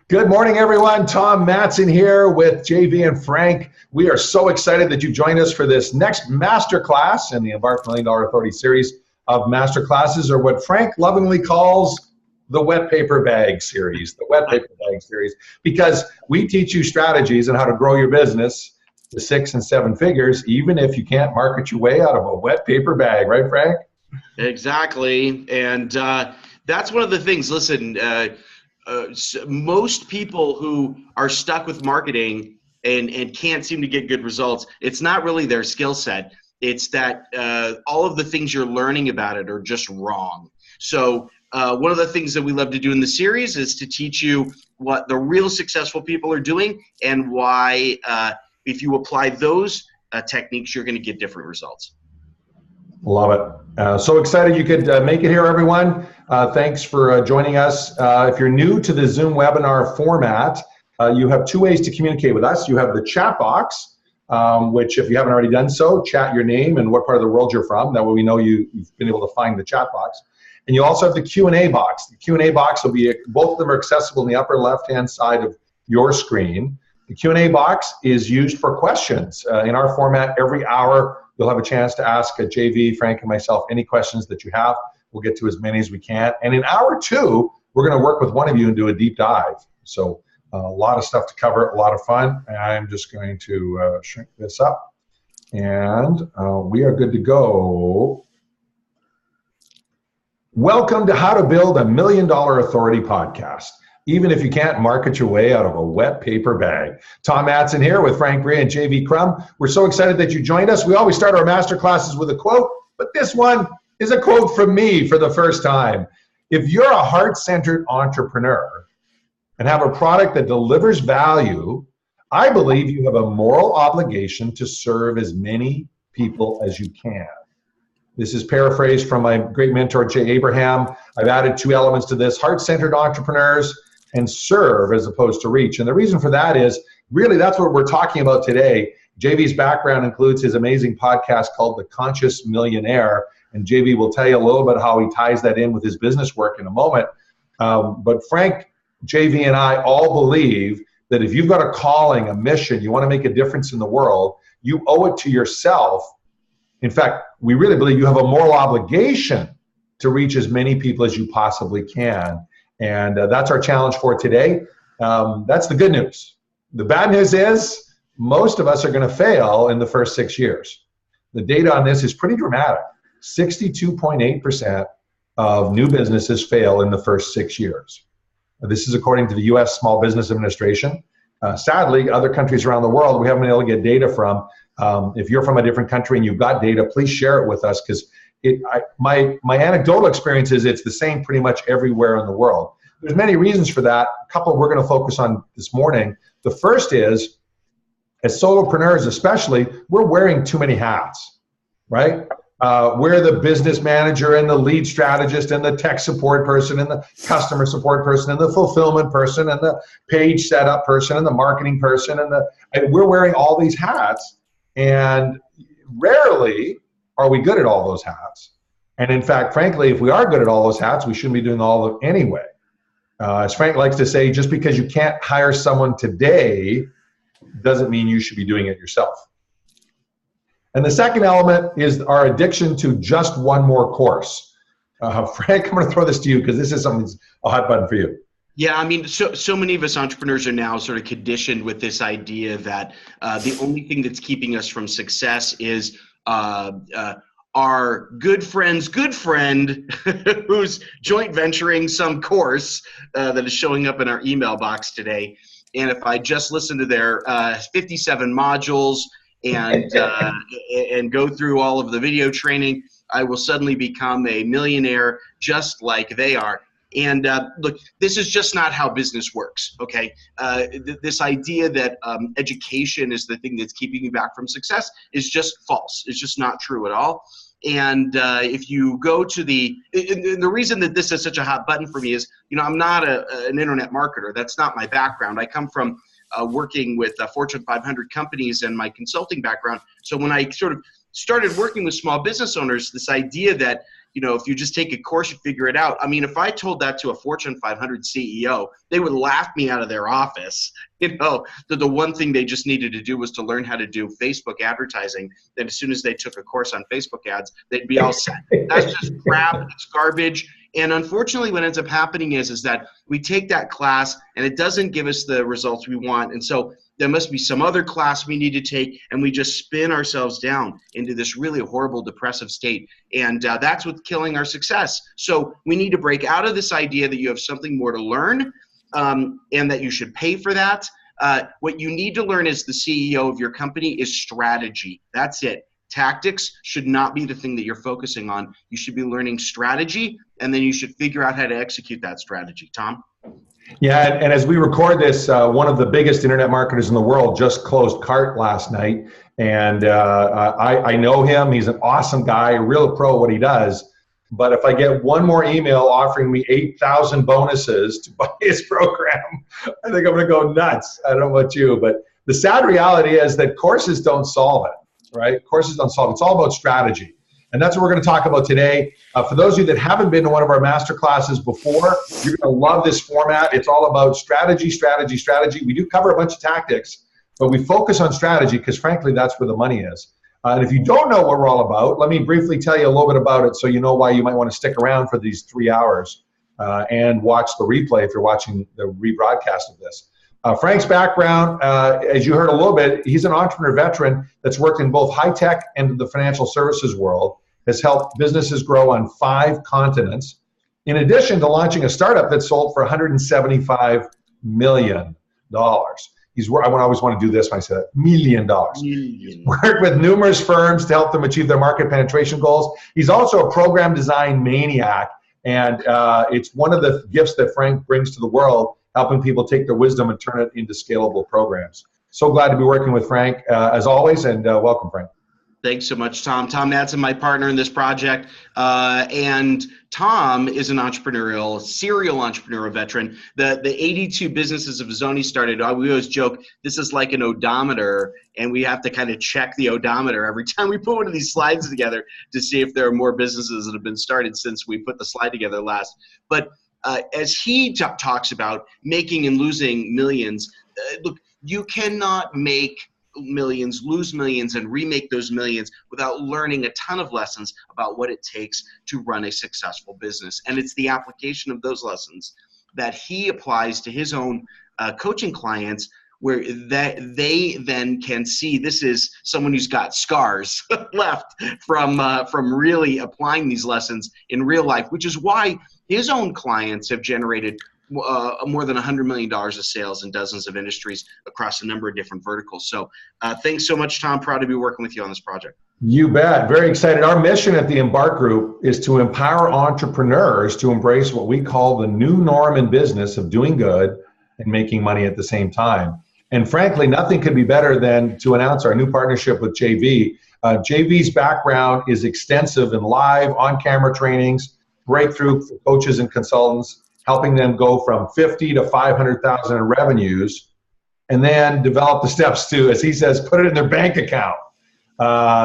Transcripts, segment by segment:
Good morning, everyone. Tom Matzen here with JV and Frank. We are so excited that you joined us for this next masterclass in the Embark $1 Million Authority series of masterclasses, or what Frank lovingly calls the wet paper bag series, because we teach you strategies on how to grow your business to 6 and 7 figures, even if you can't market your way out of a wet paper bag, right, Frank? Exactly, and that's one of the things. Listen, most people who are stuck with marketing and can't seem to get good results, it's not really their skill set. It's that all of the things you're learning about it are just wrong. So one of the things that we love to do in the series is to teach you what the real successful people are doing and why if you apply those techniques, you're going to get different results. Love it. So excited you could make it here, everyone. Thanks for joining us. If you're new to the Zoom webinar format, you have 2 ways to communicate with us. You have the chat box, which if you haven't already done so, chat your name and what part of the world you're from. That way we know you've been able to find the chat box. And you also have the Q&A box. The Q&A box will be, both of them are accessible in the upper left-hand side of your screen. The Q&A box is used for questions. In our format, every hour, you'll have a chance to ask JV, Frank, and myself any questions that you have. We'll get to as many as we can. And in hour 2, we're going to work with one of you and do a deep dive. So a lot of stuff to cover, a lot of fun. And I'm just going to shrink this up. And we are good to go. Welcome to How to Build a $1 Million Authority podcast, even if you can't market your way out of a wet paper bag. Tom Matzen here with Frank, Bria, and JV Crum. We're so excited that you joined us. We always start our master classes with a quote, but this one is a quote from me for the first time. If you're a heart-centered entrepreneur and have a product that delivers value, I believe you have a moral obligation to serve as many people as you can. This is paraphrased from my great mentor, Jay Abraham. I've added 2 elements to this: heart-centered entrepreneurs and serve as opposed to reach. And the reason for that is, really, that's what we're talking about today. JV's background includes his amazing podcast called The Conscious Millionaire, and JV will tell you a little bit how he ties that in with his business work in a moment. But Frank, JV, and I all believe that if you've got a calling, a mission, you want to make a difference in the world, you owe it to yourself. In fact, we really believe you have a moral obligation to reach as many people as you possibly can. And that's our challenge for today. That's the good news. The bad news is most of us are going to fail in the first 6 years. The data on this is pretty dramatic. 62.8% of new businesses fail in the first 6 years. This is according to the U.S. Small Business Administration. Sadly, other countries around the world, we haven't been able to get data from. If you're from a different country and you've got data, please share it with us, because my anecdotal experience is it's the same pretty much everywhere in the world. There's many reasons for that. A couple we're going to focus on this morning. The first is, as solopreneurs especially, we're wearing too many hats, right? We're the business manager and the lead strategist and the tech support person and the customer support person and the fulfillment person and the page setup person and the marketing person, and we're wearing all these hats, and rarely are we good at all those hats. And in fact, frankly, if we are good at all those hats, we shouldn't be doing all of them anyway. As Frank likes to say, just because you can't hire someone today doesn't mean you should be doing it yourself. And the second element is our addiction to just one more course. Frank, I'm going to throw this to you because this is something that's a hot button for you. Yeah, I mean, so many of us entrepreneurs are now sort of conditioned with this idea that the only thing that's keeping us from success is our good friend's good friend who's joint venturing some course that is showing up in our email box today. And if I just listen to their 57 modules and go through all of the video training, I will suddenly become a millionaire just like they are. And look, this is just not how business works, okay? This idea that education is the thing that's keeping you back from success is just false. It's just not true at all. And if you go to the reason that this is such a hot button for me is, you know, I'm not an internet marketer. That's not my background. I come from working with Fortune 500 companies and my consulting background. So when I sort of started working with small business owners, this idea that, if you just take a course, you figure it out. I mean, if I told that to a Fortune 500 CEO, they would laugh me out of their office. That the one thing they just needed to do was to learn how to do Facebook advertising. Then as soon as they took a course on Facebook ads, they'd be all set. That's just crap. It's garbage. And unfortunately, what ends up happening is that we take that class and it doesn't give us the results we want. And so there must be some other class we need to take, and we just spin ourselves down into this really horrible depressive state. And that's what's killing our success. So we need to break out of this idea that you have something more to learn and that you should pay for that. What you need to learn as the CEO of your company is strategy. That's it. Tactics should not be the thing that you're focusing on. You should be learning strategy, and then you should figure out how to execute that strategy. Tom? Yeah, and as we record this, one of the biggest internet marketers in the world just closed cart last night, and I know him. He's an awesome guy, a real pro at what he does. But if I get one more email offering me 8,000 bonuses to buy his program, I think I'm going to go nuts. I don't know about you, but the sad reality is that courses don't solve it, right? Courses don't solve it. It's all about strategy. And that's what we're going to talk about today. For those of you that haven't been to one of our master classes before, you're going to love this format. It's all about strategy, strategy, strategy. We do cover a bunch of tactics, but we focus on strategy because, frankly, that's where the money is. And if you don't know what we're all about, let me briefly tell you a little bit about it so you know why you might want to stick around for these 3 hours and watch the replay if you're watching the rebroadcast of this. Frank's background, as you heard a little bit, he's an entrepreneur veteran that's worked in both high tech and the financial services world, has helped businesses grow on 5 continents, in addition to launching a startup that sold for $175 million. I always want to do this when I say that, $1 million. Worked with numerous firms to help them achieve their market penetration goals. He's also a program design maniac, and it's one of the gifts that Frank brings to the world, helping people take their wisdom and turn it into scalable programs. So glad to be working with Frank, as always, and welcome, Frank. Thanks so much, Tom. Tom Matzen, my partner in this project. And Tom is an serial entrepreneurial veteran. The 82 businesses of his own he started, we always joke, this is like an odometer, and we have to kind of check the odometer every time we put one of these slides together to see if there are more businesses that have been started since we put the slide together last. But as he talks about making and losing millions, look, you cannot make millions, lose millions, and remake those millions without learning a ton of lessons about what it takes to run a successful business. And it's the application of those lessons that he applies to his own coaching clients, where they then can see this is someone who's got scars left from really applying these lessons in real life, which is why his own clients have generated more than $100 million of sales in dozens of industries across a number of different verticals. So thanks so much, Tom. Proud to be working with you on this project. You bet. Very excited. Our mission at the Embark Group is to empower entrepreneurs to embrace what we call the new norm in business of doing good and making money at the same time. And frankly, nothing could be better than to announce our new partnership with JV. JV's background is extensive in live, on-camera trainings, breakthrough for coaches and consultants, helping them go from 50 to 500,000 in revenues, and then develop the steps to, as he says, put it in their bank account.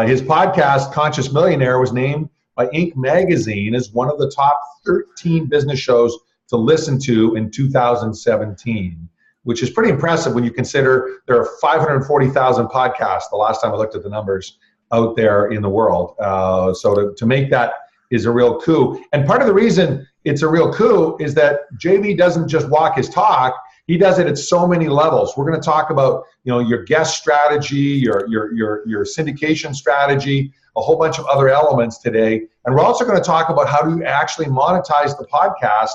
His podcast, Conscious Millionaire, was named by Inc. magazine as one of the top 13 business shows to listen to in 2017, which is pretty impressive when you consider there are 540,000 podcasts, the last time I looked at the numbers, out there in the world. So to make that is a real coup. And part of the reason it's a real coup is that JV doesn't just walk his talk, he does it at so many levels. We're going to talk about, your guest strategy, your syndication strategy, a whole bunch of other elements today. And we're also going to talk about how to actually monetize the podcast.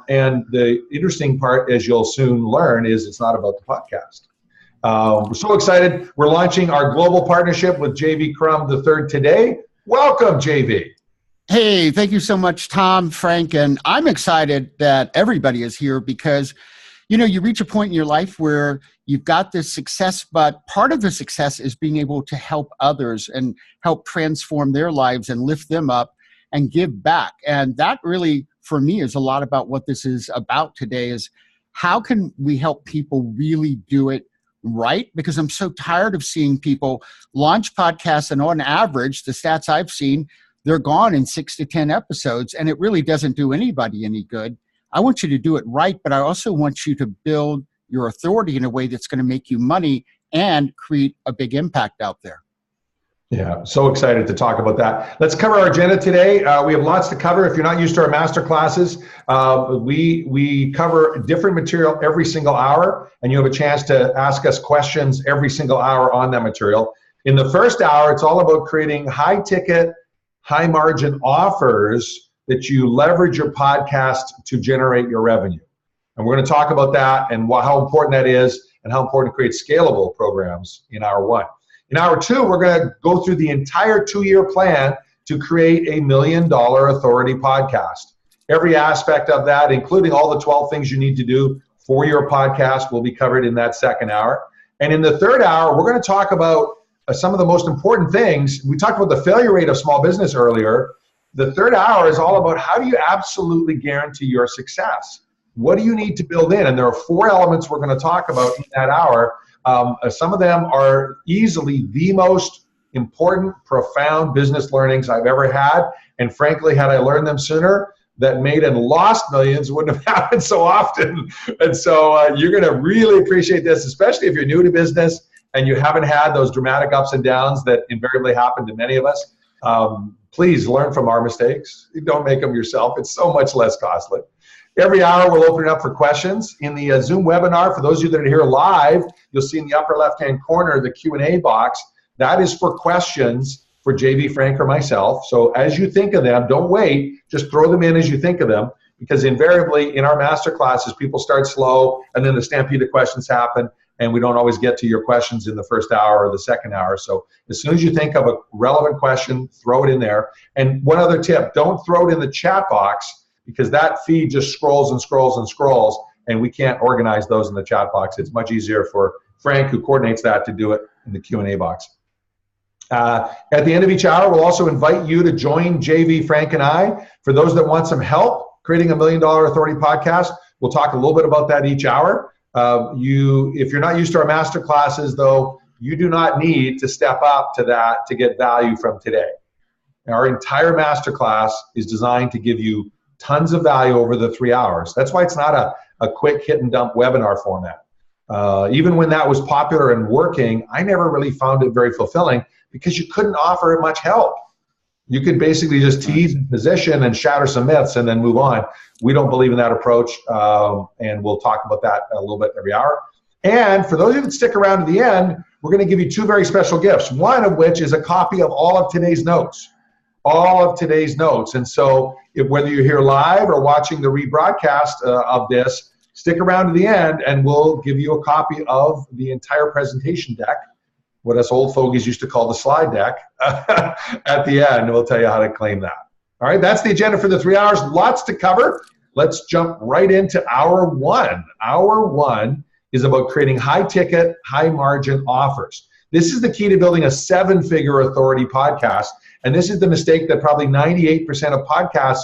And the interesting part, as you'll soon learn, is it's not about the podcast. We're so excited. We're launching our global partnership with JV Crum III today. Welcome, JV. Hey, thank you so much, Tom, Frank, and I'm excited that everybody is here because, you reach a point in your life where you've got this success, but part of the success is being able to help others and help transform their lives and lift them up and give back. And that really, for me, is a lot about what this is about today is how can we help people really do it right? Because I'm so tired of seeing people launch podcasts and on average, the stats I've seen, they're gone in 6 to 10 episodes, and it really doesn't do anybody any good. I want you to do it right, but I also want you to build your authority in a way that's going to make you money and create a big impact out there. Yeah, so excited to talk about that. Let's cover our agenda today. We have lots to cover. If you're not used to our master classes, we cover different material every single hour, and you have a chance to ask us questions every single hour on that material. In the first hour, it's all about creating high-ticket, high-margin offers that you leverage your podcast to generate your revenue. And we're going to talk about that and how important that is and how important to create scalable programs in hour one. In hour two, we're going to go through the entire 2-year plan to create a $1 million authority podcast. Every aspect of that, including all the 12 things you need to do for your podcast, will be covered in that second hour. And in the third hour, we're going to talk about some of the most important things. We talked about the failure rate of small business earlier. The third hour is all about how do you absolutely guarantee your success? What do you need to build in? And there are 4 elements we're going to talk about in that hour. Some of them are easily the most important, profound business learnings I've ever had. And frankly, had I learned them sooner, that made and lost millions wouldn't have happened so often. And so you're going to really appreciate this, especially if you're new to business and you haven't had those dramatic ups and downs that invariably happen to many of us. Please learn from our mistakes. Don't make them yourself. It's so much less costly. Every hour, we'll open it up for questions. In the Zoom webinar, for those of you that are here live, you'll see in the upper left-hand corner the Q&A box. That is for questions for JV, Frank, or myself. So as you think of them, don't wait. Just throw them in as you think of them, because invariably in our master classes, people start slow, and then the stampede of questions happen, and we don't always get to your questions in the first hour or the second hour. So as soon as you think of a relevant question, throw it in there. And one other tip, don't throw it in the chat box, because that feed just scrolls and scrolls and scrolls, and we can't organize those in the chat box. It's much easier for Frank, who coordinates that, to do it in the Q&A box. At the end of each hour, we'll also invite you to join JV, Frank, and I. For those that want some help creating a $1 million authority podcast, we'll talk a little bit about that each hour. If you're not used to our master classes, though, you do not need to step up to that to get value from today. Our entire master class is designed to give you tons of value over the 3 hours. That's why it's not a quick hit and dump webinar format. Even when that was popular and working, I never really found it very fulfilling, because you couldn't offer much help. You could basically just tease and position and shatter some myths and then move on. We don't believe in that approach, and we'll talk about that a little bit every hour. And for those of you that stick around to the end, we're going to give you 2 very special gifts, one of which is a copy of all of today's notes. And so whether you're here live or watching the rebroadcast of this, stick around to the end and we'll give you a copy of the entire presentation deck, what us old fogies used to call the slide deck, at the end. We'll tell you how to claim that. All right, that's the agenda for the 3 hours. Lots to cover. Let's jump right into hour one. Hour one is about creating high-ticket, high-margin offers. This is the key to building a 7-figure authority podcast. And this is the mistake that probably 98% of podcasts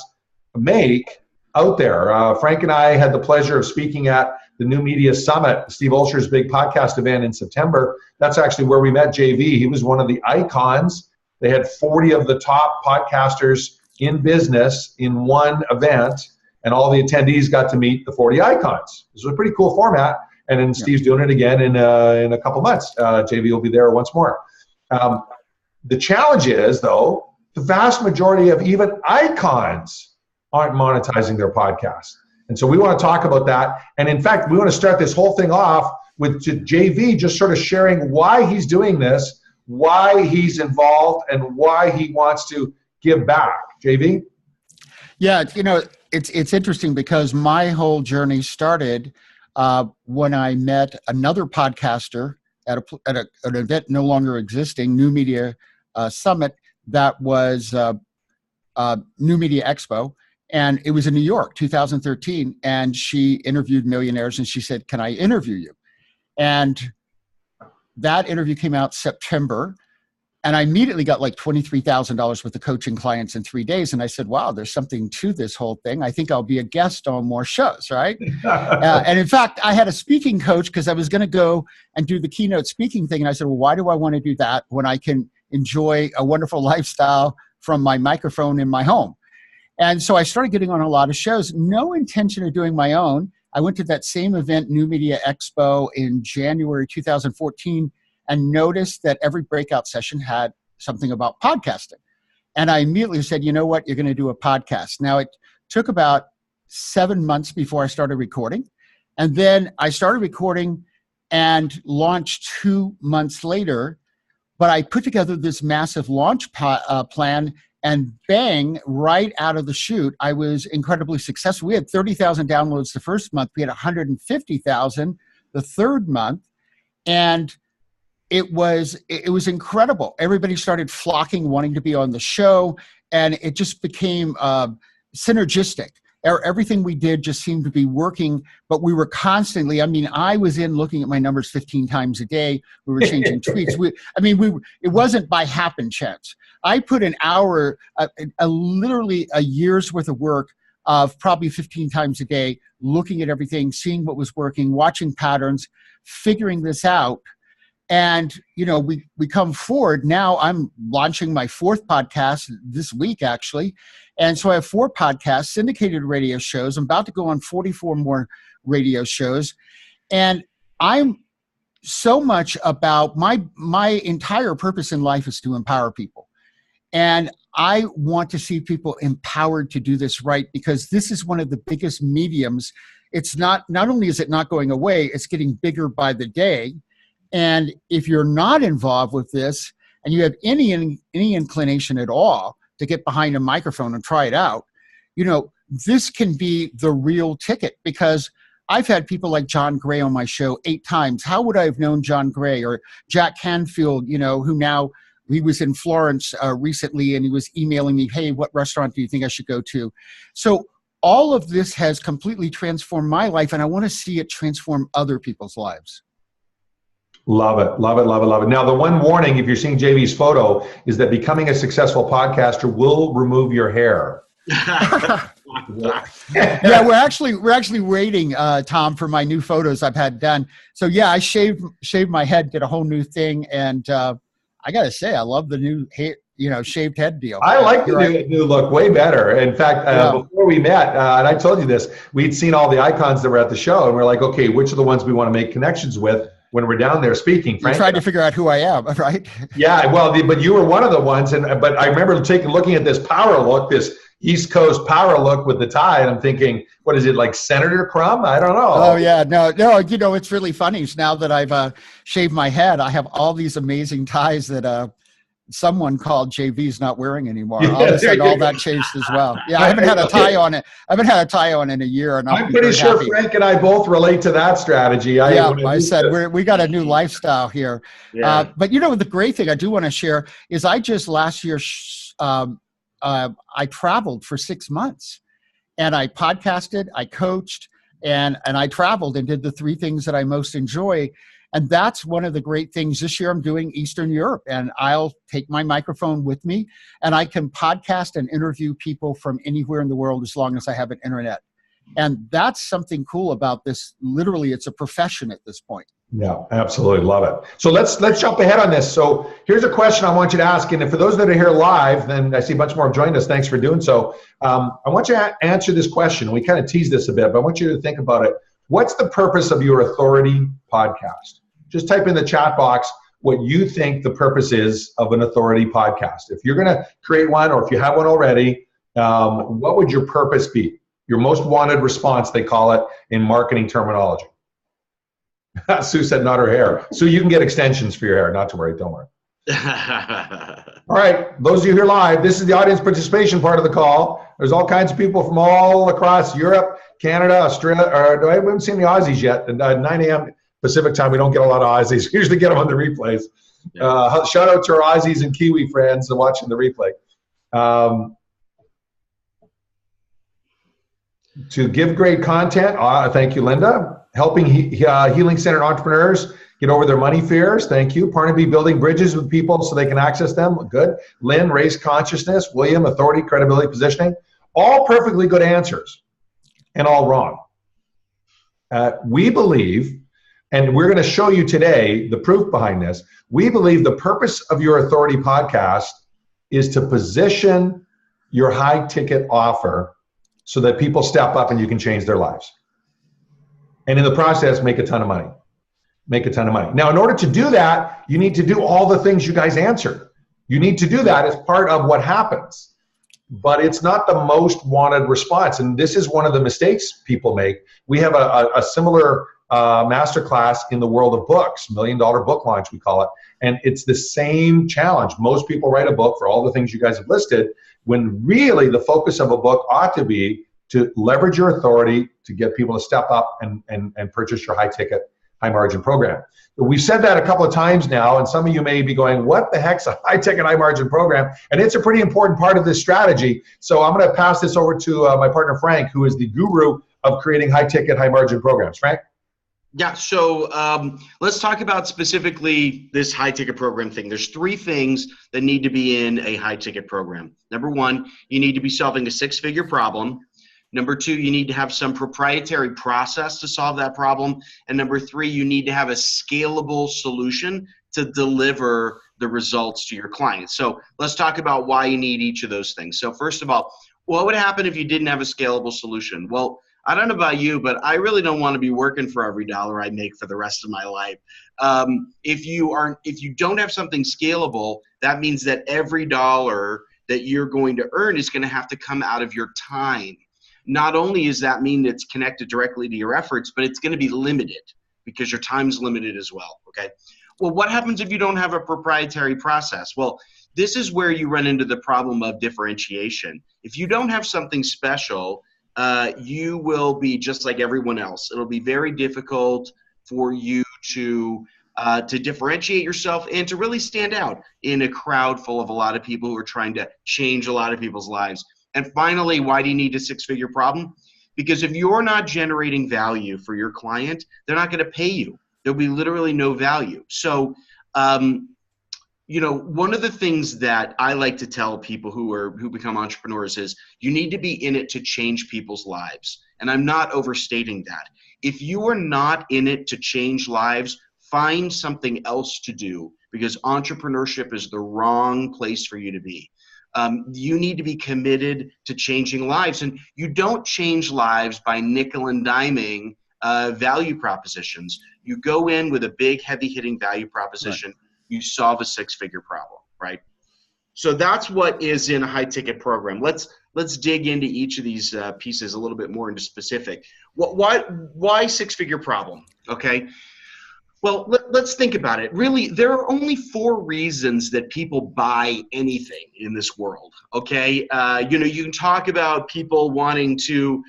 make out there. Frank and I had the pleasure of speaking at the New Media Summit, Steve Olsher's big podcast event in September. That's actually where we met JV. He was one of the icons. They had 40 of the top podcasters in business in one event, and all the attendees got to meet the 40 icons. This was a pretty cool format, and then Steve's doing it again in a couple months. JV will be there once more. The challenge is, though, the vast majority of even icons aren't monetizing their podcast. And so we want to talk about that. And in fact, we want to start this whole thing off with JV just sort of sharing why he's doing this, why he's involved, and why he wants to give back. JV? Yeah, it's interesting because my whole journey started when I met another podcaster at an event no longer existing, New Media Summit, that was New Media Expo. And it was in New York, 2013. And she interviewed millionaires and she said, "Can I interview you?" And that interview came out September. And I immediately got like $23,000 worth of coaching clients in 3 days. And I said, wow, there's something to this whole thing. I think I'll be a guest on more shows, right? And in fact, I had a speaking coach because I was going to go and do the keynote speaking thing. And I said, well, why do I want to do that when I can enjoy a wonderful lifestyle, from my microphone in my home. And so I started getting on a lot of shows, no intention of doing my own. I went to that same event, New Media Expo, in January 2014, and noticed that every breakout session had something about podcasting. And I immediately said, you know what, you're going to do a podcast. Now, it took about 7 months before I started recording. And then I started recording and launched 2 months later. But I put together this massive launch plan, and bang, right out of the chute, I was incredibly successful. We had 30,000 downloads the first month. We had 150,000 the third month. And it was incredible. Everybody started flocking, wanting to be on the show, and it just became synergistic. Everything we did just seemed to be working, but we were constantly, I was in looking at my numbers 15 times a day. We were changing tweets. It wasn't by happen chance. I put an hour, literally a year's worth of work of probably 15 times a day, looking at everything, seeing what was working, watching patterns, figuring this out. And, we come forward. Now I'm launching my 4th podcast this week, actually. And so I have 4 podcasts, syndicated radio shows. I'm about to go on 44 more radio shows. And I'm so much about my entire purpose in life is to empower people. And I want to see people empowered to do this right, because this is one of the biggest mediums. It's not only is it not going away, it's getting bigger by the day. And if you're not involved with this and you have any inclination at all to get behind a microphone and try it out, this can be the real ticket, because I've had people like John Gray on my show 8 times. How would I have known John Gray? Or Jack Canfield, who now, he was in Florence recently, and he was emailing me, hey, what restaurant do you think I should go to? So all of this has completely transformed my life, and I want to see it transform other people's lives. Love it, love it, love it, love it. Now, the one warning, if you're seeing JV's photo, is that becoming a successful podcaster will remove your hair. Yeah, we're actually waiting, Tom, for my new photos I've had done. So yeah, I shaved my head, did a whole new thing, and I got to say, I love the new shaved head deal. I like the new look way better. In fact, before we met, and I told you this, we'd seen all the icons that were at the show, and we're like, okay, which are the ones we want to make connections with when we're down there speaking? Frank, trying to figure out who I am, right? Yeah, well, but you were one of the ones, but I remember looking at this power look, this East Coast power look with the tie, and I'm thinking, what is it, like Senator Crum? I don't know. Oh yeah, no, it's really funny. Now that I've shaved my head, I have all these amazing ties that someone called JV's not wearing anymore. All of a sudden, all that changed as well. Yeah, I haven't had a tie on it. I haven't had a tie on in a year, and I'm pretty sure happy. Frank and I both relate to that strategy. I said we got a new lifestyle here. Yeah. But the great thing I do want to share is I just last year I traveled for 6 months, and I podcasted, I coached, and I traveled and did the 3 things that I most enjoy. And that's one of the great things. This year I'm doing Eastern Europe, and I'll take my microphone with me, and I can podcast and interview people from anywhere in the world as long as I have an internet. And that's something cool about this. Literally, it's a profession at this point. Yeah, absolutely. Love it. So let's jump ahead on this. So here's a question I want you to ask. And for those that are here live, then I see a bunch more have joined us. Thanks for doing so. I want you to answer this question. We kind of teased this a bit, but I want you to think about it. What's the purpose of your authority podcast? Just type in the chat box what you think the purpose is of an authority podcast. If you're going to create one, or if you have one already, what would your purpose be? Your most wanted response, they call it in marketing terminology. Sue said not her hair. Sue, you can get extensions for your hair. Not to worry. Don't worry. All right. Those of you here live, this is the audience participation part of the call. There's all kinds of people from all across Europe, Canada, Australia. I haven't seen the Aussies yet. At 9 a.m. Pacific time, we don't get a lot of Aussies. We usually get them on the replays. Yeah. Shout out to our Aussies and Kiwi friends watching the replay. To give great content, thank you, Linda. Helping healing-centered entrepreneurs get over their money fears, thank you. Parnaby, building bridges with people so they can access them, good. Lynn, raise consciousness. William, authority, credibility, positioning. All perfectly good answers, and all wrong. We believe, and we're going to show you today the proof behind this, we believe the purpose of your authority podcast is to position your high ticket offer so that people step up and you can change their lives. And in the process, make a ton of money. Make a ton of money. Now, in order to do that, you need to do all the things you guys answered. You need to do that as part of what happens. But it's not the most wanted response. And this is one of the mistakes people make. We have a similar masterclass in the world of books, $1 million book launch, we call it. And it's the same challenge. Most people write a book for all the things you guys have listed, when really the focus of a book ought to be to leverage your authority to get people to step up and purchase your high ticket, high margin program. We've said that a couple of times now, and some of you may be going, what the heck's a high ticket, high margin program? And it's a pretty important part of this strategy. So I'm going to pass this over to my partner, Frank, who is the guru of creating high ticket, high margin programs. Frank? Yeah, so let's talk about specifically this high ticket program thing. There's 3 things that need to be in a high ticket program. Number 1, you need to be solving a 6-figure problem. Number 2, you need to have some proprietary process to solve that problem. And number 3, you need to have a scalable solution to deliver the results to your clients. So let's talk about why you need each of those things. So first of all, what would happen if you didn't have a scalable solution? Well, I don't know about you, but I really don't want to be working for every dollar I make for the rest of my life. If you don't have something scalable, that means that every dollar that you're going to earn is going to have to come out of your time. Not only does that mean it's connected directly to your efforts, but it's going to be limited because your time's limited as well. Okay. Well, what happens if you don't have a proprietary process? Well, this is where you run into the problem of differentiation. If you don't have something special, you will be just like everyone else. It'll be very difficult for you to differentiate yourself and to really stand out in a crowd full of a lot of people who are trying to change a lot of people's lives. And finally, why do you need a 6-figure problem? Because if you're not generating value for your client, they're not going to pay you. There'll be literally no value. So, one of the things that I like to tell people who become entrepreneurs is you need to be in it to change people's lives. And I'm not overstating that. If you are not in it to change lives, find something else to do, because entrepreneurship is the wrong place for you to be. You need to be committed to changing lives. And you don't change lives by nickel and diming value propositions. You go in with a big, heavy-hitting value proposition. Right. You solve a 6-figure problem, right? So that's what is in a high-ticket program. Let's dig into each of these pieces a little bit more into specific. Why 6-figure problem, okay? Well, let's think about it. Really, there are only 4 reasons that people buy anything in this world, okay? You can talk about people wanting to,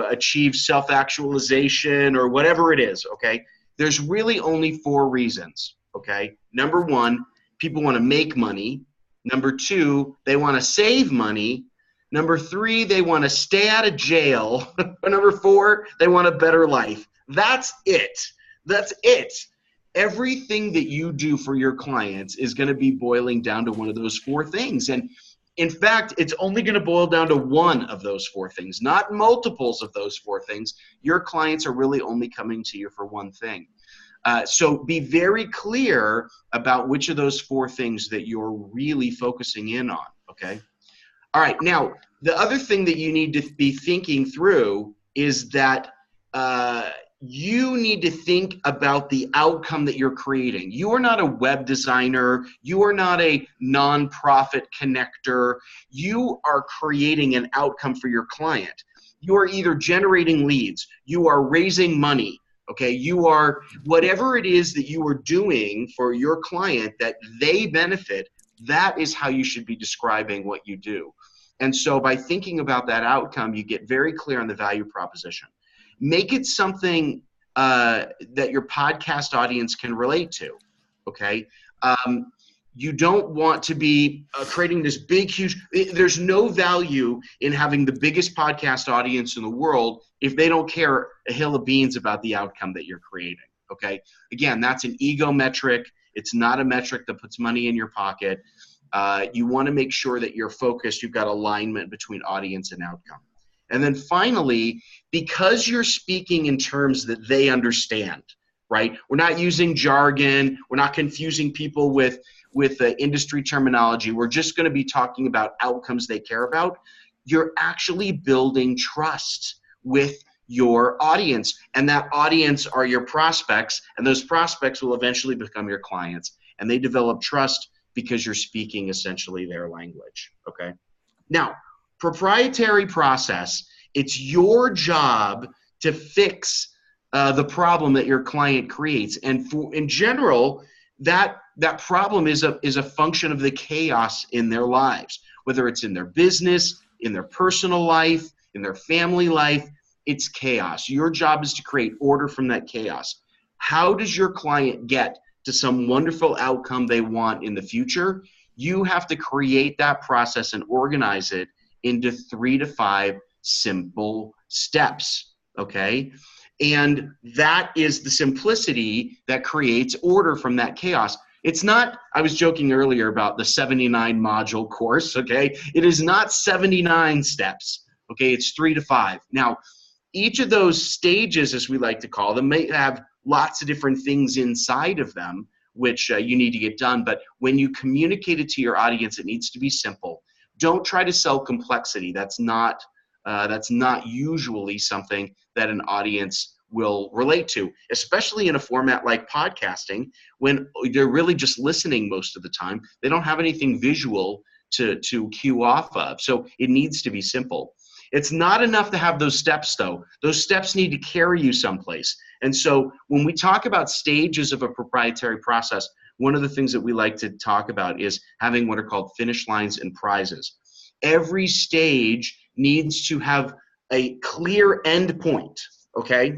achieve self-actualization or whatever it is, okay? There's really only 4 reasons, okay? Number 1, people want to make money. Number 2, they want to save money. Number 3, they want to stay out of jail. Number 4, they want a better life. That's it. That's it. Everything that you do for your clients is going to be boiling down to one of those 4 things. And in fact, it's only going to boil down to one of those 4 things, not multiples of those 4 things. Your clients are really only coming to you for one thing. So be very clear about which of those 4 things that you're really focusing in on, okay? All right, now, the other thing that you need to be thinking through is that you need to think about the outcome that you're creating. You are not a web designer. You are not a nonprofit connector. You are creating an outcome for your client. You are either generating leads. You are raising money. Okay, you are, whatever it is that you are doing for your client that they benefit, that is how you should be describing what you do. And so by thinking about that outcome, you get very clear on the value proposition. Make it something that your podcast audience can relate to, okay? You don't want to be creating this big, huge, there's no value in having the biggest podcast audience in the world if they don't care a hill of beans about the outcome that you're creating, okay? Again, that's an ego metric. It's not a metric that puts money in your pocket. You want to make sure that you're focused, you've got alignment between audience and outcome. And then finally, because you're speaking in terms that they understand, right? We're not using jargon. We're not confusing people with with industry terminology. We're just going to be talking about outcomes they care about. You're actually building trust with your audience, and that audience are your prospects, and those prospects will eventually become your clients, and they develop trust because you're speaking essentially their language. Okay. Now, proprietary process, it's your job to fix the problem that your client creates, and in general, that problem is a function of the chaos in their lives, whether it's in their business, in their personal life, in their family life. It's chaos. Your job is to create order from that chaos. How does your client get to some wonderful outcome they want in the future? You have to create that process and organize it into 3 to 5 simple steps, okay? And that is the simplicity that creates order from that chaos. It's not, I was joking earlier about the 79 module course, okay? It is not 79 steps, okay? It's 3 to 5. Now, each of those stages, as we like to call them, may have lots of different things inside of them, which you need to get done. But when you communicate it to your audience, it needs to be simple. Don't try to sell complexity. That's not usually something that an audience will relate to, especially in a format like podcasting, when they're really just listening most of the time. They don't have anything visual to cue off of. So it needs to be simple. It's not enough to have those steps, though. Those steps need to carry you someplace. And so when we talk about stages of a proprietary process, one of the things that we like to talk about is having what are called finish lines and prizes. Every stage needs to have a clear end point, okay?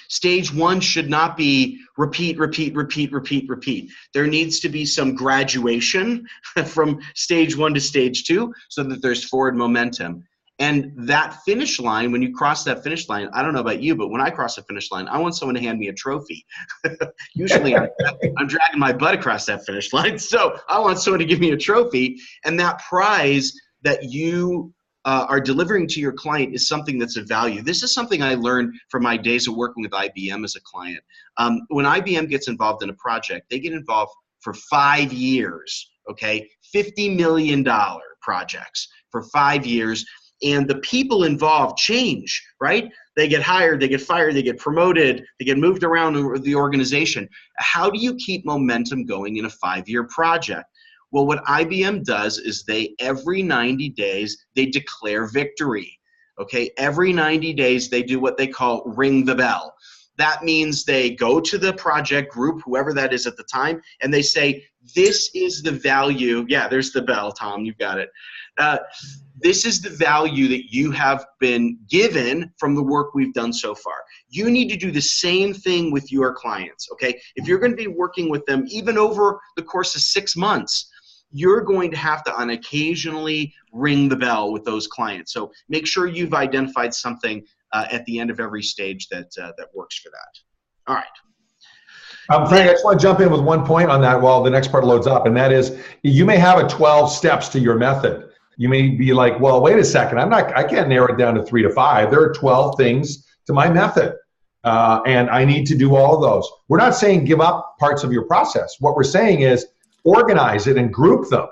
Stage 1 should not be repeat, repeat, repeat, repeat, repeat. There needs to be some graduation from stage 1 to stage 2 so that there's forward momentum. And that finish line, when you cross that finish line, I don't know about you, but when I cross the finish line, I want someone to hand me a trophy. Usually I'm dragging my butt across that finish line. So I want someone to give me a trophy. And that prize that you are delivering to your client is something that's of value. This is something I learned from my days of working with IBM as a client. When IBM gets involved in a project, they get involved for 5 years, okay? $50 million projects for 5 years. And the people involved change, right? They get hired, they get fired, they get promoted, they get moved around the organization. How do you keep momentum going in a 5-year project? Well, what IBM does is every 90 days, they declare victory, okay? Every 90 days, they do what they call ring the bell. That means they go to the project group, whoever that is at the time, and they say, this is the value. Yeah, there's the bell, Tom, you've got it. This is the value that you have been given from the work we've done so far. You need to do the same thing with your clients, okay? If you're going to be working with them even over the course of 6 months, you're going to have to occasionally ring the bell with those clients. So make sure you've identified something at the end of every stage that works for that. All right. Frank, I just want to jump in with one point on that while the next part loads up, and that is you may have a 12 steps to your method. You may be like, well, wait a second, I can't narrow it down to 3 to 5. There are 12 things to my method, and I need to do all of those. We're not saying give up parts of your process. What we're saying is organize it and group them.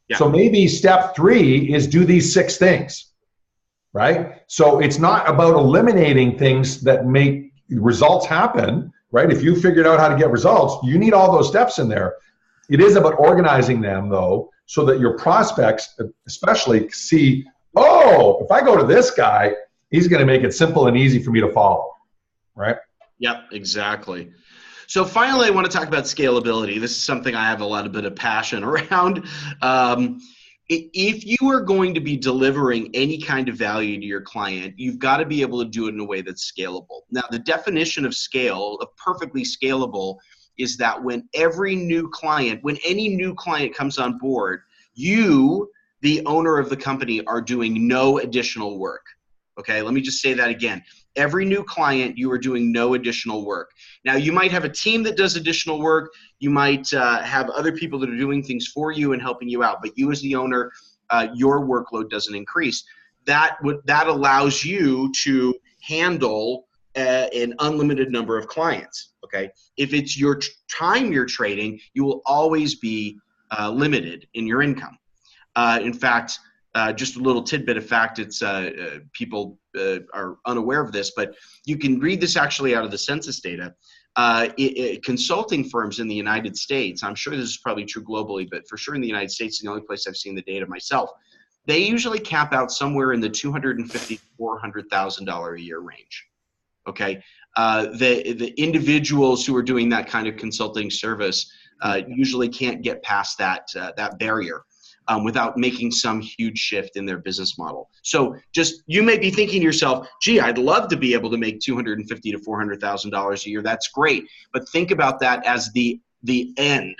Yeah. So maybe step 3 is do these 6 things, right? So it's not about eliminating things that make results happen, right? If you figured out how to get results, you need all those steps in there. It is about organizing them, though, so that your prospects especially see, oh, if I go to this guy, he's going to make it simple and easy for me to follow, right? Yep, exactly. So finally, I want to talk about scalability. This is something I have a lot of bit of passion around. If you are going to be delivering any kind of value to your client, you've got to be able to do it in a way that's scalable. Now, the definition of scale, of perfectly scalable, is that when any new client comes on board, you, the owner of the company, are doing no additional work. Okay, let me just say that again. Every new client, you are doing no additional work. Now, you might have a team that does additional work. You might have other people that are doing things for you and helping you out. But you as the owner, your workload doesn't increase. That allows you to handle an unlimited number of clients. Okay, if it's your time you're trading, you will always be limited in your income. In fact, just a little tidbit of fact, it's people are unaware of this, but you can read this actually out of the census data. Consulting firms in the United States, I'm sure this is probably true globally, but for sure in the United States, the only place I've seen the data myself, they usually cap out somewhere in the $250,000 to $400,000 a year range. Okay, the individuals who are doing that kind of consulting service usually can't get past that barrier without making some huge shift in their business model. So just, you may be thinking to yourself, gee, I'd love to be able to make $250,000 to $400,000 a year. That's great, but think about that as the end.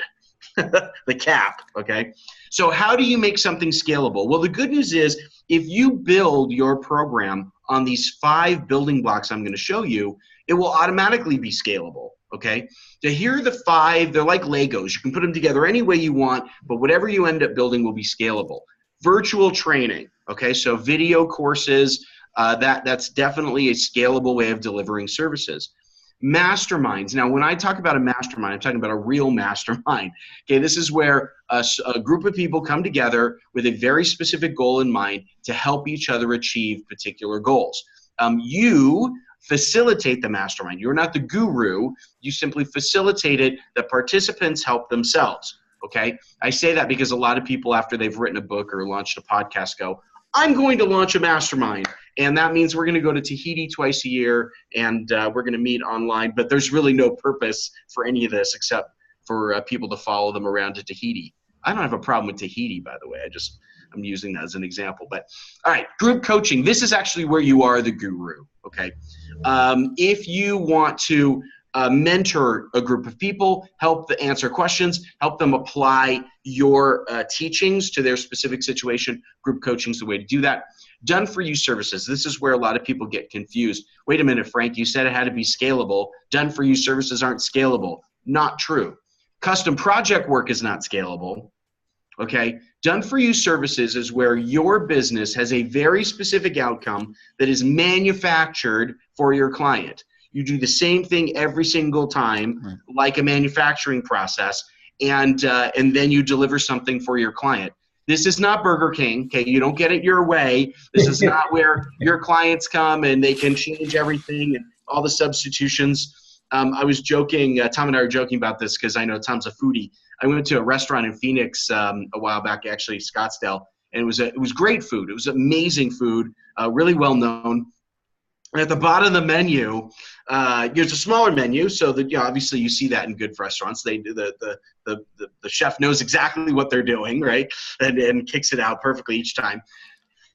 The cap, okay? So how do you make something scalable? Well, the good news is if you build your program on these 5 building blocks I'm going to show you, it will automatically be scalable, okay? So here are the 5, they're like Legos. You can put them together any way you want, but whatever you end up building will be scalable. Virtual training, okay? So video courses, that's definitely a scalable way of delivering services. Masterminds. Now, when I talk about a mastermind, I'm talking about a real mastermind. Okay, this is where a group of people come together with a very specific goal in mind to help each other achieve particular goals. You facilitate the mastermind. You're not the guru. You simply facilitate it. The participants help themselves. Okay, I say that because a lot of people, after they've written a book or launched a podcast, go, I'm going to launch a mastermind. And that means we're going to go to Tahiti twice a year, and we're going to meet online. But there's really no purpose for any of this except for people to follow them around to Tahiti. I don't have a problem with Tahiti, by the way. I'm using that as an example. But all right, group coaching. This is actually where you are the guru. Okay, if you want to mentor a group of people, help them answer questions, help them apply your teachings to their specific situation, group coaching is the way to do that. Done for you services. This is where a lot of people get confused. Wait a minute, Frank, you said it had to be scalable. Done for you services aren't scalable. Not true. Custom project work is not scalable. Okay. Done for you services is where your business has a very specific outcome that is manufactured for your client. You do the same thing every single time, like a manufacturing process, and then you deliver something for your client. This is not Burger King, okay? You don't get it your way. This is not where your clients come and they can change everything and all the substitutions. I was joking, Tom and I were joking about this because I know Tom's a foodie. I went to a restaurant in Phoenix a while back, actually Scottsdale, and it was great food. It was amazing food, really well known. And at the bottom of the menu, there's a smaller menu, so that obviously you see that in good restaurants. The chef knows exactly what they're doing, right, and kicks it out perfectly each time.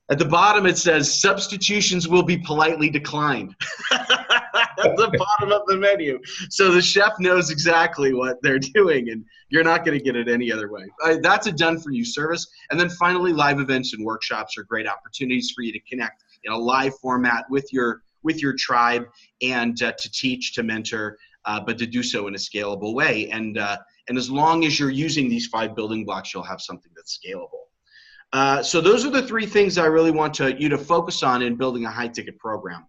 At the bottom it says substitutions will be politely declined. At the bottom of the menu, so the chef knows exactly what they're doing, and you're not going to get it any other way. That's a done for you service. And then finally, live events and workshops are great opportunities for you to connect in a live format with your tribe and to teach, to mentor, but to do so in a scalable way. And as long as you're using these 5 building blocks, you'll have something that's scalable. So those are the 3 things I really want you to focus on in building a high-ticket program.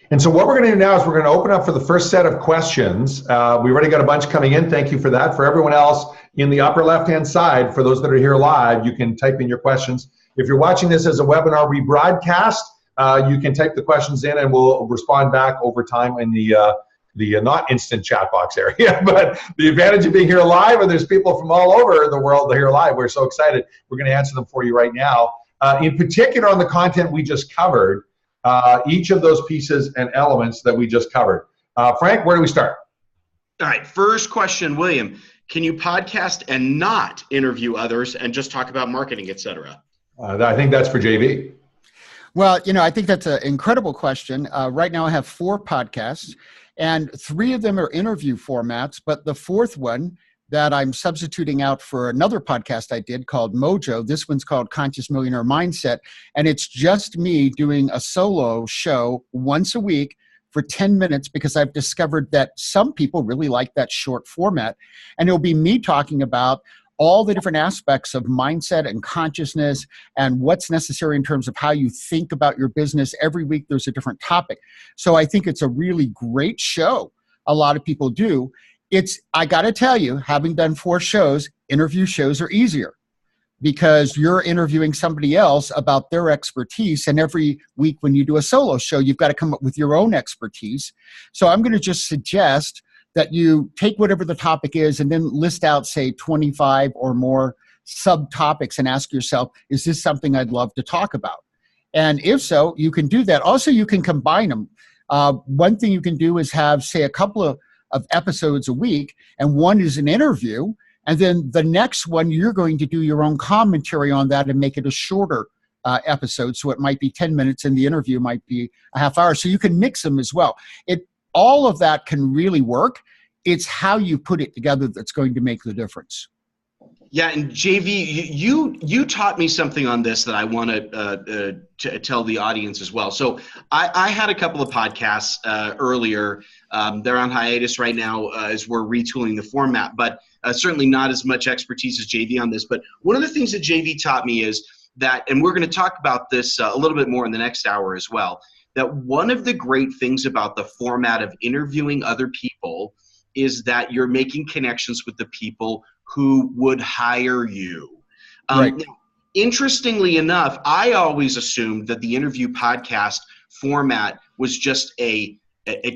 And so what we're going to do now is we're going to open up for the first set of questions. We already got a bunch coming in. Thank you for that. For everyone else, in the upper left-hand side, for those that are here live, you can type in your questions. If you're watching this as a webinar rebroadcast, you can type the questions in and we'll respond back over time in the not instant chat box area. But the advantage of being here live, and there's people from all over the world here live, we're so excited. We're going to answer them for you right now. In particular, on the content we just covered, each of those pieces and elements that we just covered. Frank, where do we start? All right, first question, William. Can you podcast and not interview others and just talk about marketing, et cetera? I think that's for JV. Well, I think that's an incredible question. Right now I have 4 podcasts, and 3 of them are interview formats, but the 4th one that I'm substituting out for another podcast I did called Mojo. This one's called Conscious Millionaire Mindset, and it's just me doing a solo show once a week for 10 minutes because I've discovered that some people really like that short format, and it'll be me talking about all the different aspects of mindset and consciousness and what's necessary in terms of how you think about your business. Every week there's a different topic. So I think it's a really great show. A lot of people do. I got to tell you, having done 4 shows, interview shows are easier because you're interviewing somebody else about their expertise. And every week when you do a solo show, you've got to come up with your own expertise. So I'm going to just suggest that you take whatever the topic is and then list out, say, 25 or more subtopics and ask yourself, is this something I'd love to talk about? And if so, you can do that. Also, you can combine them. One thing you can do is have, say, a couple of episodes a week, and one is an interview, and then the next one, you're going to do your own commentary on that and make it a shorter episode. So it might be 10 minutes and the interview might be a half hour. So you can mix them as well. All of that can really work. It's how you put it together that's going to make the difference. Yeah, and JV, you taught me something on this that I want to tell the audience as well. So I had a couple of podcasts earlier. They're on hiatus right now as we're retooling the format, but certainly not as much expertise as JV on this. But one of the things that JV taught me is that, and we're going to talk about this a little bit more in the next hour as well, that one of the great things about the format of interviewing other people is that you're making connections with the people who would hire you. Right. Now, interestingly enough, I always assumed that the interview podcast format was just a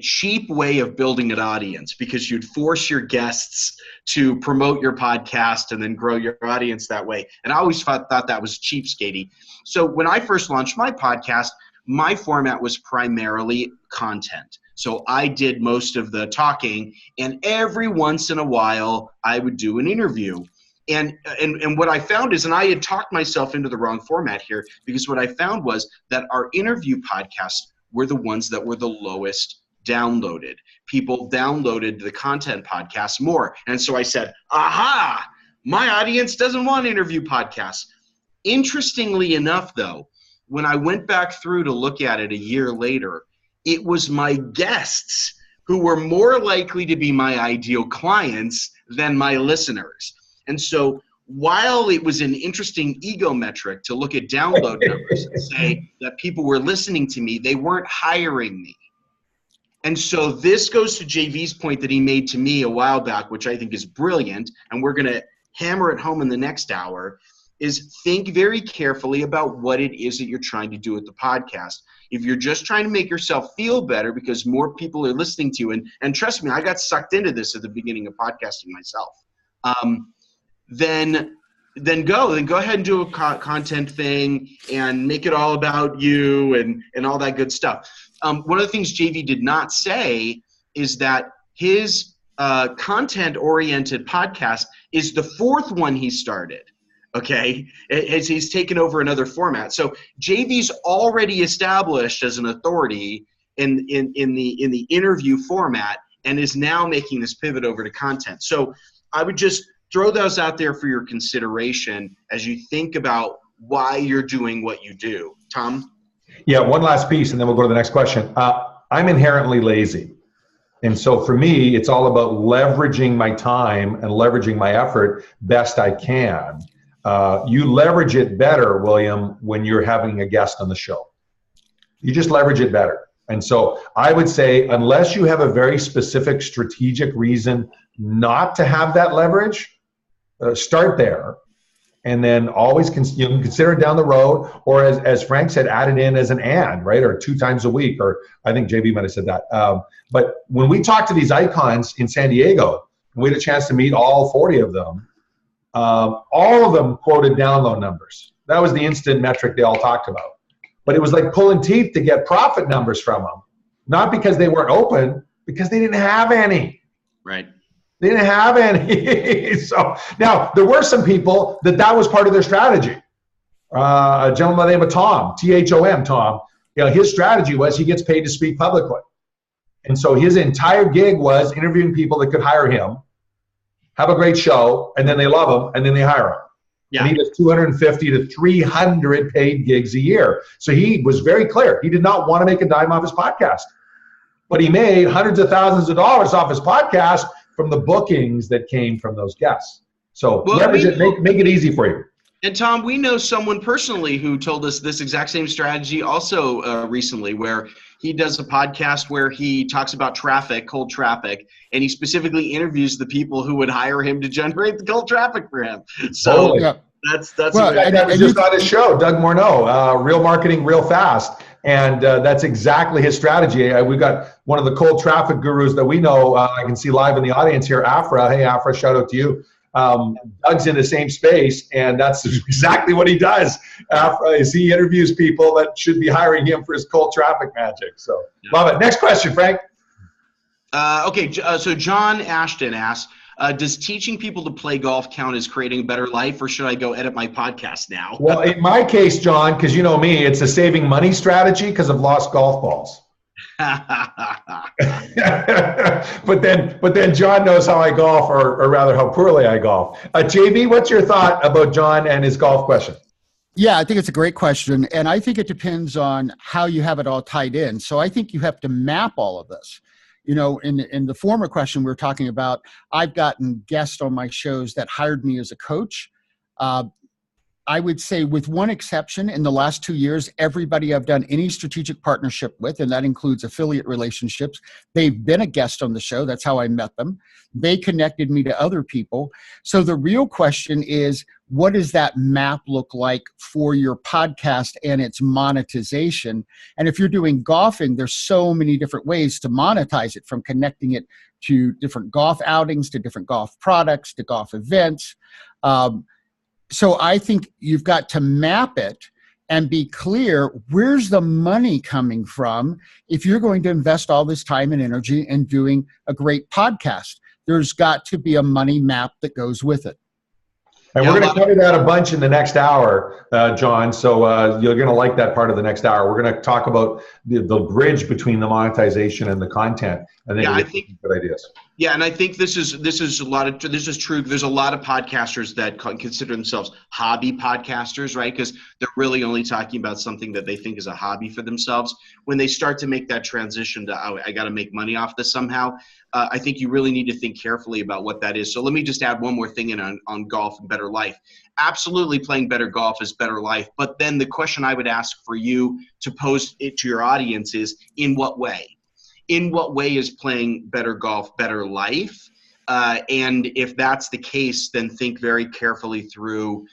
cheap way of building an audience, because you'd force your guests to promote your podcast and then grow your audience that way. And I always thought that was cheapskatey. So when I first launched my podcast, my format was primarily content. So I did most of the talking, and every once in a while I would do an interview. And what I found is, and I had talked myself into the wrong format here, because what I found was that our interview podcasts were the ones that were the lowest downloaded. People downloaded the content podcasts more. And so I said, aha, my audience doesn't want interview podcasts. Interestingly enough, though, when I went back through to look at it a year later, it was my guests who were more likely to be my ideal clients than my listeners. And so while it was an interesting ego metric to look at download numbers and say that people were listening to me, they weren't hiring me. And so this goes to JV's point that he made to me a while back, which I think is brilliant, and we're going to hammer it home in the next hour, is think very carefully about what it is that you're trying to do with the podcast. If you're just trying to make yourself feel better because more people are listening to you, and trust me, I got sucked into this at the beginning of podcasting myself, then go ahead and do a content thing and make it all about you and all that good stuff. One of the things JV did not say is that his content-oriented podcast is the 4th one he started. Okay, as he's taken over another format. So JV's already established as an authority in the interview format, and is now making this pivot over to content. So I would just throw those out there for your consideration as you think about why you're doing what you do. Tom? Yeah, one last piece, and then we'll go to the next question. I'm inherently lazy. And so for me, it's all about leveraging my time and leveraging my effort best I can. You leverage it better, William, when you're having a guest on the show. You just leverage it better. And so I would say, unless you have a very specific strategic reason not to have that leverage, start there. And then always you can consider it down the road, or as Frank said, add it in as an right? Or 2 times a week, or I think JB might have said that. But when we talked to these icons in San Diego, we had a chance to meet all 40 of them. All of them quoted download numbers. That was the instant metric they all talked about. But it was like pulling teeth to get profit numbers from them. Not because they weren't open, because they didn't have any. Right. They didn't have any. So now there were some people that was part of their strategy. A gentleman by the name of Tom, T-H-O-M, Tom. His strategy was he gets paid to speak publicly. And so his entire gig was interviewing people that could hire him, have a great show, and then they love him, and then they hire him. Yeah. And he does 250 to 300 paid gigs a year. So he was very clear. He did not want to make a dime off his podcast. But he made hundreds of thousands of dollars off his podcast from the bookings that came from those guests. So leverage it, make it easy for you. And Tom, we know someone personally who told us this exact same strategy also recently, where he does a podcast where he talks about traffic, cold traffic, and he specifically interviews the people who would hire him to generate the cold traffic for him. So totally. that's well, that was just on his show, Doug Morneau, Real Marketing Real Fast. And that's exactly his strategy. We've got one of the cold traffic gurus that we know. I can see live in the audience here, Afra. Hey, Afra, shout out to you. Doug's in the same space, and that's exactly what he does. Afra is he interviews people that should be hiring him for his cold traffic magic. So love it. Next question, Frank. Okay, so John Ashton asks, does teaching people to play golf count as creating a better life, or should I go edit my podcast now? Well, in my case, John, because you know me, it's a saving money strategy because I've lost golf balls. but then John knows how I golf, or rather how poorly I golf. JV, what's your thought about John and his golf question? Yeah, I think it's a great question. And I think it depends on how you have it all tied in. So I think you have to map all of this. You know, in the former question we were talking about, I've gotten guests on my shows that hired me as a coach. I would say with one exception, in the last 2 years, everybody I've done any strategic partnership with, and that includes affiliate relationships, they've been a guest on the show. That's how I met them. They connected me to other people. So the real question is, what does that map look like for your podcast and its monetization? And if you're doing golfing, there's so many different ways to monetize it, from connecting it to different golf outings, to different golf products, to golf events. So I think you've got to map it and be clear, where's the money coming from if you're going to invest all this time and energy in doing a great podcast? There's got to be a money map that goes with it. And we're going to cover that a bunch in the next hour, John. So you're going to like that part of the next hour. We're going to talk about the bridge between the monetization and the content. And then I think good ideas. Yeah, and I think this is true. There's a lot of podcasters that consider themselves hobby podcasters, right? Because they're really only talking about something that they think is a hobby for themselves. When they start to make that transition to, I got to make money off this somehow, I think you really need to think carefully about what that is. So let me just add one more thing in on golf and better life. Absolutely, playing better golf is better life. But then the question I would ask for you to pose it to your audience is, in what way? In what way is playing better golf better life? And if that's the case, then think very carefully through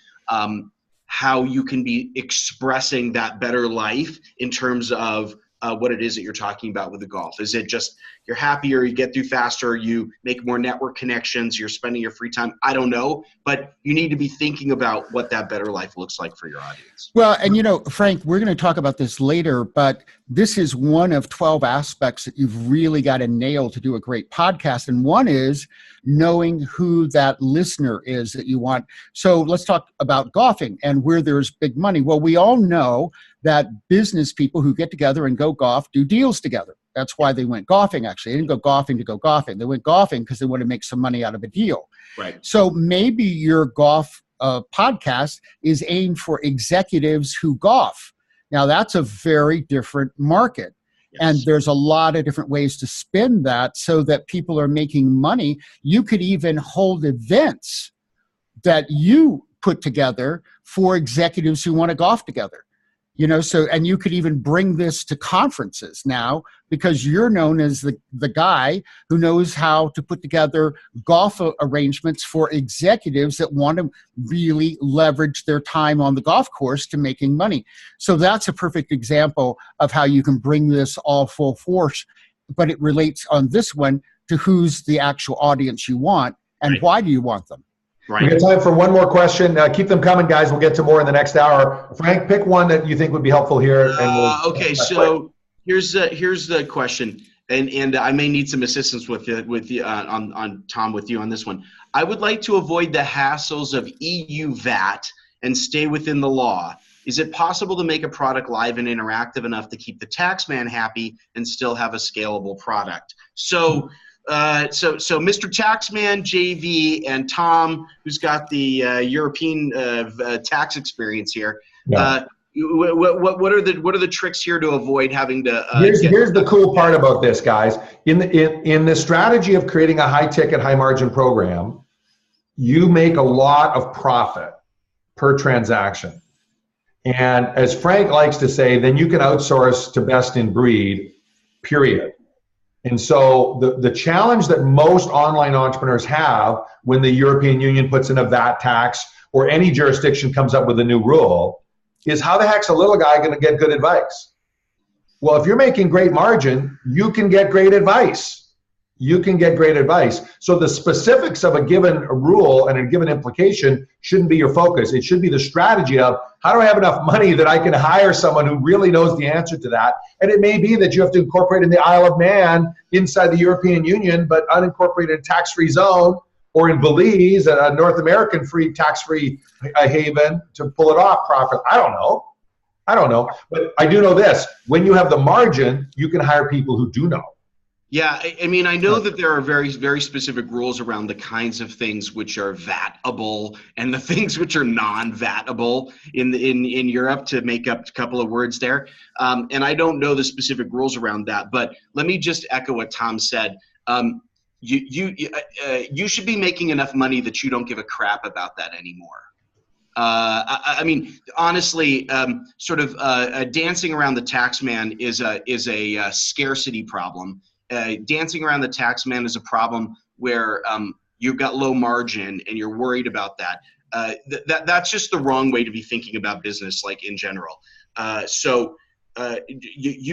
how you can be expressing that better life in terms of what it is that you're talking about with the golf. Is it just you're happier, you get through faster, you make more network connections, you're spending your free time? I don't know, but you need to be thinking about what that better life looks like for your audience. Well, and you know, Frank, we're going to talk about this later, but this is one of 12 aspects that you've really got to nail to do a great podcast. And one is knowing who that listener is that you want. So let's talk about golfing and where there's big money. Well, we all know that business people who get together and go golf do deals together. That's why they went golfing, actually. They didn't go golfing to go golfing. They went golfing because they want to make some money out of a deal. Right. So maybe your golf podcast is aimed for executives who golf. Now, that's a very different market. Yes. And there's a lot of different ways to spin that so that people are making money. You could even hold events that you put together for executives who want to golf together. You know, so, and you could even bring this to conferences now because you're known as the guy who knows how to put together golf arrangements for executives that want to really leverage their time on the golf course to making money. So that's a perfect example of how you can bring this all full force, but it relates on this one to who's the actual audience you want and why do you want them. Right. We got time for one more question. Keep them coming, guys. We'll get to more in the next hour. Frank, pick one that you think would be helpful here. Okay, so here's the question, and I may need some assistance with you on Tom with you on this one. I would like to avoid the hassles of EU VAT and stay within the law. Is it possible to make a product live and interactive enough to keep the tax man happy and still have a scalable product? So Mr. Taxman, JV, and Tom, who's got the European tax experience here. Yeah. What are the tricks here to avoid having to? Here's the cool part about this, guys. In the strategy of creating a high ticket, high margin program, you make a lot of profit per transaction. And as Frank likes to say, then you can outsource to best in breed, period. And so the challenge that most online entrepreneurs have when the European Union puts in a VAT tax or any jurisdiction comes up with a new rule is how the heck's a little guy going to get good advice? Well, if you're making great margin, you can get great advice. You can get great advice. So the specifics of a given rule and a given implication shouldn't be your focus. It should be the strategy of how do I have enough money that I can hire someone who really knows the answer to that. And it may be that you have to incorporate in the Isle of Man inside the European Union, but unincorporated tax-free zone, or in Belize, a North American free tax-free haven to pull it off properly. I don't know. But I do know this. When you have the margin, you can hire people who do know. Yeah, I mean, I know that there are very, very specific rules around the kinds of things which are VAT-able and the things which are non-VAT-able in Europe, to make up a couple of words there. And I don't know the specific rules around that, but let me just echo what Tom said. You should be making enough money that you don't give a crap about that anymore. I mean, honestly, dancing around the tax man is a scarcity problem. Dancing around the tax man is a problem where you've got low margin and you're worried about that. That's just the wrong way to be thinking about business, like in general. You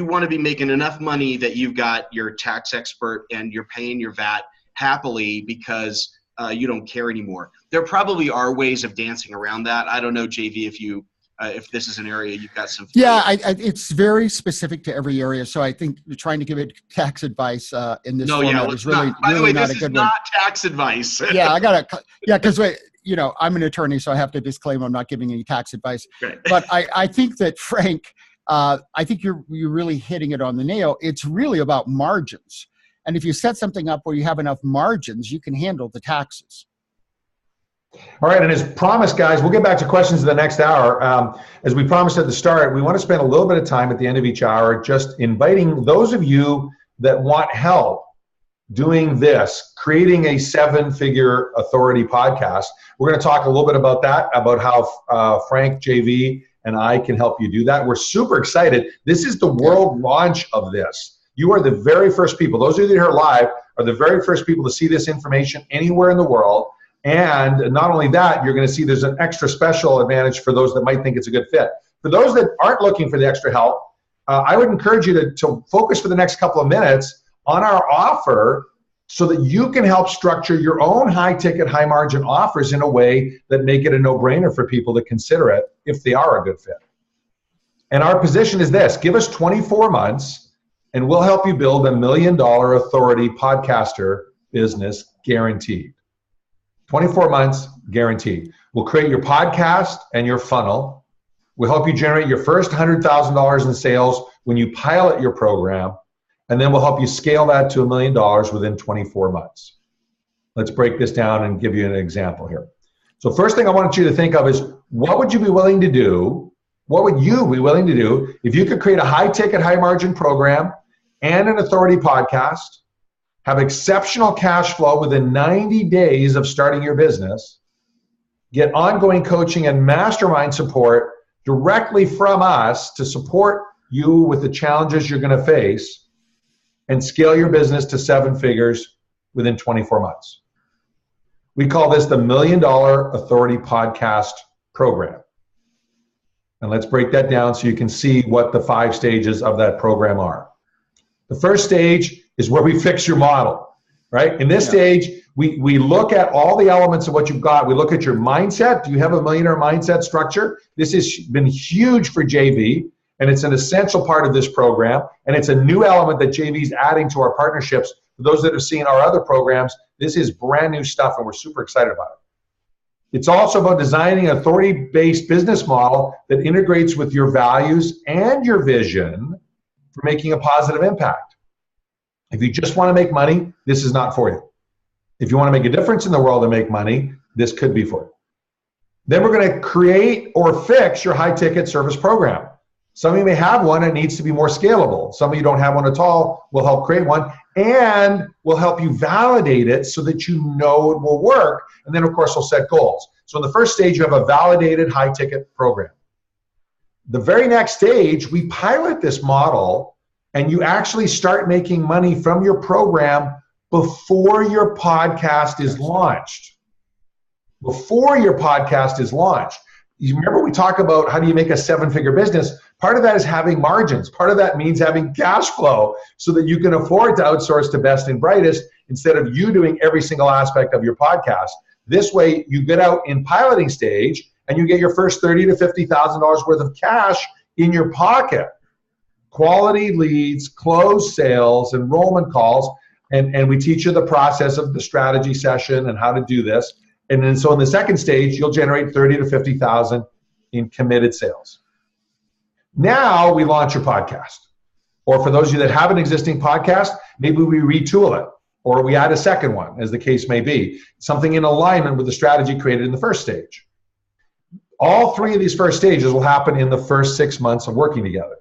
want to be making enough money that you've got your tax expert and you're paying your VAT happily because you don't care anymore. There probably are ways of dancing around that. I don't know, JV, if this is an area you've got some. Yeah, it's very specific to every area. So I think trying to give it tax advice in this format is really, by the way, not this a good is one. not tax advice. Because I'm an attorney, so I have to disclaim I'm not giving any tax advice. Right. But I think that, Frank, I think you're really hitting it on the nail. It's really about margins. And if you set something up where you have enough margins, you can handle the taxes. All right, and as promised, guys, we'll get back to questions in the next hour. As we promised at the start, we want to spend a little bit of time at the end of each hour just inviting those of you that want help doing this, creating a 7-figure authority podcast. We're going to talk a little bit about that, about how Frank, JV, and I can help you do that. We're super excited. This is the world launch of this. You are the very first people. Those of you that are live are the very first people to see this information anywhere in the world. And not only that, you're going to see there's an extra special advantage for those that might think it's a good fit. For those that aren't looking for the extra help, I would encourage you to focus for the next couple of minutes on our offer so that you can help structure your own high-ticket, high-margin offers in a way that make it a no-brainer for people to consider it if they are a good fit. And our position is this: give us 24 months, and we'll help you build $1 million authority podcaster business guaranteed. 24 months guaranteed. We'll create your podcast and your funnel. We'll help you generate your first $100,000 in sales when you pilot your program, and then we'll help you scale that to $1 million within 24 months. Let's break this down and give you an example here. So first thing I want you to think of is, what would you be willing to do? What would you be willing to do if you could create a high-ticket, high-margin program and an authority podcast, have exceptional cash flow within 90 days of starting your business, get ongoing coaching and mastermind support directly from us to support you with the challenges you're going to face, and scale your business to 7 figures within 24 months. We call this the $1 Million Authority Podcast Program. And let's break that down so you can see what the 5 stages of that program are. The first stage is where we fix your model, right? In this stage, we look at all the elements of what you've got. We look at your mindset. Do you have a millionaire mindset structure? This has been huge for JV, and it's an essential part of this program. And it's a new element that JV is adding to our partnerships. For those that have seen our other programs, this is brand new stuff, and we're super excited about it. It's also about designing an authority-based business model that integrates with your values and your vision for making a positive impact. If you just want to make money, this is not for you. If you want to make a difference in the world and make money, this could be for you. Then we're going to create or fix your high-ticket service program. Some of you may have one and it needs to be more scalable. Some of you don't have one at all. We'll help create one and we'll help you validate it so that you know it will work. And then, of course, we'll set goals. So in the first stage, you have a validated high-ticket program. The very next stage, we pilot this model and you actually start making money from your program before your podcast is launched. Before your podcast is launched. You remember we talk about how do you make a 7-figure business? Part of that is having margins. Part of that means having cash flow so that you can afford to outsource to best and brightest instead of you doing every single aspect of your podcast. This way you get out in piloting stage and you get your first $30,000 to $50,000 worth of cash in your pocket. Quality leads, closed sales, enrollment calls, and we teach you the process of the strategy session and how to do this. And then so in the second stage, you'll generate $30,000 to $50,000 in committed sales. Now we launch your podcast. Or for those of you that have an existing podcast, maybe we retool it or we add a second one, as the case may be. Something in alignment with the strategy created in the first stage. All three of these first stages will happen in the first 6 months of working together.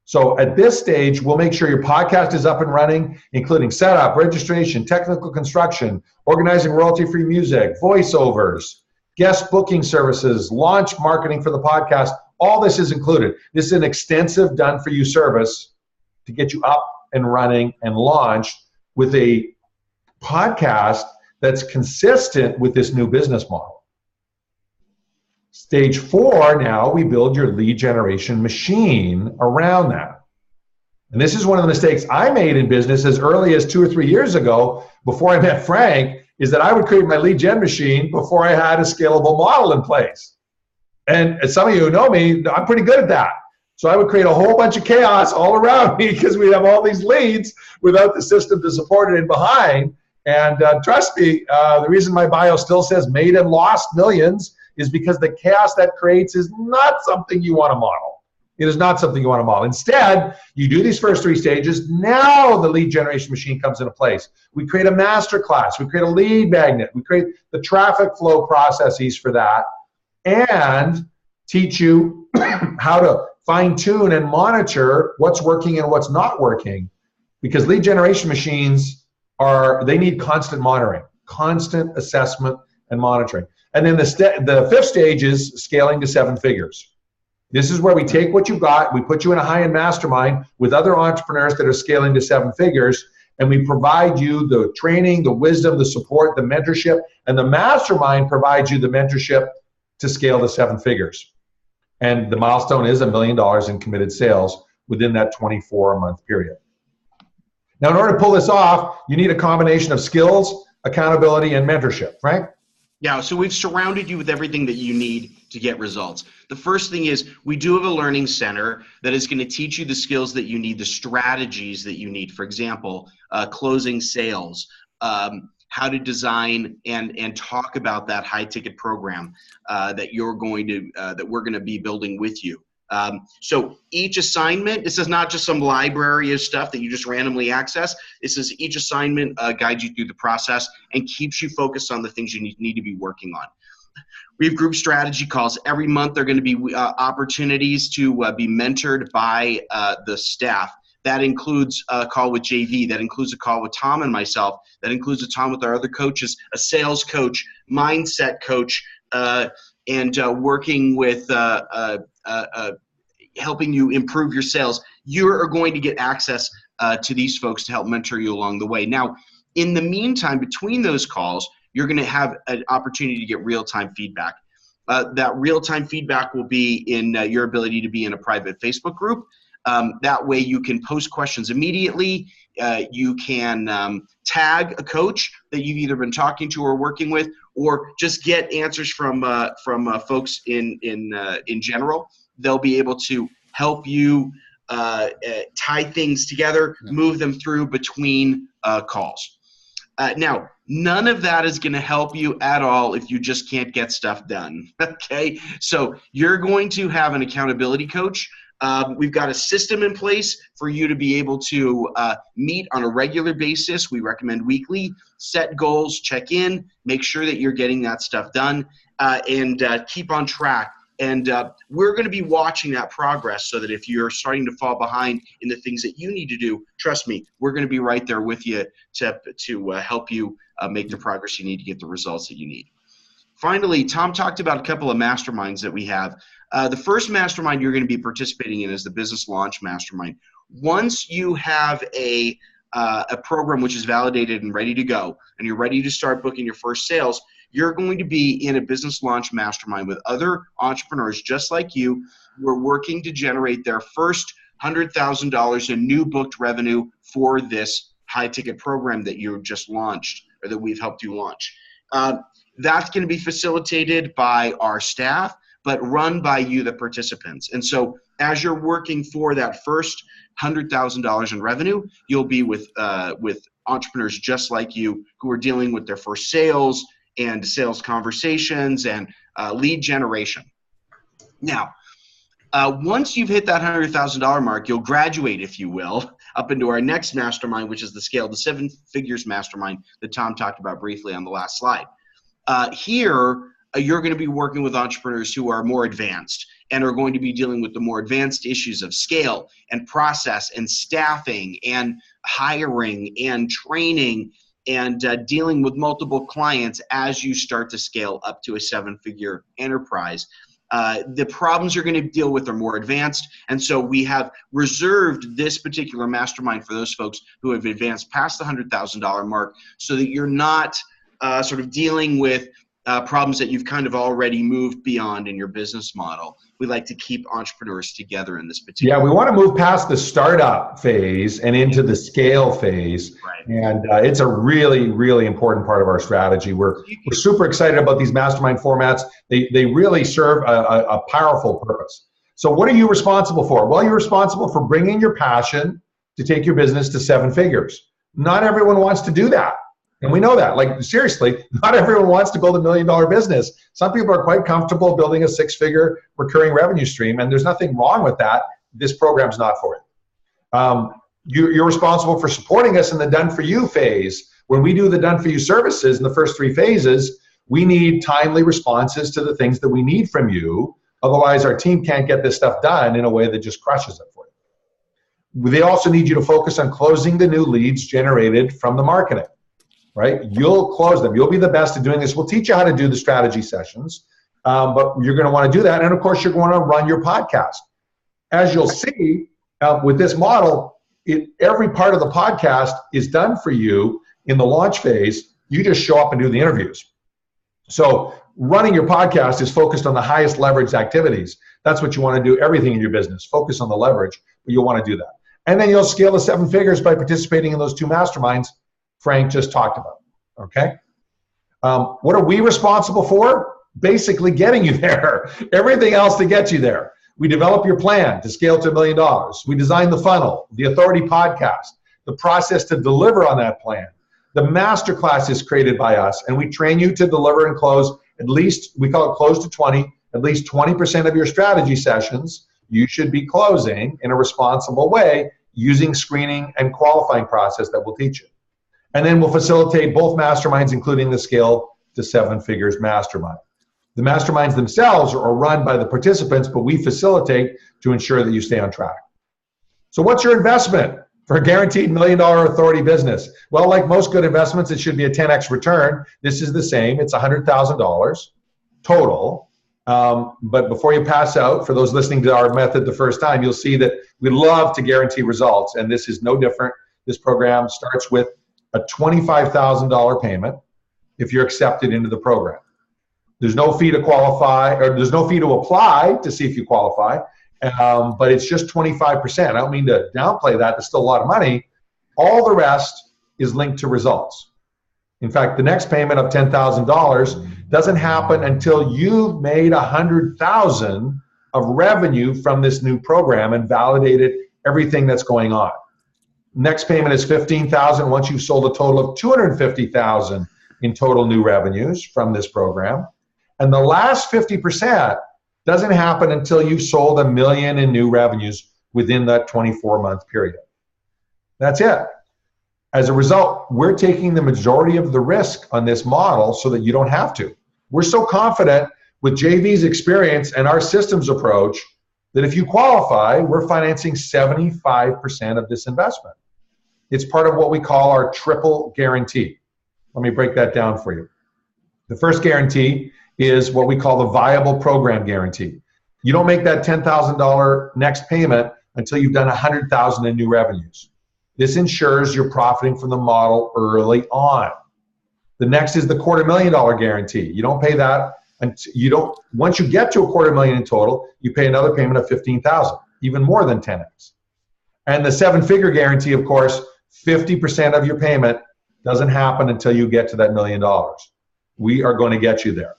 So at this stage, we'll make sure your podcast is up and running, including setup, registration, technical construction, organizing royalty-free music, voiceovers, guest booking services, launch marketing for the podcast. All this is included. This is an extensive done-for-you service to get you up and running and launched with a podcast that's consistent with this new business model. Stage 4, now we build your lead generation machine around that. And this is one of the mistakes I made in business as early as 2 or 3 years ago before I met Frank, is that I would create my lead gen machine before I had a scalable model in place. And as some of you who know me, I'm pretty good at that. So I would create a whole bunch of chaos all around me because we'd have all these leads without the system to support it in behind. And trust me, the reason my bio still says made and lost millions is because the chaos that creates is not something you want to model. It is not something you want to model. Instead, you do these first 3 stages. Now the lead generation machine comes into place. We create a master class. We create a lead magnet. We create the traffic flow processes for that and teach you how to fine tune and monitor what's working and what's not working, because lead generation machines they need constant monitoring, constant assessment and monitoring. And then the 5th stage is scaling to 7 figures. This is where we take what you got, we put you in a high-end mastermind with other entrepreneurs that are scaling to 7 figures, and we provide you the training, the wisdom, the support, the mentorship, and the mastermind provides you the mentorship to scale to 7 figures. And the milestone is $1 million in committed sales within that 24-month period. Now, in order to pull this off, you need a combination of skills, accountability, and mentorship, right? Yeah, so we've surrounded you with everything that you need to get results. The first thing is we do have a learning center that is going to teach you the skills that you need, the strategies that you need. For example, closing sales, how to design and talk about that high ticket program that we're going to be building with you. So each assignment, this is not just some library of stuff that you just randomly access. This is each assignment guides you through the process and keeps you focused on the things you need to be working on. We have group strategy calls. Every month there are going to be opportunities to be mentored by the staff. That includes a call with JV. That includes a call with Tom and myself. That includes a Tom with our other coaches, a sales coach, mindset coach, and working with helping you improve your sales. You are going to get access to these folks to help mentor you along the way. Now, in the meantime, between those calls, you're going to have an opportunity to get real-time feedback. That real-time feedback will be in your ability to be in a private Facebook group. That way you can post questions immediately. You can tag a coach that you've either been talking to or working with, or just get answers from folks in general. They'll be able to help you tie things together, move them through between calls. Now, none of that is going to help you at all if you just can't get stuff done, okay? So you're going to have an accountability coach. We've got a system in place for you to be able to meet on a regular basis. We recommend weekly, set goals, check in, make sure that you're getting that stuff done, and keep on track. And we're going to be watching that progress so that if you're starting to fall behind in the things that you need to do, trust me, we're going to be right there with you to help you make the progress you need to get the results that you need. Finally, Tom talked about a couple of masterminds that we have. The first mastermind you're going to be participating in is the Business Launch Mastermind. Once you have a program which is validated and ready to go, and you're ready to start booking your first sales, you're going to be in a business launch mastermind with other entrepreneurs just like you who are working to generate their first $100,000 in new booked revenue for this high-ticket program that you just launched or that we've helped you launch. That's going to be facilitated by our staff, but run by you, the participants. And so as you're working for that first $100,000 in revenue, you'll be with entrepreneurs just like you who are dealing with their first sales and sales conversations and lead generation. Now, once you've hit that $100,000 mark, you'll graduate, if you will, up into our next mastermind, which is the Scale to Seven Figures Mastermind that Tom talked about briefly on the last slide. Here, you're going to be working with entrepreneurs who are more advanced and are going to be dealing with the more advanced issues of scale and process and staffing and hiring and training and dealing with multiple clients as you start to scale up to a seven-figure enterprise. The problems you're going to deal with are more advanced, and so we have reserved this particular mastermind for those folks who have advanced past the $100,000 mark so that you're not sort of dealing with problems that you've kind of already moved beyond in your business model. We like to keep entrepreneurs together in this particular. Yeah, we want to move past the startup phase and into the scale phase. Right. And it's a really, really important part of our strategy. We're super excited about these mastermind formats. They really serve a powerful purpose. So what are you responsible for? Well, you're responsible for bringing your passion to take your business to seven figures. Not everyone wants to do that. And we know that. Like, seriously, not everyone wants to build $1 million business. Some people are quite comfortable building a six-figure recurring revenue stream, and there's nothing wrong with that. This program's not for it. You're responsible for supporting us in the done-for-you phase. When we do the done-for-you services in the first three phases, we need timely responses to the things that we need from you. Otherwise, our team can't get this stuff done in a way that just crushes it for you. They also need you to focus on closing the new leads generated from the marketing. Right? You'll close them. You'll be the best at doing this. We'll teach you how to do the strategy sessions, but you're going to want to do that. And of course, you're going to run your podcast. As you'll see with this model, every part of the podcast is done for you in the launch phase. You just show up and do the interviews. So running your podcast is focused on the highest leveraged activities. That's what you want to do, everything in your business. Focus on the leverage, but you'll want to do that. And then you'll scale to seven figures by participating in those two masterminds Frank just talked about, okay? What are we responsible for? Basically getting you there. Everything else to get you there. We develop your plan to scale to $1 million. We design the funnel, the Authority podcast, the process to deliver on that plan. The masterclass is created by us, and we train you to deliver and close at least, we call it close to 20, at least 20% of your strategy sessions you should be closing in a responsible way using screening and qualifying process that we'll teach you. And then we'll facilitate both masterminds, including the Scale to Seven Figures mastermind. The masterminds themselves are run by the participants, but we facilitate to ensure that you stay on track. So what's your investment for a guaranteed $1 million authority business? Well, like most good investments, it should be a 10x return. This is the same. It's $100,000 total. But before you pass out, for those listening to our method the first time, you'll see that we love to guarantee results, and this is no different. This program starts with a $25,000 payment if you're accepted into the program. There's no fee to qualify, or there's no fee to apply to see if you qualify, but it's just 25%. I don't mean to downplay that. There's still a lot of money. All the rest is linked to results. In fact, the next payment of $10,000 doesn't happen until you've made $100,000 of revenue from this new program and validated everything that's going on. Next payment is $15,000 once you've sold a total of $250,000 in total new revenues from this program. And the last 50% doesn't happen until you've sold $1 million in new revenues within that 24-month period. That's it. As a result, we're taking the majority of the risk on this model so that you don't have to. We're so confident with JV's experience and our systems approach that if you qualify, we're financing 75% of this investment. It's part of what we call our triple guarantee. Let me break that down for you. The first guarantee is what we call the viable program guarantee. You don't make that $10,000 next payment until you've done $100,000 in new revenues. This ensures you're profiting from the model early on. The next is the $250,000 guarantee. You don't pay that until once you get to $250,000 in total, you pay another payment of $15,000, even more than 10x. And the 7-figure guarantee, of course, 50% of your payment doesn't happen until you get to that $1 million. We are going to get you there.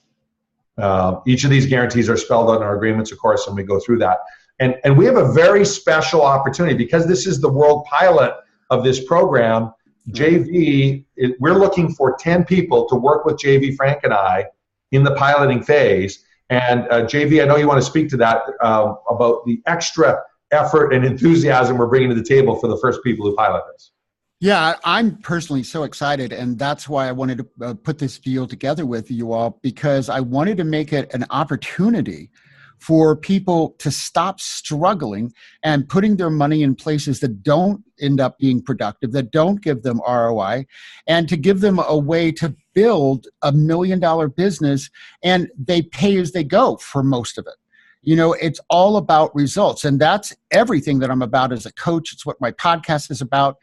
Each of these guarantees are spelled out in our agreements, of course, and we go through that. And we have a very special opportunity because this is the world pilot of this program. JV, we're looking for 10 people to work with JV, Frank, and I in the piloting phase. And JV, I know you want to speak to that about the extra effort and enthusiasm we're bringing to the table for the first people who pilot this. Yeah, I'm personally so excited, and that's why I wanted to put this deal together with you all, because I wanted to make it an opportunity for people to stop struggling and putting their money in places that don't end up being productive, that don't give them ROI, and to give them a way to build $1 million business, and they pay as they go for most of it. You know, it's all about results, and that's everything that I'm about as a coach. It's what my podcast is about.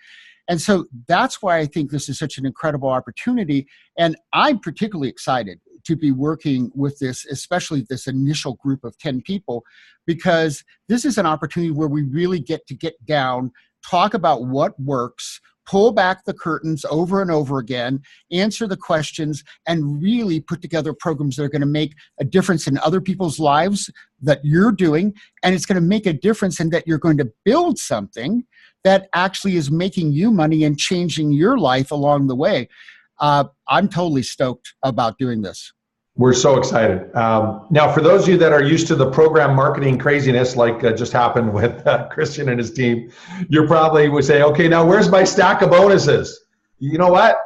And so that's why I think this is such an incredible opportunity. And I'm particularly excited to be working with this, especially this initial group of 10 people, because this is an opportunity where we really get to get down, talk about what works, pull back the curtains over and over again, answer the questions, and really put together programs that are going to make a difference in other people's lives that you're doing. And it's going to make a difference in that you're going to build something that actually is making you money and changing your life along the way. I'm totally stoked about doing this. We're so excited. Now, for those of you that are used to the program marketing craziness, like just happened with Christian and his team, you probably would say, okay, now where's my stack of bonuses? You know what?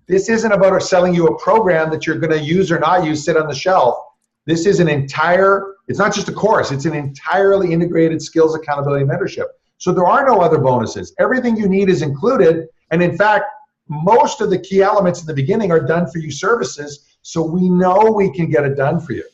This isn't about selling you a program that you're going to use or not use, sit on the shelf. This is it's not just a course, it's an entirely integrated skills, accountability, mentorship. So there are no other bonuses. Everything you need is included. And in fact, most of the key elements in the beginning are done for you services. So we know we can get it done for you.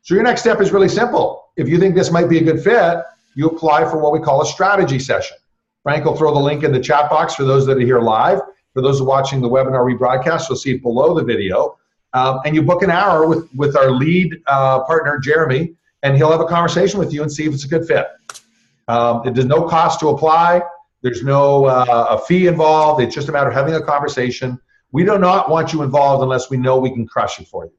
So your next step is really simple. If you think this might be a good fit, you apply for what we call a strategy session. Frank will throw the link in the chat box for those that are here live. For those who are watching the webinar rebroadcast, you'll see it below the video. And you book an hour with our lead partner, Jeremy, and he'll have a conversation with you and see if it's a good fit. There's no cost to apply. There's no a fee involved. It's just a matter of having a conversation. We do not want you involved unless we know we can crush it for you.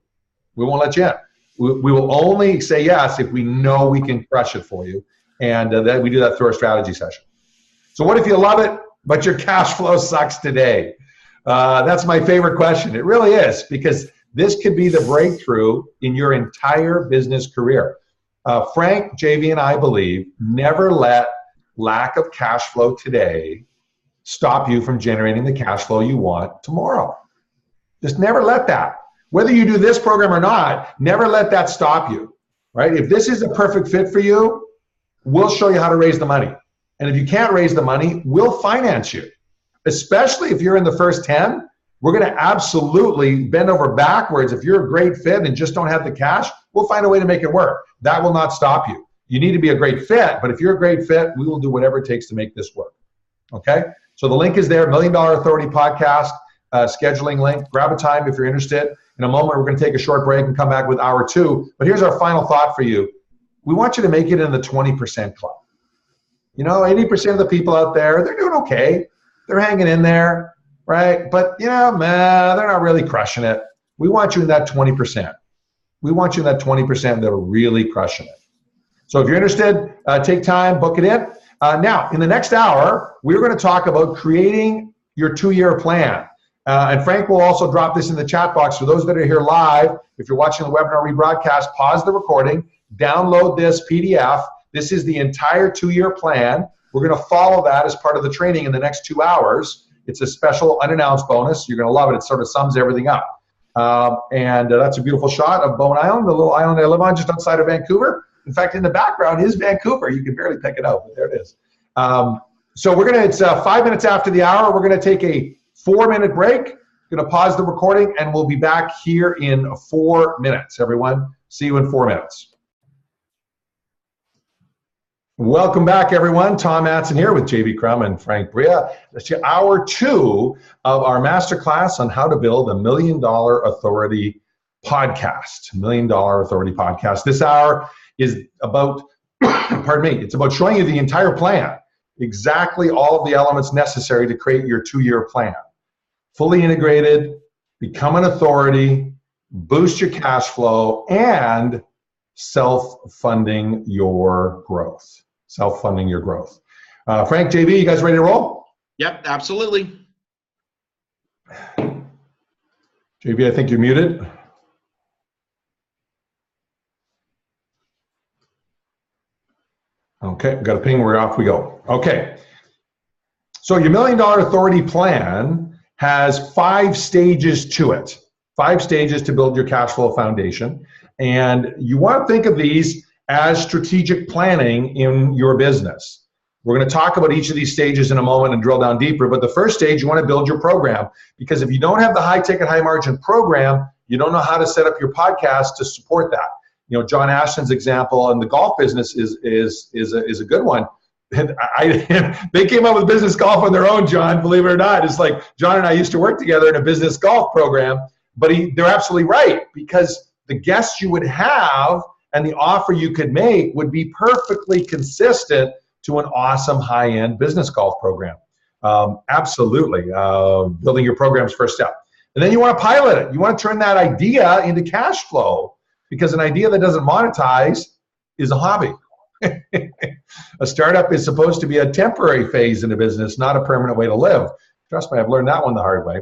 We won't let you in. We will only say yes if we know we can crush it for you. And that we do that through our strategy session. So what if you love it, but your cash flow sucks today? That's my favorite question. It really is, because this could be the breakthrough in your entire business career. Frank, JV, and I believe never let lack of cash flow today stop you from generating the cash flow you want tomorrow. Just never let that. Whether you do this program or not, never let that stop you, right? If this is a perfect fit for you, we'll show you how to raise the money. And if you can't raise the money, we'll finance you. Especially if you're in the first 10, we're going to absolutely bend over backwards. If you're a great fit and just don't have the cash, we'll find a way to make it work. That will not stop you. You need to be a great fit, but if you're a great fit, we will do whatever it takes to make this work. Okay? So the link is there, $1 Million Authority Podcast, scheduling link. Grab a time if you're interested. In a moment, we're going to take a short break and come back with hour 2. But here's our final thought for you. We want you to make it in the 20% club. You know, 80% of the people out there, they're doing okay. They're hanging in there, right? But, you know, man, they're not really crushing it. We want you in that 20%. We want you in that 20% that are really crushing it. So if you're interested, take time, book it in. Now, in the next hour, we're going to talk about creating your 2-year plan. And Frank will also drop this in the chat box. For those that are here live, if you're watching the webinar rebroadcast, pause the recording, download this PDF. This is the entire 2-year plan. We're going to follow that as part of the training in the next 2 hours. It's a special unannounced bonus. You're going to love it. It sort of sums everything up. And that's a beautiful shot of Bowen Island, the little island I live on just outside of Vancouver. In fact, in the background is Vancouver. You can barely pick it out, but there it is. So it's 5 minutes after the hour. We're going to take a 4-minute break. Going to pause the recording, and we'll be back here in 4 minutes, everyone. See you in 4 minutes. Welcome back, everyone. Tom Matzen here with JV Crum and Frank Bria. It's hour 2 of our masterclass on how to build a $1 Million Authority podcast. $1 Million Authority podcast. This hour is about, it's about showing you the entire plan, exactly all of the elements necessary to create your 2-year plan. Fully integrated, become an authority, boost your cash flow, and self-funding your growth. Self-funding your growth. Frank, JV, you guys ready to roll? Yep, absolutely. JV, I think you're muted. Okay, got a ping, we're off we go. Okay, so your $1 Million Authority plan has 5 stages to it. 5 stages to build your cash flow foundation. And you want to think of these as strategic planning in your business. We're going to talk about each of these stages in a moment and drill down deeper, but the first stage, you want to build your program, because if you don't have the high ticket, high margin program, you don't know how to set up your podcast to support that. You know, John Ashton's example in the golf business is a good one. And they came up with business golf on their own, John, believe it or not. It's like John and I used to work together in a business golf program, but they're absolutely right, because the guests you would have and the offer you could make would be perfectly consistent to an awesome high-end business golf program. Absolutely. Building your program's first step. And then you want to pilot it. You want to turn that idea into cash flow, because an idea that doesn't monetize is a hobby. A startup is supposed to be a temporary phase in a business, not a permanent way to live. Trust me, I've learned that one the hard way.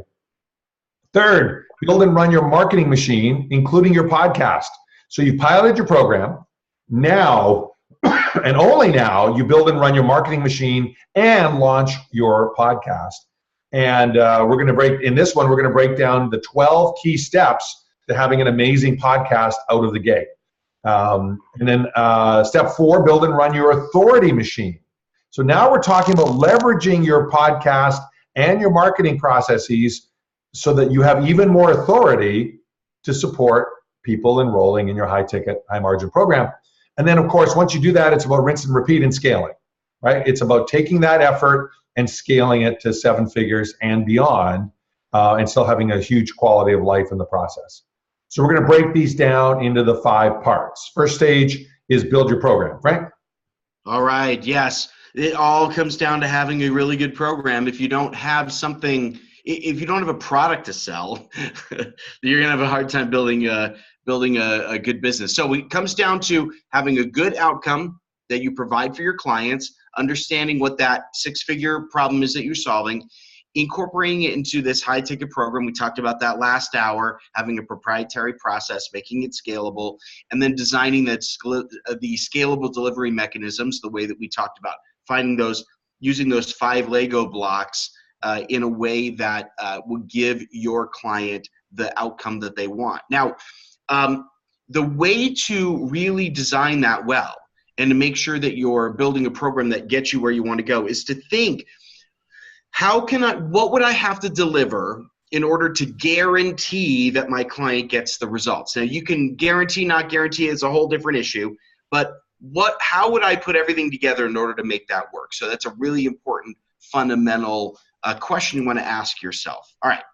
Third, build and run your marketing machine, including your podcast. So you piloted your program. Now, and only now, you build and run your marketing machine and launch your podcast. And we're going to break down the 12 key steps to having an amazing podcast out of the gate. And then step 4, build and run your authority machine. So now we're talking about leveraging your podcast and your marketing processes so that you have even more authority to support people enrolling in your high ticket, high margin program. And then of course, once you do that, it's about rinse and repeat and scaling, right? It's about taking that effort and scaling it to 7 figures and beyond, and still having a huge quality of life in the process. So we're going to break these down into the 5 parts. First stage is build your program, right? All right, yes. It all comes down to having a really good program. If you don't have something, if you don't have a product to sell, you're going to have a hard time building a good business. So it comes down to having a good outcome that you provide for your clients, understanding what that 6-figure problem is that you're solving, incorporating it into this high ticket program. We talked about that last hour, having a proprietary process, making it scalable, and then designing the scalable delivery mechanisms the way that we talked about, using those 5 Lego blocks in a way that will give your client the outcome that they want. Now, the way to really design that well and to make sure that you're building a program that gets you where you want to go is to think, what would I have to deliver in order to guarantee that my client gets the results? Now, you can guarantee, not guarantee, it's a whole different issue, but how would I put everything together in order to make that work? So that's a really important fundamental question you want to ask yourself. All right.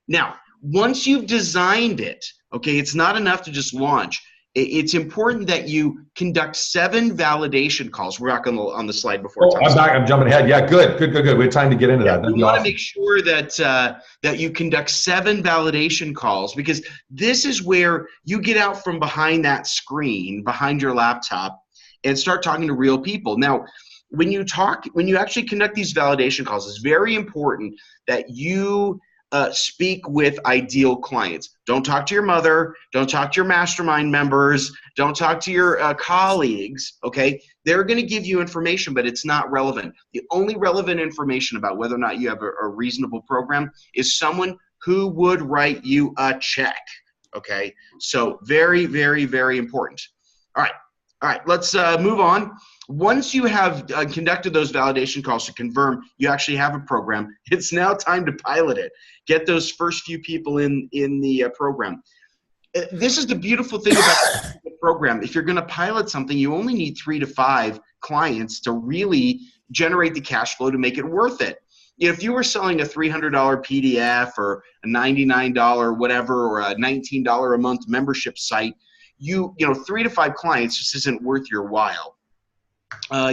Now, once you've designed it, okay, it's not enough to just launch. It's important that you conduct 7 validation calls. We're back on the slide before. Oh, I'm back. I'm jumping ahead. Yeah, good. We have time to get into that. You want to make sure that you conduct 7 validation calls, because this is where you get out from behind that screen, behind your laptop, and start talking to real people. Now, when you actually conduct these validation calls, it's very important that you speak with ideal clients. Don't talk to your mother. Don't talk to your mastermind members. Don't talk to your colleagues, okay? They're going to give you information, but it's not relevant. The only relevant information about whether or not you have a reasonable program is someone who would write you a check. Okay, so very, very, very important. All right, let's move on. Once you have conducted those validation calls to confirm you actually have a program, it's now time to pilot it. Get those first few people in the program. This is the beautiful thing about the program. If you're going to pilot something, you only need 3 to 5 clients to really generate the cash flow to make it worth it. If you were selling a $300 PDF or a $99 whatever or a $19 a month membership site, you know 3 to 5 clients just isn't worth your while.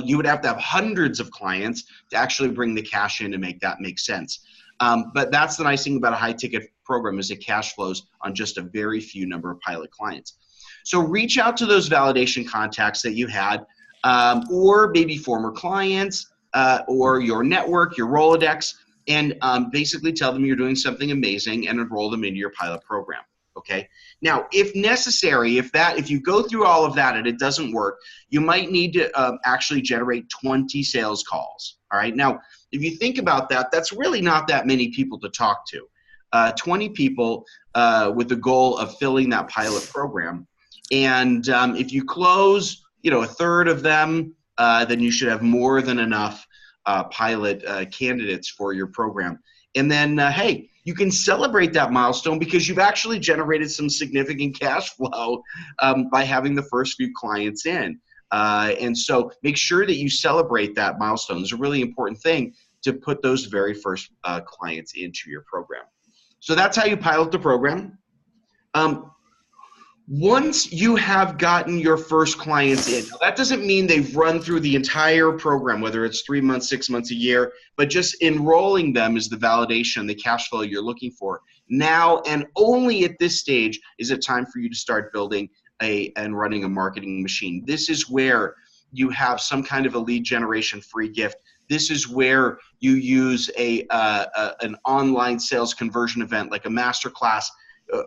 You would have to have hundreds of clients to actually bring the cash in to make that make sense. But that's the nice thing about a high ticket program is it cash flows on just a very few number of pilot clients. So reach out to those validation contacts that you had, or maybe former clients, or your network, your Rolodex, and basically tell them you're doing something amazing and enroll them into your pilot program. Okay. Now, if necessary, if you go through all of that and it doesn't work, you might need to actually generate 20 sales calls. All right. Now, if you think about that, that's really not that many people to talk to. 20 people with the goal of filling that pilot program. And if you close, a third of them, then you should have more than enough pilot candidates for your program. And then, hey, you can celebrate that milestone because you've actually generated some significant cash flow by having the first few clients in. And so make sure that you celebrate that milestone. It's a really important thing to put those very first clients into your program. So that's how you pilot the program. Once you have gotten your first clients in, that doesn't mean they've run through the entire program, whether it's 3 months, 6 months, a year, but just enrolling them is the validation, the cash flow you're looking for. Now and only at this stage is it time for you to start building and running a marketing machine. This is where you have some kind of a lead generation free gift. This is where you use an online sales conversion event like a masterclass.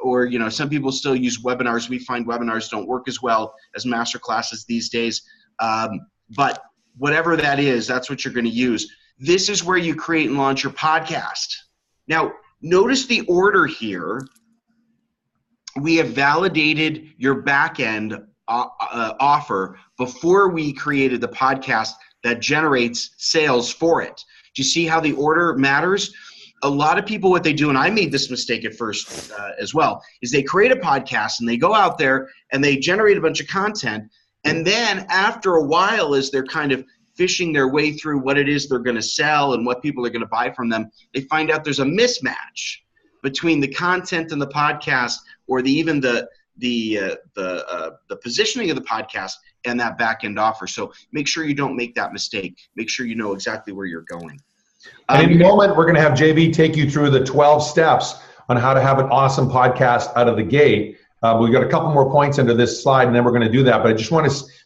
Or some people still use webinars. We find webinars don't work as well as master classes these days. But whatever that is, that's what you're going to use. This is where you create and launch your podcast. Now, notice the order here. We have validated your back-end offer before we created the podcast that generates sales for it. Do you see how the order matters? A lot of people, what they do, and I made this mistake at first as well, is they create a podcast and they go out there and they generate a bunch of content. And then after a while, as they're kind of fishing their way through what it is they're going to sell and what people are going to buy from them, they find out there's a mismatch between the content and the podcast, or even the positioning of the podcast and that back end offer. So make sure you don't make that mistake. Make sure you know exactly where you're going. And in a moment, we're going to have JV take you through the 12 steps on how to have an awesome podcast out of the gate. We've got a couple more points into this slide, and then we're going to do that. But I just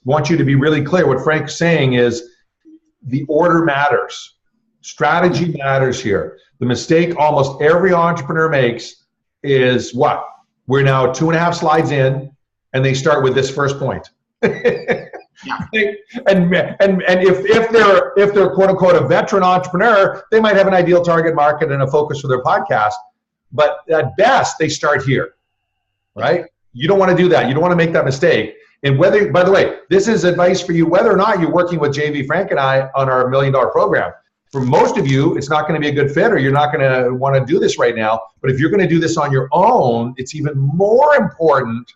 want you to be really clear. What Frank's saying is the order matters. Strategy matters here. The mistake almost every entrepreneur makes is what? We're now 2.5 slides in, and they start with this first point. Yeah. And if they're quote unquote a veteran entrepreneur, they might have an ideal target market and a focus for their podcast. But at best, they start here, right? You don't want to do that. You don't want to make that mistake. And whether, by the way, this is advice for you, whether or not you're working with JV, Frank, and I on our $1 Million program. For most of you, it's not going to be a good fit, or you're not going to want to do this right now. But if you're going to do this on your own, it's even more important.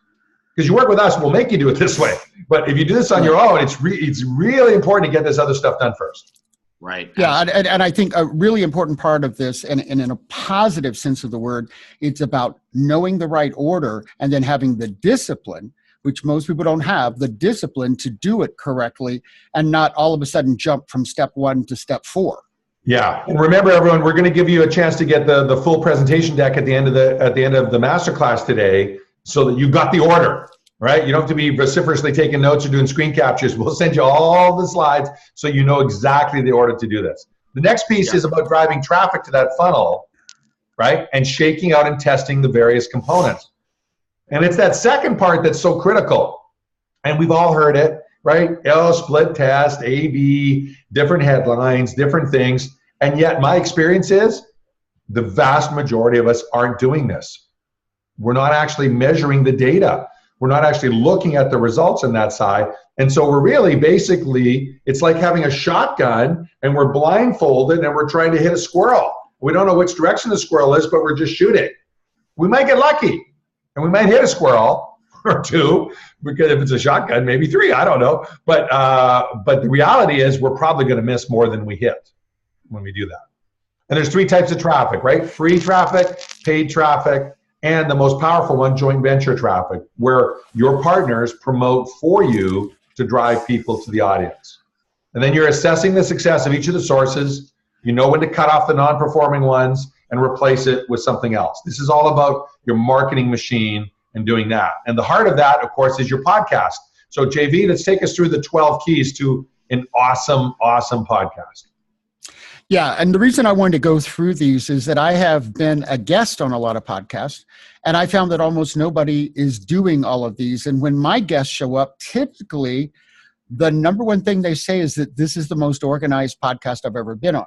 Because you work with us, we'll make you do it this way. But if you do this on your own, it's really important to get this other stuff done first. Right. Yeah, and I think a really important part of this, and in a positive sense of the word, it's about knowing the right order and then having the discipline, which most people don't have, the discipline to do it correctly and not all of a sudden jump from step 1 to step 4. Yeah, and remember, everyone, we're going to give you a chance to get the full presentation deck at the end of the masterclass today, so that you got the order, right? You don't have to be vociferously taking notes or doing screen captures. We'll send you all the slides so you know exactly the order to do this. The next piece is about driving traffic to that funnel, right? And shaking out and testing the various components. And it's that second part that's so critical. And we've all heard it, right? Split test, A/B, different headlines, different things. And yet my experience is the vast majority of us aren't doing this. We're not actually measuring the data. We're not actually looking at the results on that side. And so we're really basically, it's like having a shotgun and we're blindfolded and we're trying to hit a squirrel. We don't know which direction the squirrel is, but we're just shooting. We might get lucky and we might hit a squirrel or two, because if it's a shotgun, maybe three, I don't know. But the reality is we're probably going to miss more than we hit when we do that. And there's three types of traffic, right? Free traffic, paid traffic, and the most powerful one, joint venture traffic, where your partners promote for you to drive people to the audience. And then you're assessing the success of each of the sources. You know when to cut off the non-performing ones and replace it with something else. This is all about your marketing machine and doing that. And the heart of that, of course, is your podcast. So JV, let's take us through the 12 keys to an awesome, awesome podcast. Yeah, and the reason I wanted to go through these is that I have been a guest on a lot of podcasts, and I found that almost nobody is doing all of these. And when my guests show up, typically the number one thing they say is that this is the most organized podcast I've ever been on.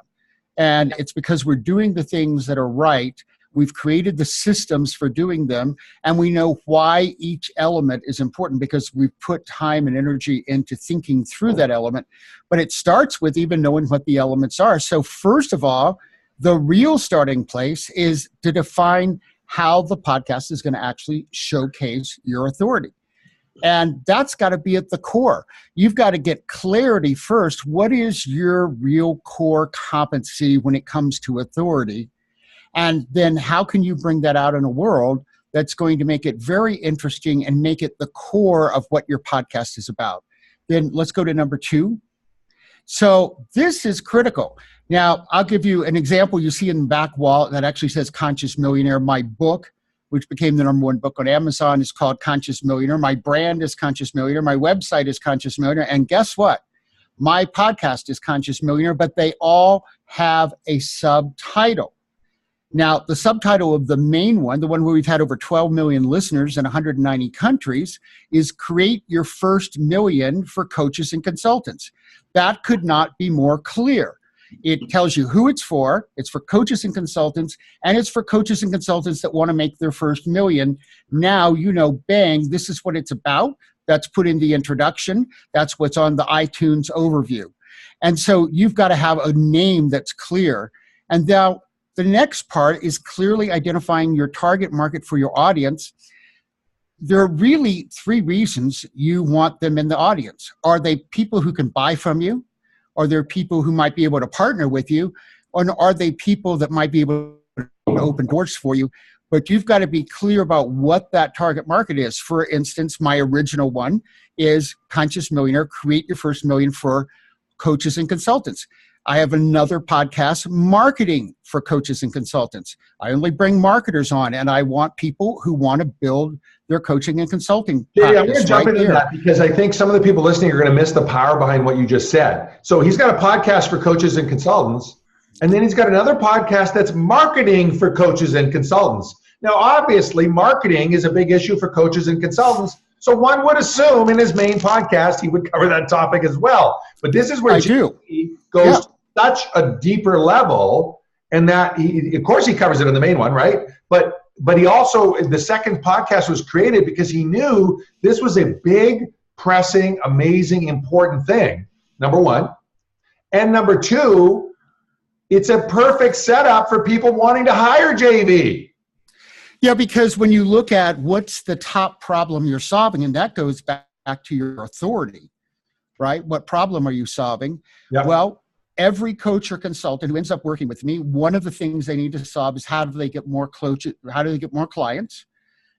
And it's because we're doing the things that are right. We've created the systems for doing them, and we know why each element is important because we've put time and energy into thinking through that element. But it starts with even knowing what the elements are. So first of all, the real starting place is to define how the podcast is going to actually showcase your authority. And that's got to be at the core. You've got to get clarity first. What is your real core competency when it comes to authority? And then how can you bring that out in a world that's going to make it very interesting and make it the core of what your podcast is about? Then let's go to number 2. So this is critical. Now, I'll give you an example. You see in the back wall that actually says Conscious Millionaire. My book, which became the number 1 book on Amazon, is called Conscious Millionaire. My brand is Conscious Millionaire. My website is Conscious Millionaire. And guess what? My podcast is Conscious Millionaire, but they all have a subtitle. Now, the subtitle of the main one, the one where we've had over 12 million listeners in 190 countries, is Create Your First Million for Coaches and Consultants. That could not be more clear. It tells you who it's for coaches and consultants, and it's for coaches and consultants that want to make their first million. Now, you know, bang, this is what it's about. That's put in the introduction. That's what's on the iTunes overview. And so you've got to have a name that's clear. And now, the next part is clearly identifying your target market for your audience. There are really 3 reasons you want them in the audience. Are they people who can buy from you? Are there people who might be able to partner with you? Or are they people that might be able to open doors for you? But you've got to be clear about what that target market is. For instance, my original one is Conscious Millionaire, Create Your First Million for Coaches and Consultants. I have another podcast, Marketing for Coaches and Consultants. I only bring marketers on, and I want people who want to build their coaching and consulting practice. Yeah, I'm going to jump into that because I think some of the people listening are going to miss the power behind what you just said. So he's got a podcast for coaches and consultants, and then he's got another podcast that's Marketing for Coaches and Consultants. Now, obviously, marketing is a big issue for coaches and consultants. So one would assume in his main podcast, he would cover that topic as well. But this is where he goes to such a deeper level, and that he, of course, he covers it in the main one, right? But he also, the second podcast was created because he knew this was a big, pressing, amazing, important thing, number 1. And number 2, it's a perfect setup for people wanting to hire JV. Yeah, because when you look at what's the top problem you're solving, and that goes back to your authority, right? What problem are you solving? Yeah. Well, every coach or consultant who ends up working with me, one of the things they need to solve is how do they get more clients,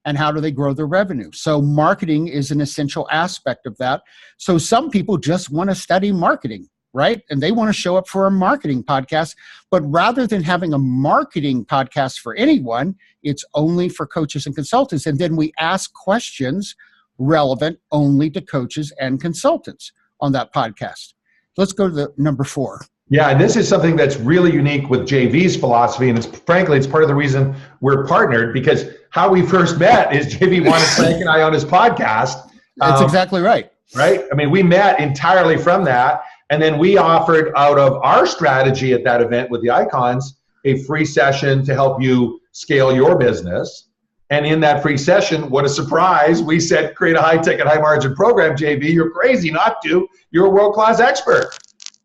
and how do they grow their revenue? So marketing is an essential aspect of that. So some people just want to study marketing, right? And they want to show up for a marketing podcast. But rather than having a marketing podcast for anyone, it's only for coaches and consultants. And then we ask questions relevant only to coaches and consultants on that podcast. Let's go to the number 4. Yeah, and this is something that's really unique with JV's philosophy, and frankly, it's part of the reason we're partnered, because how we first met is JV wanted Frank and I on his podcast. That's exactly right. Right? I mean, we met entirely from that, and then we offered out of our strategy at that event with the icons, a free session to help you scale your business. And in that free session, what a surprise, we said, create a high-ticket, high-margin program, JV. You're crazy not to. You're a world-class expert.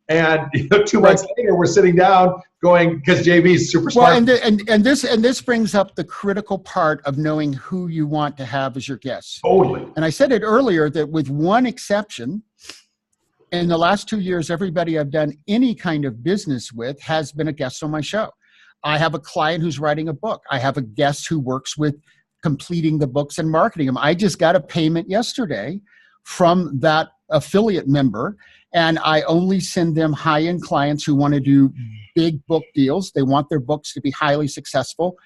And 2 months later, we're sitting down going, because JV is super smart. Well, and this brings up the critical part of knowing who you want to have as your guests. Totally. And I said it earlier that with one exception, in the last 2 years, everybody I've done any kind of business with has been a guest on my show. I have a client who's writing a book. I have a guest who works with completing the books and marketing them. I just got a payment yesterday from that affiliate member, and I only send them high-end clients who want to do big book deals. They want their books to be highly successful.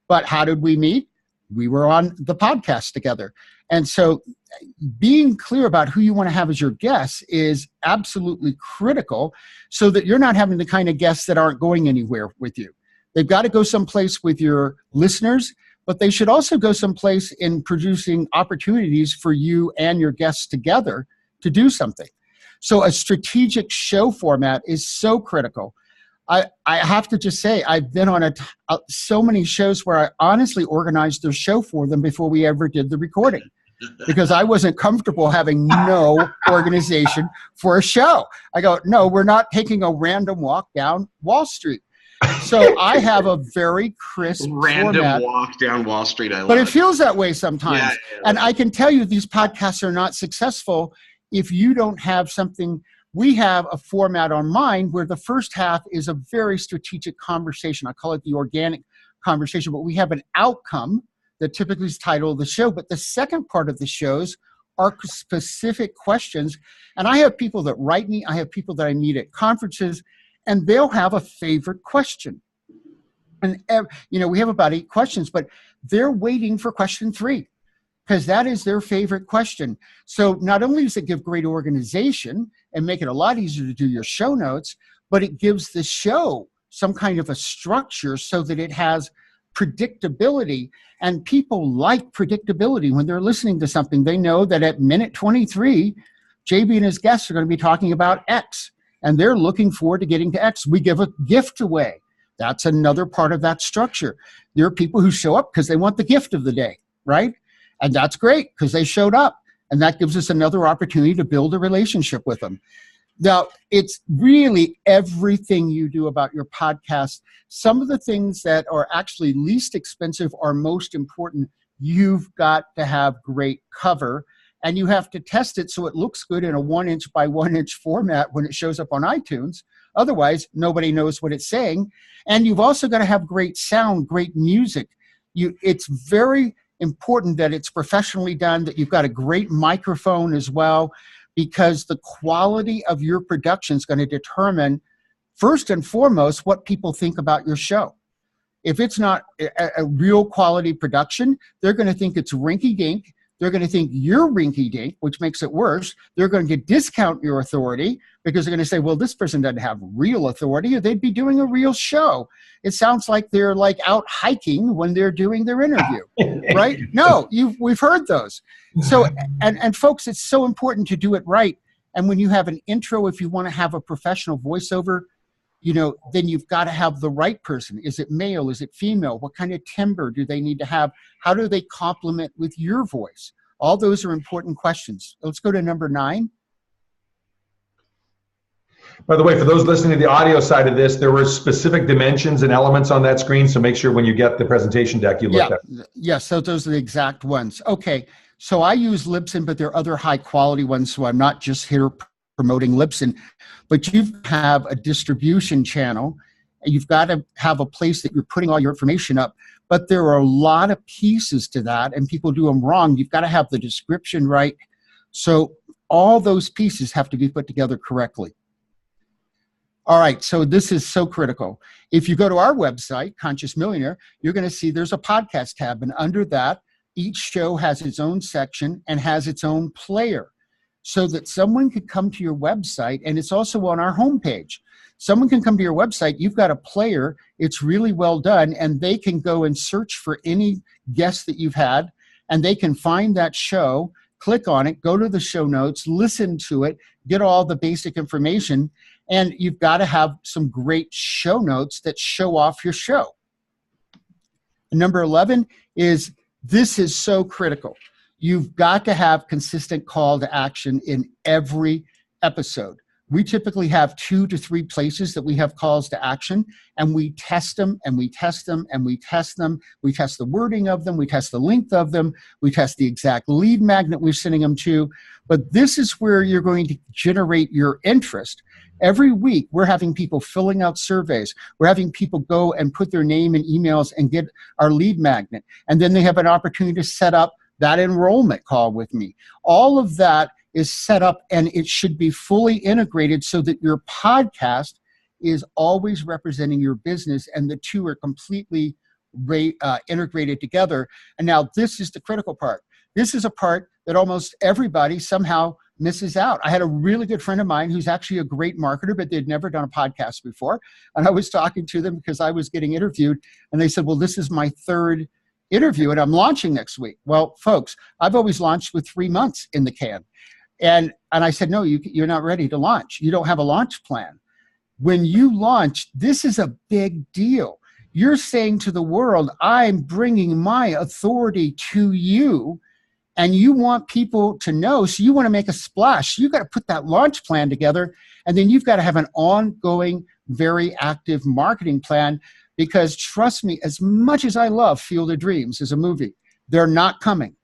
But how did we meet? We were on the podcast together. And so being clear about who you want to have as your guests is absolutely critical, so that you're not having the kind of guests that aren't going anywhere with you. They've got to go someplace with your listeners, but they should also go someplace in producing opportunities for you and your guests together to do something. So a strategic show format is so critical. I have to just say, I've been on so many shows where I honestly organized their show for them before we ever did the recording, because I wasn't comfortable having no organization for a show. I go, no, we're not taking a random walk down Wall Street. So I have a very crisp format. Walk down Wall Street. I love but it feels that way sometimes. Yeah. And I can tell you these podcasts are not successful if you don't have something. We have a format on mine where the first half is a very strategic conversation. I call it the organic conversation, but we have an outcome that typically is title of the show. But the second part of the shows are specific questions. And I have people that write me. I have people that I meet at conferences, and they'll have a favorite question. And, we have about 8 questions, but they're waiting for question 3 because that is their favorite question. So not only does it give great organization and make it a lot easier to do your show notes, but it gives the show some kind of a structure so that it has predictability. And people like predictability. When they're listening to something, they know that at minute 23, JB and his guests are going to be talking about X. And they're looking forward to getting to X. We give a gift away. That's another part of that structure. There are people who show up because they want the gift of the day, right? And that's great because they showed up. And that gives us another opportunity to build a relationship with them. Now, it's really everything you do about your podcast. Some of the things that are actually least expensive are most important. You've got to have great cover. And you have to test it so it looks good in a 1-inch by 1-inch format when it shows up on iTunes. Otherwise, nobody knows what it's saying. And you've also got to have great sound, great music. It's very important that it's professionally done, that you've got a great microphone as well, because the quality of your production is going to determine, first and foremost, what people think about your show. If it's not a real quality production, they're going to think it's rinky-dink. They're going to think you're rinky-dink, which makes it worse. They're going to discount your authority because they're going to say, well, this person doesn't have real authority, or they'd be doing a real show. It sounds like they're like out hiking when they're doing their interview, right? No, we've heard those. So, and folks, it's so important to do it right. And when you have an intro, if you want to have a professional voiceover, then you've got to have the right person. Is it male? Is it female? What kind of timbre do they need to have? How do they complement with your voice? All those are important questions. Let's go to number 9. By the way, for those listening to the audio side of this, there were specific dimensions and elements on that screen. So make sure when you get the presentation deck, you look at it. Yeah, so those are the exact ones. Okay, so I use Libsyn, but there are other high quality ones. So I'm not just here promoting Libsyn, but you have a distribution channel. You've got to have a place that you're putting all your information up, but there are a lot of pieces to that, and people do them wrong. You've got to have the description right. So all those pieces have to be put together correctly. All right, so this is so critical. If you go to our website, Conscious Millionaire, you're going to see there's a podcast tab, and under that, each show has its own section and has its own player, so that someone could come to your website, and it's also on our homepage. Someone can come to your website, you've got a player, it's really well done, and they can go and search for any guest that you've had, and they can find that show, click on it, go to the show notes, listen to it, get all the basic information, And you've got to have some great show notes that show off your show. And number 11 is, this is so critical. You've got to have consistent call to action in every episode. We typically have 2 to 3 places that we have calls to action, and we test them and we test them and we test them. We test the wording of them. We test the length of them. We test the exact lead magnet we're sending them to. But this is where you're going to generate your interest. Every week, we're having people filling out surveys. We're having people go and put their name and emails and get our lead magnet. And then they have an opportunity to set up that enrollment call with me. All of that is set up, and it should be fully integrated so that your podcast is always representing your business, and the two are completely integrated together. And now this is the critical part. This is a part that almost everybody somehow misses out. I had a really good friend of mine who's actually a great marketer, but they'd never done a podcast before. And I was talking to them because I was getting interviewed, and they said, well, this is my 3rd interview and I'm launching next week. Well, folks, I've always launched with 3 months in the can. And I said, no, you're not ready to launch. You don't have a launch plan. When you launch, this is a big deal. You're saying to the world, I'm bringing my authority to you, and you want people to know, so you want to make a splash. You got to put that launch plan together, and then you've got to have an ongoing, very active marketing plan, because trust me, as much as I love Field of Dreams as a movie, they're not coming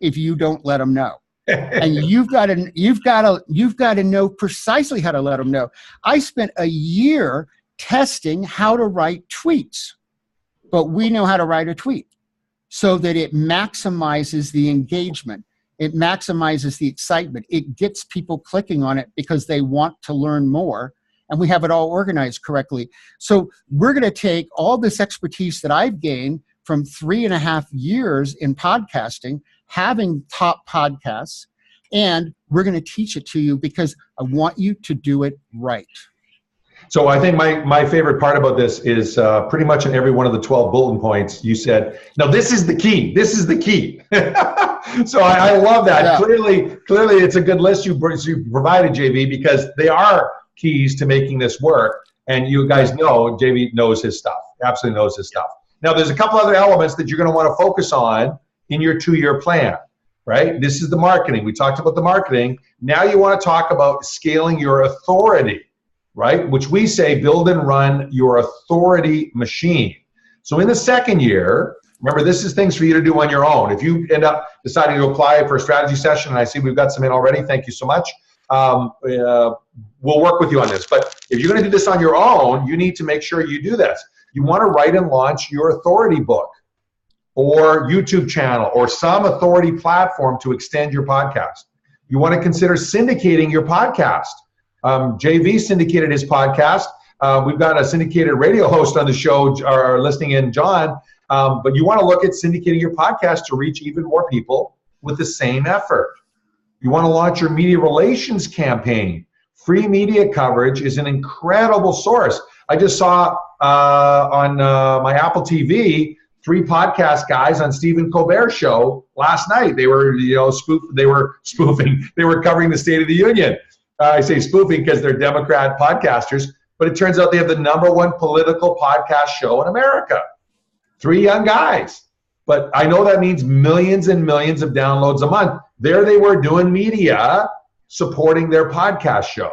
if you don't let them know. And you've got to know precisely how to let them know. I spent a year testing how to write tweets, but we know how to write a tweet so that it maximizes the engagement. It maximizes the excitement. It gets people clicking on it because they want to learn more, and we have it all organized correctly. So we're going to take all this expertise that I've gained from 3.5 years in podcasting, having top podcasts, and we're going to teach it to you because I want you to do it right. So I think my favorite part about this is pretty much in every one of the 12 bulletin points, you said, no, this is the key. This is the key. So I love that. Yeah. Clearly it's a good list you provided, JV, because they are keys to making this work. And you guys know JV knows his stuff, absolutely knows his stuff. Now, there's a couple other elements that you're going to want to focus on in your 2-year plan, right? This is the marketing. We talked about the marketing. Now you want to talk about scaling your authority, right? Which we say build and run your authority machine. So in the 2nd year, remember, this is things for you to do on your own. If you end up deciding to apply for a strategy session, and I see we've got some in already, thank you so much. We'll work with you on this. But if you're going to do this on your own, you need to make sure you do this. You want to write and launch your authority book or YouTube channel or some authority platform to extend your podcast. You want to consider syndicating your podcast. JV syndicated his podcast. We've got a syndicated radio host on the show, listening in, John. But you want to look at syndicating your podcast to reach even more people with the same effort. You want to launch your media relations campaign. Free media coverage is an incredible source. I just saw on my Apple TV 3 podcast guys on Stephen Colbert's show last night. They were, they were spoofing. They were covering the State of the Union. I say spoofing because they're Democrat podcasters, but it turns out they have the #1 political podcast show in America. 3 young guys. But I know that means millions and millions of downloads a month. There they were doing media supporting their podcast show,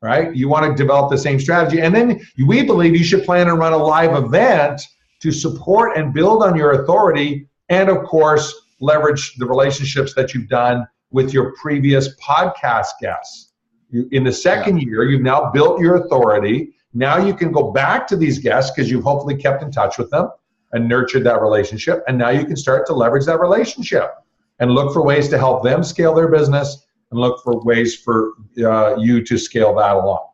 right? You want to develop the same strategy. And then we believe you should plan and run a live event to support and build on your authority and, of course, leverage the relationships that you've done with your previous podcast guests. In the 2nd year, you've now built your authority. Now you can go back to these guests because you've hopefully kept in touch with them and nurtured that relationship. And now you can start to leverage that relationship and look for ways to help them scale their business and look for ways for you to scale that along.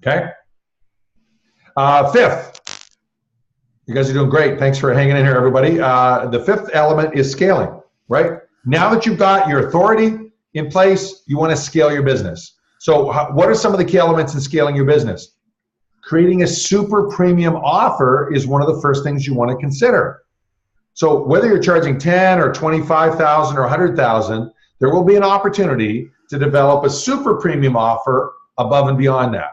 Okay? 5th, you guys are doing great. Thanks for hanging in here, everybody. The 5th element is scaling, right? Now that you've got your authority in place, you want to scale your business. So what are some of the key elements in scaling your business? Creating a super premium offer is one of the first things you want to consider. So whether you're charging 10 or 25,000 or 100,000, there will be an opportunity to develop a super premium offer above and beyond that.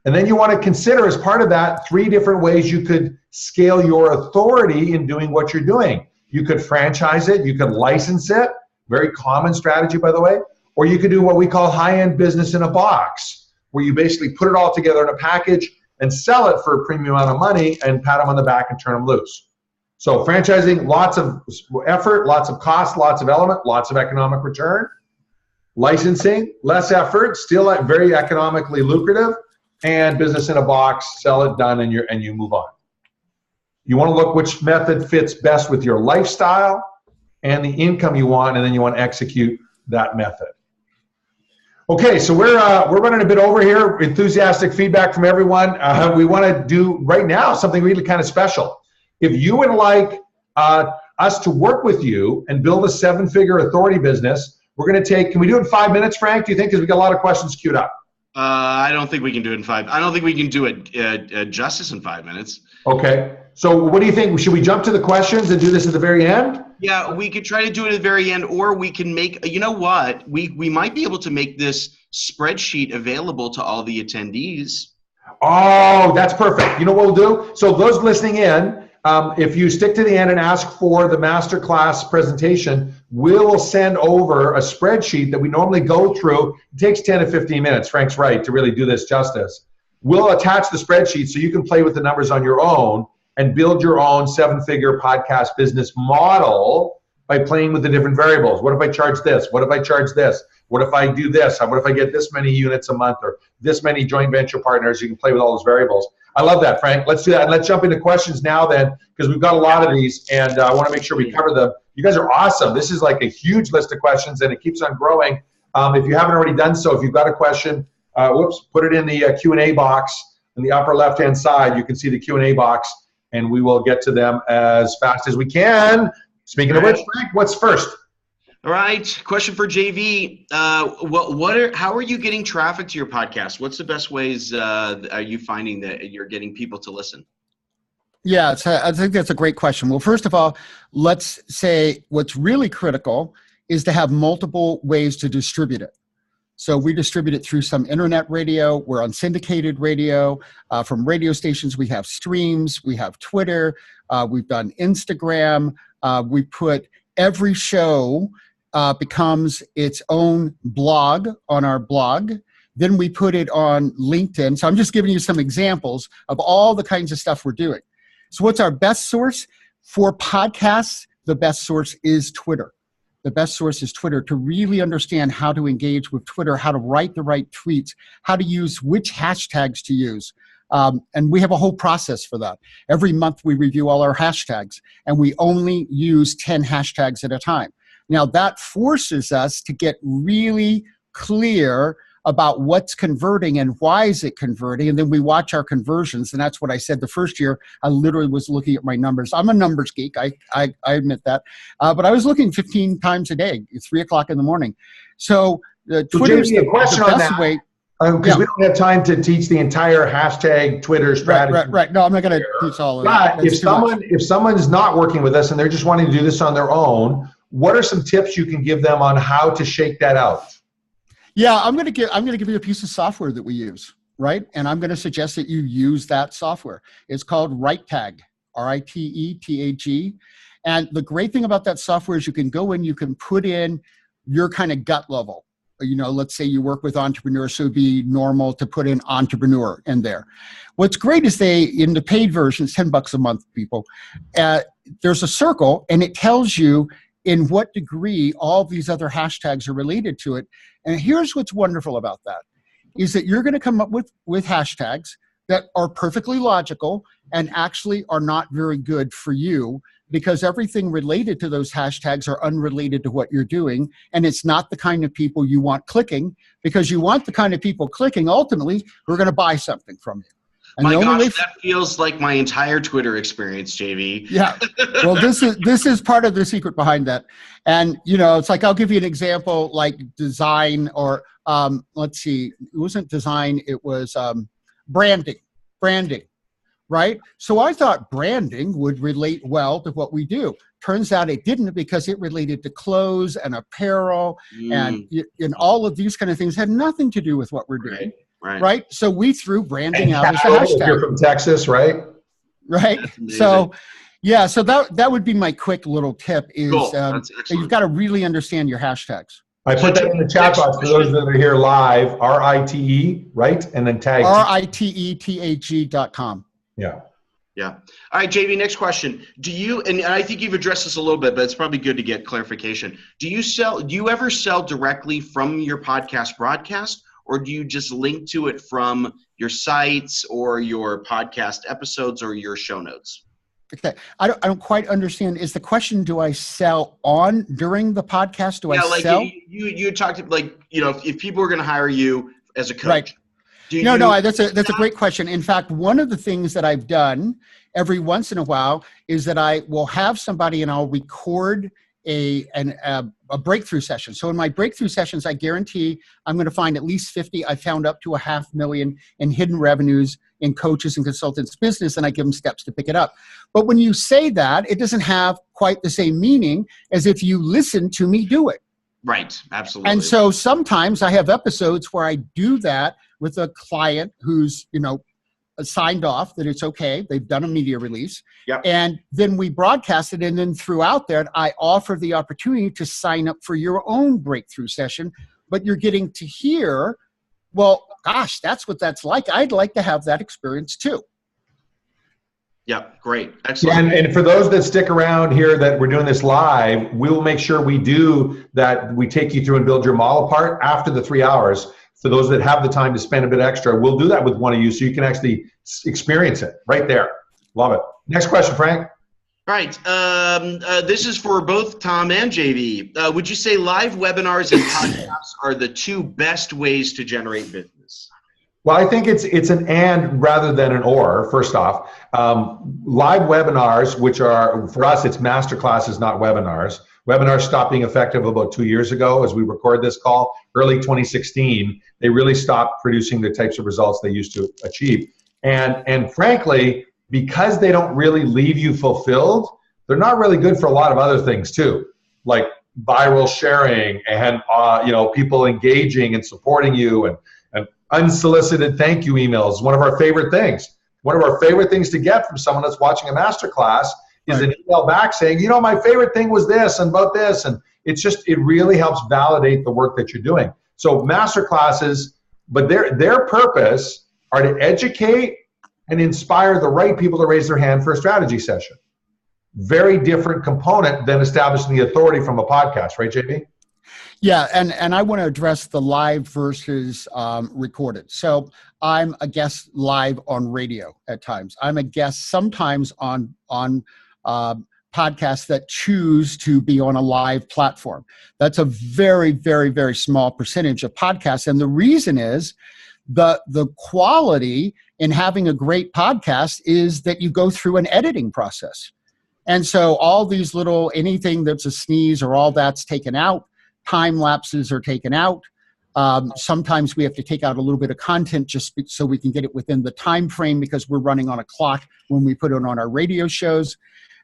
And then you want to consider, as part of that, 3 different ways you could scale your authority in doing what you're doing. You could franchise it, you could license it, very common strategy, by the way, or you could do what we call high-end business in a box, where you basically put it all together in a package and sell it for a premium amount of money and pat them on the back and turn them loose. So franchising, lots of effort, lots of cost, lots of element, lots of economic return. Licensing, less effort, still very economically lucrative. And business in a box, sell it, done, and you move on. You want to look which method fits best with your lifestyle and the income you want, and then you want to execute that method. Okay, so we're running a bit over here. Enthusiastic feedback from everyone. We want to do right now something really kind of special. If you would like us to work with you and build a 7-figure authority business, we're going to take. Can we do it in 5 minutes, Frank? Do you think? Because we got a lot of questions queued up. I don't think we can do it in 5. I don't think we can do it justice in 5 minutes. Okay. So what do you think? Should we jump to the questions and do this at the very end? Yeah, we could try to do it at the very end, or we can make, you know what? We might be able to make this spreadsheet available to all the attendees. Oh, that's perfect. You know what we'll do? So those listening in, if you stick to the end and ask for the masterclass presentation, we'll send over a spreadsheet that we normally go through. It takes 10 to 15 minutes. Frank's right to really do this justice. We'll attach the spreadsheet so you can play with the numbers on your own and build your own 7-figure podcast business model by playing with the different variables. What if I charge this? What if I charge this? What if I do this? What if I get this many units a month or this many joint venture partners? You can play with all those variables. I love that, Frank. Let's do that. And let's jump into questions now then, because we've got a lot of these, and I want to make sure we cover them. You guys are awesome. This is like a huge list of questions, and it keeps on growing. If you haven't already done so, if you've got a question, put it in the Q&A box in the upper left-hand side. You can see the Q&A box, and we will get to them as fast as we can. Speaking of which, Frank, what's first? All right, question for JV. How are you getting traffic to your podcast? What's the best ways are you finding that you're getting people to listen? Yeah, I think that's a great question. Well, first of all, let's say what's really critical is to have multiple ways to distribute it. So we distribute it through some internet radio. We're on syndicated radio. From radio stations, we have streams. We have Twitter. We've done Instagram. We put every show becomes its own blog on our blog. Then we put it on LinkedIn. So I'm just giving you some examples of all the kinds of stuff we're doing. So what's our best source? For podcasts, the best source is Twitter. The best source is Twitter, to really understand how to engage with Twitter, how to write the right tweets, how to use which hashtags to use. And we have a whole process for that. Every month we review all our hashtags, and we only use 10 hashtags at a time. Now that forces us to get really clear about what's converting and why is it converting, and then we watch our conversions. And that's what I said the first year. I literally was looking at my numbers. I'm a numbers geek, I admit that, but I was looking 15 times a day, 3 o'clock in the morning. So Twitter is the best way. Because we don't have time to teach the entire hashtag Twitter strategy. Right. No, I'm not going to teach all of that. But if someone's not working with us and they're just wanting to do this on their own, what are some tips you can give them on how to shake that out? Yeah, I'm going to give you a piece of software that we use, right? And I'm going to suggest that you use that software. It's called RiteTag, RITETAG. And the great thing about that software is you can go in, you can put in your kind of gut level. You know, let's say you work with entrepreneurs, so it'd be normal to put in entrepreneur in there. What's great is in the paid version, it's $10 a month, people, there's a circle, and it tells you in what degree all these other hashtags are related to it. And here's what's wonderful about that, is that you're going to come up with hashtags that are perfectly logical and actually are not very good for you, because everything related to those hashtags are unrelated to what you're doing, and it's not the kind of people you want clicking, because you want the kind of people clicking ultimately who are going to buy something from you. And my gosh, that feels like my entire Twitter experience, JV. Yeah. Well, this is part of the secret behind that. And, you know, it's like, I'll give you an example, like design, or let's see, it wasn't design, it was branding, right? So I thought branding would relate well to what we do. Turns out it didn't, because it related to clothes and apparel and all of these kind of things had nothing to do with what we're doing. right? So we threw branding out as a Cattle, if hashtag. you're from Texas, right? Right. So, yeah. So that would be my quick little tip is Cool. That's you've got to really understand your hashtags. I put that in the chat box for those that are here live, RITE, right? And then tag RITETHG.com. Yeah. Yeah. All right, JV, next question. Do you, and I think you've addressed this a little bit, but it's probably good to get clarification. Do you ever sell directly from your podcast broadcast, or do you just link to it from your sites or your podcast episodes or your show notes? Okay. I don't quite understand. Is the question, do I sell on during the podcast? Do I sell? You talked like, if people are going to hire you as a coach. Right. That's a great question. In fact, one of the things that I've done every once in a while is that I will have somebody and I'll record a breakthrough session. So in my breakthrough sessions, I guarantee I'm going to find at least 50. I found up to $500,000 in hidden revenues in coaches and consultants business, and I give them steps to pick it up. But when you say that, it doesn't have quite the same meaning as if you listen to me do it. Right. Absolutely. And so sometimes I have episodes where I do that with a client who's, signed off that it's okay. They've done a media release. Yep. And then we broadcast it. And then throughout that, I offer the opportunity to sign up for your own breakthrough session. But you're getting to hear, well, gosh, that's what that's like. I'd like to have that experience too. Yeah, great. Excellent. And for those that stick around here that we're doing this live, we'll make sure we do that. We take you through and build your model apart after the 3 hours. For those that have the time to spend a bit extra, we'll do that with one of you so you can actually experience it right there. Love it. Next question, Frank. All right. This is for both Tom and JV. Would you say live webinars and podcasts are the two best ways to generate business? Well, I think it's an and rather than an or, first off. Live webinars, which are, for us, it's masterclasses, not webinars. Webinars stopped being effective about 2 years ago as we record this call. Early 2016, they really stopped producing the types of results they used to achieve. And frankly, because they don't really leave you fulfilled, they're not really good for a lot of other things too, like viral sharing and people engaging and supporting you and unsolicited thank you emails. One of our favorite things. One of our favorite things to get from someone that's watching a masterclass is an email back saying, my favorite thing was this and about this. And it really helps validate the work that you're doing. So masterclasses, but their purpose are to educate and inspire the right people to raise their hand for a strategy session. Very different component than establishing the authority from a podcast, right, JB? Yeah, and I want to address the live versus recorded. So I'm a guest live on radio at times. I'm a guest sometimes on podcasts that choose to be on a live platform. That's a very, very, very small percentage of podcasts. And the reason is the quality in having a great podcast is that you go through an editing process. And so all these anything that's a sneeze or all that's taken out, time lapses are taken out. Sometimes we have to take out a little bit of content just so we can get it within the time frame because we're running on a clock when we put it on our radio shows.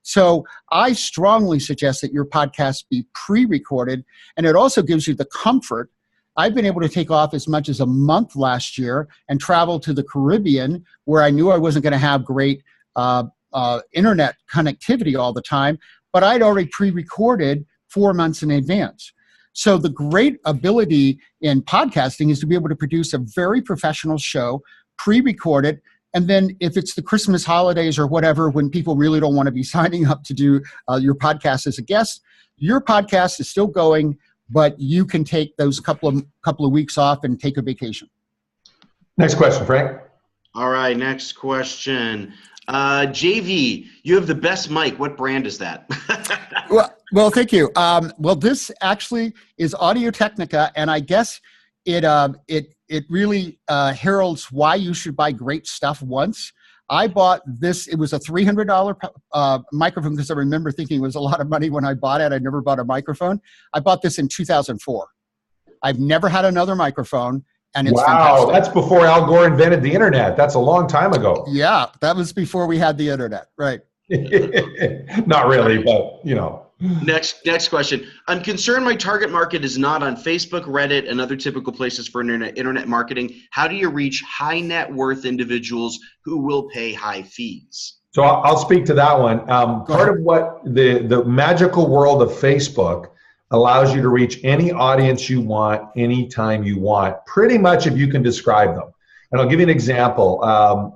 So I strongly suggest that your podcast be pre-recorded, and it also gives you the comfort. I've been able to take off as much as a month last year and travel to the Caribbean where I knew I wasn't going to have great internet connectivity all the time, but I'd already pre-recorded 4 months in advance. So the great ability in podcasting is to be able to produce a very professional show, pre-record it, and then if it's the Christmas holidays or whatever, when people really don't want to be signing up to do your podcast as a guest, your podcast is still going, but you can take those couple of weeks off and take a vacation. Next question, Frank. All right, next question. JV, you have the best mic. What brand is that? Well, thank you. Well, this actually is Audio-Technica, and I guess it really heralds why you should buy great stuff once. I bought this. It was a $300 microphone because I remember thinking it was a lot of money when I bought it. I never bought a microphone. I bought this in 2004. I've never had another microphone. And it's fantastic. That's before Al Gore invented the internet. That's a long time ago. Yeah, that was before we had the internet, right? Not really, but Next question. I'm concerned my target market is not on Facebook, Reddit, and other typical places for internet marketing. How do you reach high net worth individuals who will pay high fees? So I'll speak to that one. Part of what the magical world of Facebook allows you to reach any audience you want, anytime you want, pretty much if you can describe them. And I'll give you an example.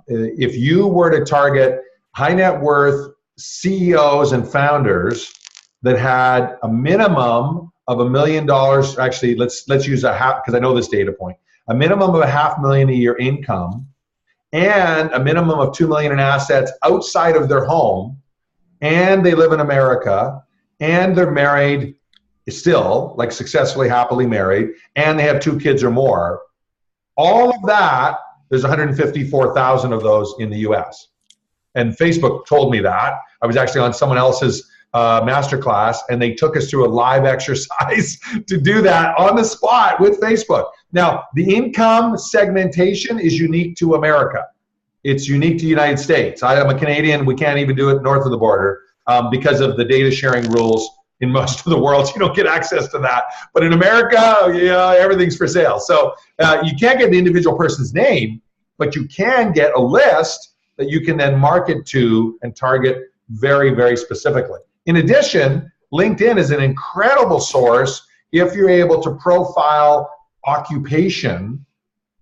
If you were to target high net worth CEOs and founders that had a minimum of $1 million, actually let's use a half, because I know this data point, a minimum of $500,000 a year income, and a minimum of $2 million in assets outside of their home, and they live in America, and they're married still, like successfully, happily married, and they have 2 kids or more. All of that, there's 154,000 of those in the US. And Facebook told me that. I was actually on someone else's masterclass, and they took us through a live exercise to do that on the spot with Facebook. Now, the income segmentation is unique to America. It's unique to the United States. I am a Canadian. We can't even do it north of the border because of the data sharing rules in most of the world. You don't get access to that. But in America, yeah, everything's for sale. So you can't get the individual person's name, but you can get a list that you can then market to and target very, very specifically. In addition, LinkedIn is an incredible source if you're able to profile occupation.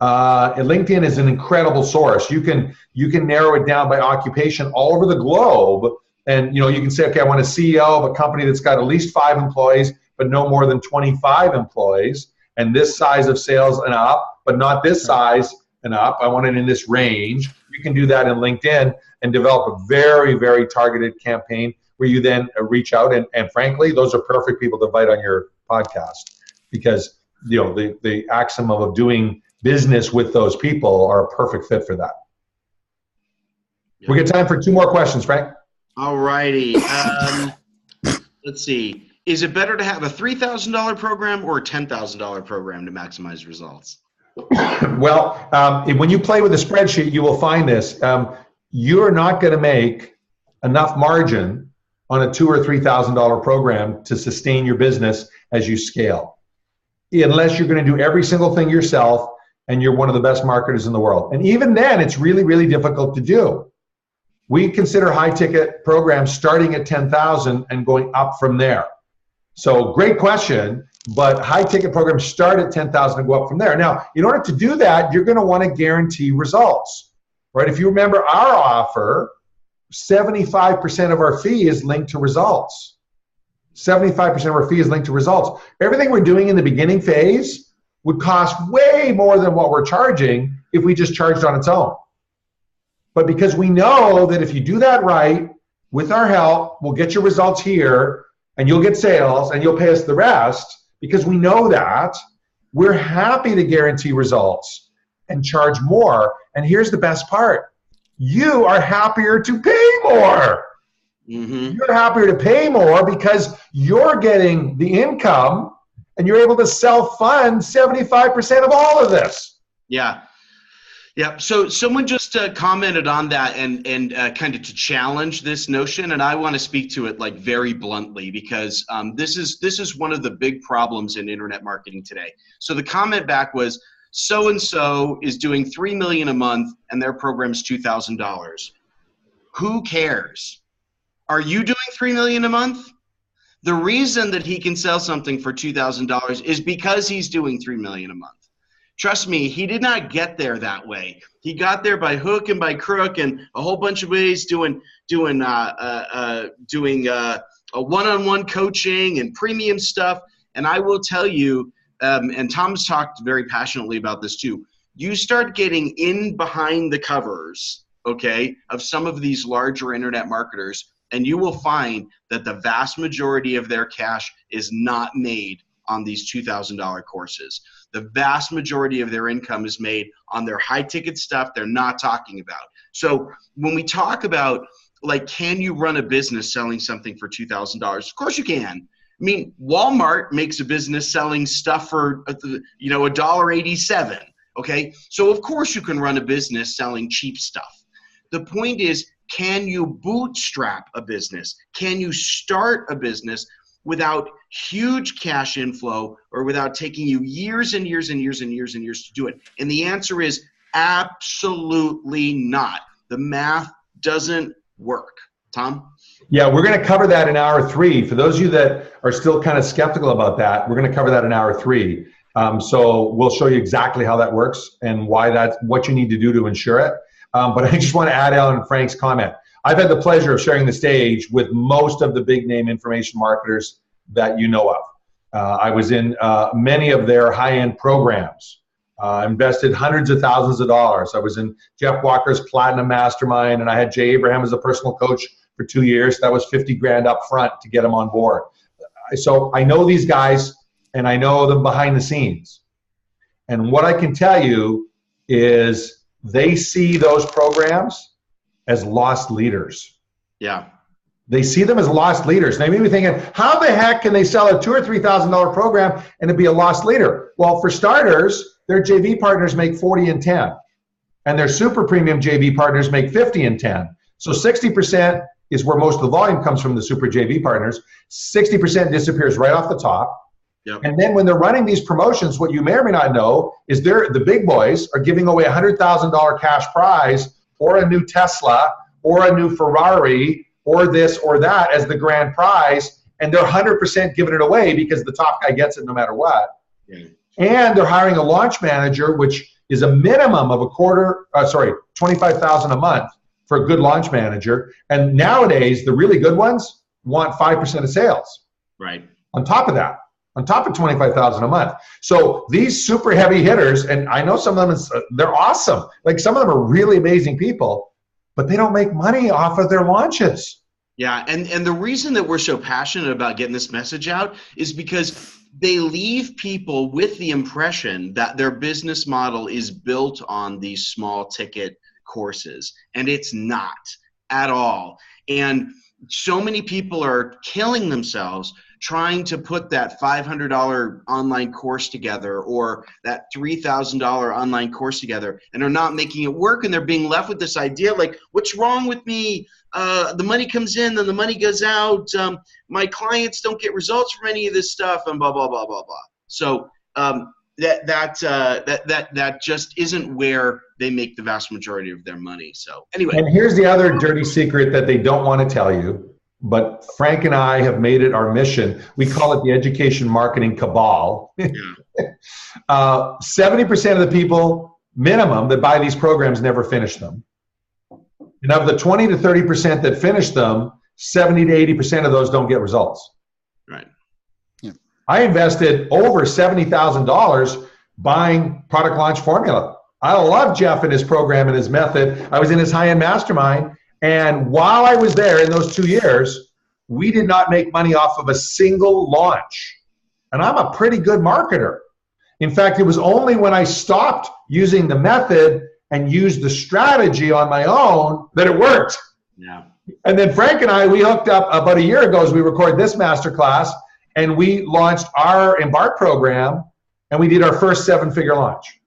LinkedIn is an incredible source. You can narrow it down by occupation all over the globe, and you can say, okay, I want a CEO of a company that's got at least 5 employees, but no more than 25 employees, and this size of sales and up, but not this size and up. I want it in this range. You can do that in LinkedIn and develop a very, very targeted campaign where you then reach out, and frankly, those are perfect people to invite on your podcast, because the axiom of doing business with those people are a perfect fit for that. Yeah. We get time for 2 more questions, Frank. All righty. Let's see. Is it better to have a $3,000 program or a $10,000 program to maximize results? Well, when you play with a spreadsheet, you will find this. You're not going to make enough margin on a $2,000 or $3,000 program to sustain your business as you scale, unless you're going to do every single thing yourself and you're one of the best marketers in the world. And even then, it's really, really difficult to do. We consider high-ticket programs starting at $10,000 and going up from there. So great question, but high-ticket programs start at $10,000 and go up from there. Now, in order to do that, you're going to want to guarantee results, right? If you remember our offer, 75% of our fee is linked to results. 75% of our fee is linked to results. Everything we're doing in the beginning phase would cost way more than what we're charging if we just charged on its own. But because we know that if you do that right, with our help, we'll get your results here, and you'll get sales, and you'll pay us the rest, because we know that, we're happy to guarantee results and charge more. And here's the best part. You are happier to pay more. Mm-hmm. You're happier to pay more because you're getting the income and you're able to self-fund 75% of all of this. Yeah. Yeah. So someone just commented on that and kind of to challenge this notion, and I want to speak to it like very bluntly, because this is one of the big problems in internet marketing today. So the comment back was, so-and-so is doing $3 million a month and their program's $2,000. Who cares? Are you doing $3 million a month? The reason that he can sell something for $2,000 is because he's doing $3 million a month. Trust me, he did not get there that way. He got there by hook and by crook and a whole bunch of ways, doing a one-on-one coaching and premium stuff. And I will tell you, and Tom's talked very passionately about this too, you start getting in behind the covers, okay, of some of these larger internet marketers, and you will find that the vast majority of their cash is not made on these $2,000 courses. The vast majority of their income is made on their high-ticket stuff they're not talking about. So when we talk about, like, can you run a business selling something for $2,000? Of course you can. I mean, Walmart makes a business selling stuff for, $1.87, okay? So of course you can run a business selling cheap stuff. The point is, can you bootstrap a business? Can you start a business without huge cash inflow or without taking you years and years and years and years and years to do it? And the answer is absolutely not. The math doesn't work. Tom? Yeah, we're going to cover that in hour 3. For those of you that are still kind of skeptical about that, we're going to cover that in hour 3. So we'll show you exactly how that works and why that's what you need to do to ensure it. But I just want to add on Frank's comment. I've had the pleasure of sharing the stage with most of the big name information marketers that you know of. I was in many of their high-end programs, invested hundreds of thousands of dollars. I was in Jeff Walker's Platinum Mastermind, and I had Jay Abraham as a personal coach for 2 years. That was 50 grand up front to get them on board. So I know these guys, and I know them behind the scenes. And what I can tell you is they see those programs as lost leaders. Yeah. They see them as lost leaders. And they may be thinking, how the heck can they sell a $2,000 or $3,000 program and it be a lost leader? Well, for starters, their JV partners make 40 and 10. And their super premium JV partners make 50 and 10. So 60% is where most of the volume comes from, the super JV partners. 60% disappears right off the top. Yep. And then when they're running these promotions, what you may or may not know is the big boys are giving away $100,000 cash prize or a new Tesla or a new Ferrari or this or that as the grand prize, and they're 100% giving it away because the top guy gets it no matter what. Yeah. And they're hiring a launch manager, which is a minimum of $25,000 a month for a good launch manager. And nowadays, the really good ones want 5% of sales. Right. On top of that. On top of $25,000 a month. So these super heavy hitters, and I know some of them, they're awesome. Like some of them are really amazing people, but they don't make money off of their launches. Yeah, and the reason that we're so passionate about getting this message out is because they leave people with the impression that their business model is built on these small ticket courses, and it's not at all. And so many people are killing themselves trying to put that $500 online course together or that $3,000 online course together, and are not making it work, and they're being left with this idea like, what's wrong with me? The money comes in, then the money goes out. My clients don't get results from any of this stuff, and blah, blah, blah, blah, blah. So that just isn't where they make the vast majority of their money. So anyway. And here's the other dirty secret that they don't want to tell you. But Frank and I have made it our mission. We call it the education marketing cabal. 70% of the people, minimum, that buy these programs never finish them. And of the 20 to 30% that finish them, 70 to 80% of those don't get results. Right. Yeah. I invested over $70,000 buying Product Launch Formula. I love Jeff and his program and his method. I was in his high-end mastermind. And while I was there in those 2 years, we did not make money off of a single launch. And I'm a pretty good marketer. In fact, it was only when I stopped using the method and used the strategy on my own that it worked. Yeah. And then Frank and I, we hooked up about a year ago as we recorded this masterclass, and we launched our Embark program, and we did our first 7-figure launch.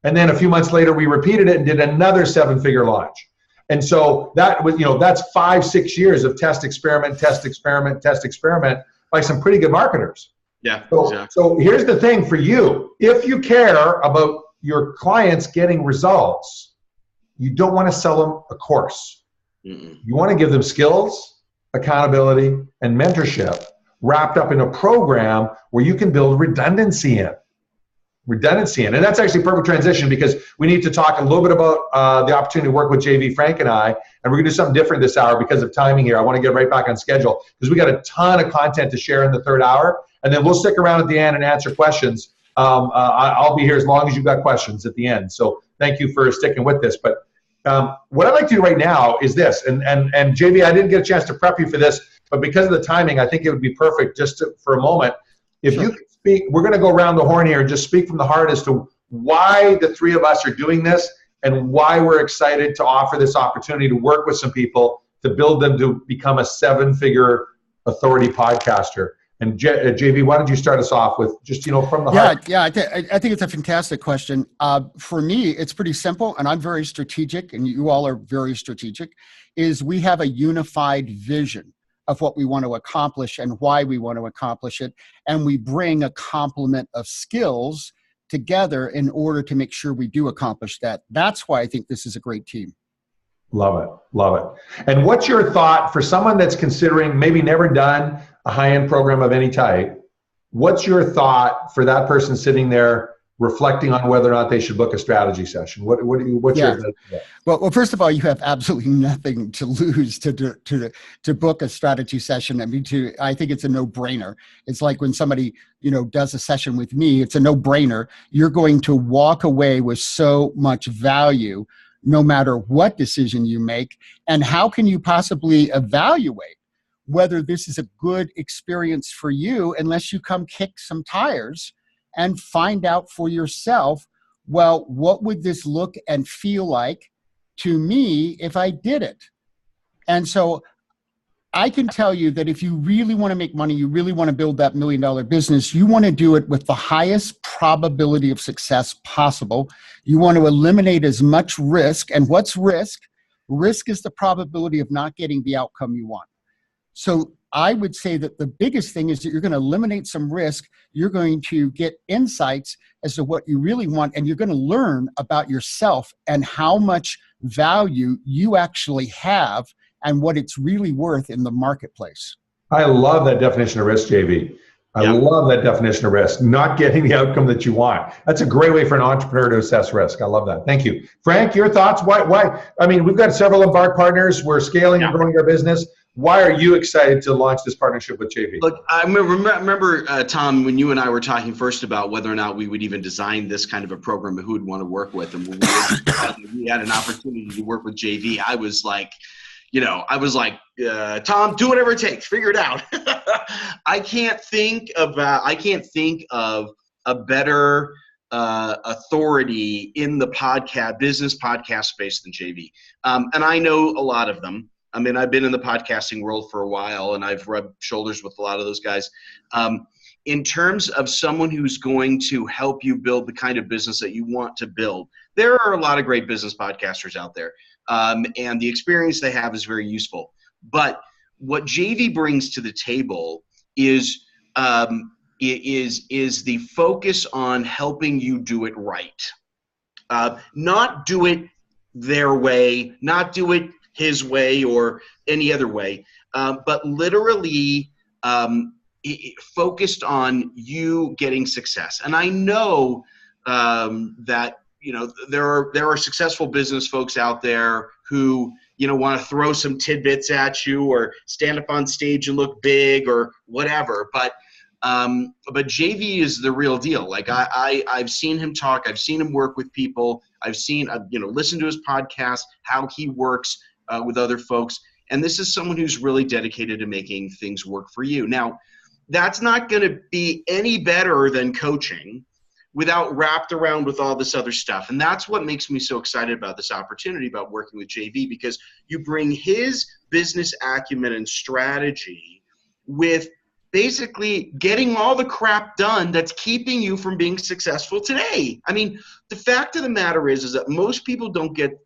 And then a few months later, we repeated it and did another 7-figure launch. And so that was, that's 5-6 years of test, experiment by some pretty good marketers. Yeah. So here's the thing for you. If you care about your clients getting results, you don't want to sell them a course. Mm-mm. You want to give them skills, accountability, and mentorship wrapped up in a program where you can build redundancy in. And that's actually a perfect transition because we need to talk a little bit about the opportunity to work with JV, Frank, and I, and we're going to do something different this hour because of timing here. I want to get right back on schedule because we got a ton of content to share in the third hour, and then we'll stick around at the end and answer questions. I'll be here as long as you've got questions at the end. So thank you for sticking with this. But what I'd like to do right now is this, and JV, I didn't get a chance to prep you for this, but because of the timing, I think it would be perfect just for a moment. If you could speak, we're going to go around the horn here and just speak from the heart as to why the three of us are doing this and why we're excited to offer this opportunity to work with some people to build them to become a 7-figure authority podcaster. And JV, why don't you start us off with just, from the heart? Yeah, I think it's a fantastic question. For me, it's pretty simple, and I'm very strategic, and you all are very strategic, is we have a unified vision of what we want to accomplish and why we want to accomplish it, and we bring a complement of skills together in order to make sure we do accomplish that. That's why I think this is a great team. Love it. Love it. And what's your thought for someone that's considering maybe never done a high-end program of any type? What's your thought for that person sitting there reflecting on whether or not they should book a strategy session? What's your thought? Well, first of all, you have absolutely nothing to lose to book a strategy session. I think it's a no-brainer. It's like when somebody, does a session with me, it's a no-brainer. You're going to walk away with so much value no matter what decision you make. And how can you possibly evaluate whether this is a good experience for you unless you come kick some tires and find out for yourself, well, what would this look and feel like to me if I did it? And so I can tell you that if you really want to make money, you really want to build that $1 million business, you want to do it with the highest probability of success possible. You want to eliminate as much risk. And what's risk? Risk is the probability of not getting the outcome you want. So I would say that the biggest thing is that you're going to eliminate some risk. You're going to get insights as to what you really want, and you're going to learn about yourself and how much value you actually have and what it's really worth in the marketplace. I love that definition of risk, JV. I love that definition of risk, not getting the outcome that you want. That's a great way for an entrepreneur to assess risk. I love that. Thank you. Frank, your thoughts? Why? I mean, we've got several Embark partners. We're scaling and growing our business. Why are you excited to launch this partnership with JV? Look, I remember Tom, when you and I were talking first about whether or not we would even design this kind of a program and who would want to work with. And when we had an opportunity to work with JV, I was like, Tom, do whatever it takes, figure it out. I can't think of a better authority in the business podcast space than JV. And I know a lot of them. I mean, I've been in the podcasting world for a while, and I've rubbed shoulders with a lot of those guys. In terms of someone who's going to help you build the kind of business that you want to build, there are a lot of great business podcasters out there, and the experience they have is very useful. But what JV brings to the table is the focus on helping you do it right, not do it their way, not do it his way or any other way, but literally focused on you getting success. And I know that there are successful business folks out there who want to throw some tidbits at you or stand up on stage and look big or whatever. But JV is the real deal. Like I've seen him talk. I've seen him work with people. I've listened to his podcast, how he works with other folks. And this is someone who's really dedicated to making things work for you. Now, that's not going to be any better than coaching without wrapped around with all this other stuff. And that's what makes me so excited about this opportunity about working with JV, because you bring his business acumen and strategy with basically getting all the crap done that's keeping you from being successful today. I mean, the fact of the matter is that most people don't get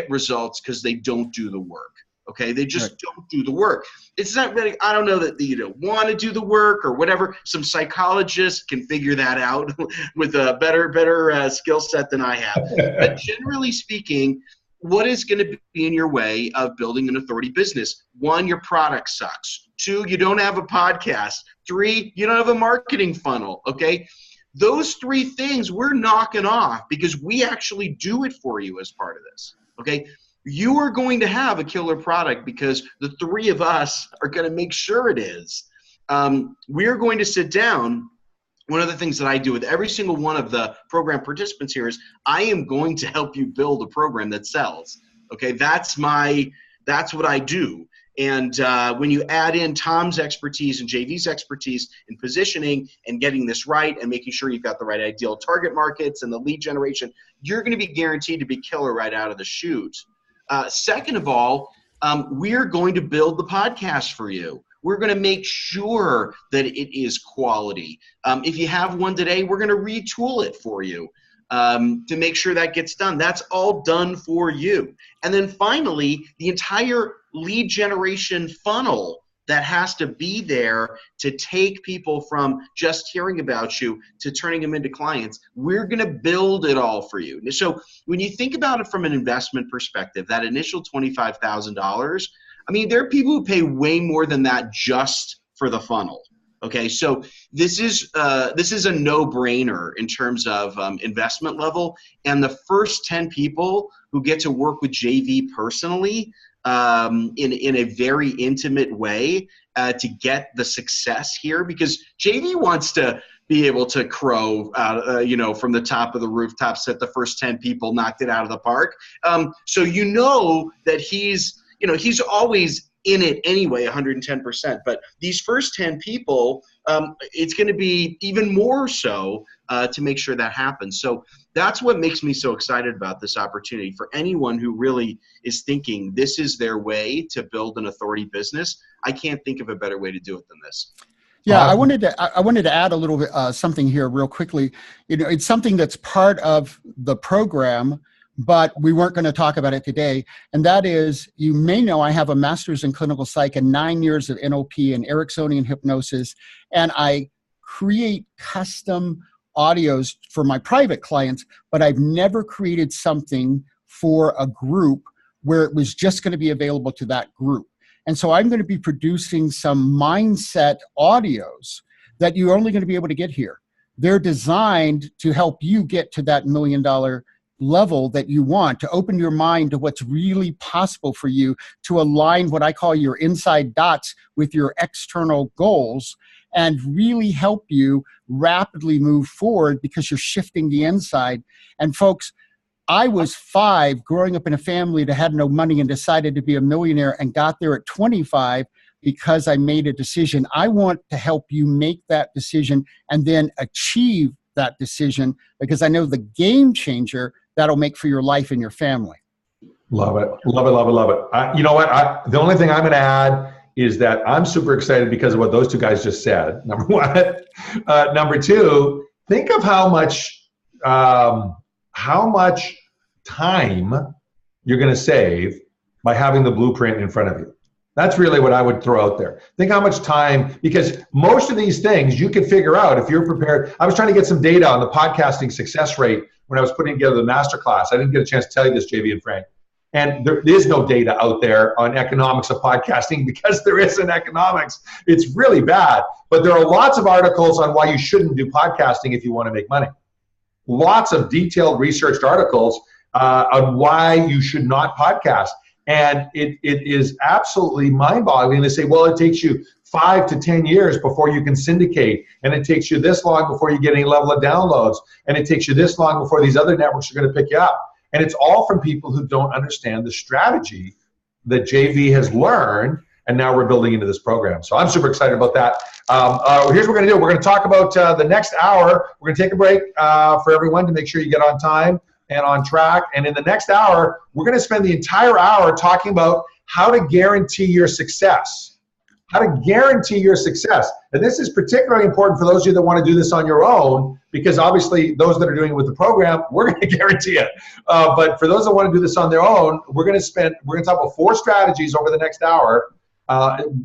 results because they don't do the work. Okay, they just don't do the work. It's not really, I don't know that you don't want to do the work or whatever. Some psychologists can figure that out with a better skill set than I have. But generally speaking, what is going to be in your way of building an authority business? 1, your product sucks. 2, you don't have a podcast. 3, you don't have a marketing funnel. Okay, those 3 things we're knocking off because we actually do it for you as part of this. Okay. You are going to have a killer product because the 3 of us are going to make sure it is. We're going to sit down. One of the things that I do with every single one of the program participants here is I am going to help you build a program that sells. Okay, that's what I do. And when you add in Tom's expertise and JV's expertise in positioning and getting this right and making sure you've got the right ideal target markets and the lead generation, you're going to be guaranteed to be killer right out of the chute. Second of all, we're going to build the podcast for you. we're going to make sure that it is quality. If you have one today, we're going to retool it for you to make sure that gets done. That's all done for you. And then finally, the entire lead generation funnel that has to be there to take people from just hearing about you to turning them into clients. We're going to build it all for you. So when you think about it from an investment perspective, that initial $25,000, I mean, there are people who pay way more than that just for the funnel. Okay, so this is a no-brainer in terms of investment level. And the first 10 people who get to work with JV personally in a very intimate way to get the success here, because JV wants to be able to crow, from the top of the rooftops that the first 10 people knocked it out of the park. So you know that he's always in it anyway, 110%. But these first 10 people, it's going to be even more so to make sure that happens. So that's what makes me so excited about this opportunity for anyone who really is thinking this is their way to build an authority business. I can't think of a better way to do it than this. Yeah, I wanted to add a little bit something here real quickly. It's something that's part of the program, but we weren't going to talk about it today. And that is, you may know I have a master's in clinical psych and 9 years of NLP and Ericksonian hypnosis, and I create custom audios for my private clients, but I've never created something for a group where it was just going to be available to that group. And so I'm going to be producing some mindset audios that you're only going to be able to get here. They're designed to help you get to that $1 million level that you want, to open your mind to what's really possible for you, to align what I call your inside dots with your external goals, and really help you rapidly move forward because you're shifting the inside. And folks, I was 5 growing up in a family that had no money and decided to be a millionaire and got there at 25 because I made a decision. I want to help you make that decision and then achieve that decision, because I know the game changer that'll make for your life and your family. Love it. Love it, love it, love it. You know what? The only thing I'm going to add is that I'm super excited because of what those two guys just said, number one. Number two, think of how much time you're going to save by having the blueprint in front of you. That's really what I would throw out there. Think how much time, because most of these things you can figure out if you're prepared. I was trying to get some data on the podcasting success rate when I was putting together the masterclass. I didn't get a chance to tell you this, JV and Frank. And there is no data out there on economics of podcasting because there isn't economics. It's really bad. But there are lots of articles on why you shouldn't do podcasting if you want to make money. Lots of detailed researched articles on why you should not podcast. And it is absolutely mind-boggling to say, well, it takes you 5 to 10 years before you can syndicate, and it takes you this long before you get any level of downloads, and it takes you this long before these other networks are going to pick you up. And it's all from people who don't understand the strategy that JV has learned, and now we're building into this program. So I'm super excited about that. Here's what we're going to do. We're going to talk about the next hour. We're going to take a break for everyone to make sure you get on time and on track. And in the next hour, we're going to spend the entire hour talking about how to guarantee your success. How to guarantee your success. And this is particularly important for those of you that want to do this on your own, because obviously those that are doing it with the program, we're going to guarantee it. But for those that want to do this on their own, we're going to talk about 4 strategies over the next hour.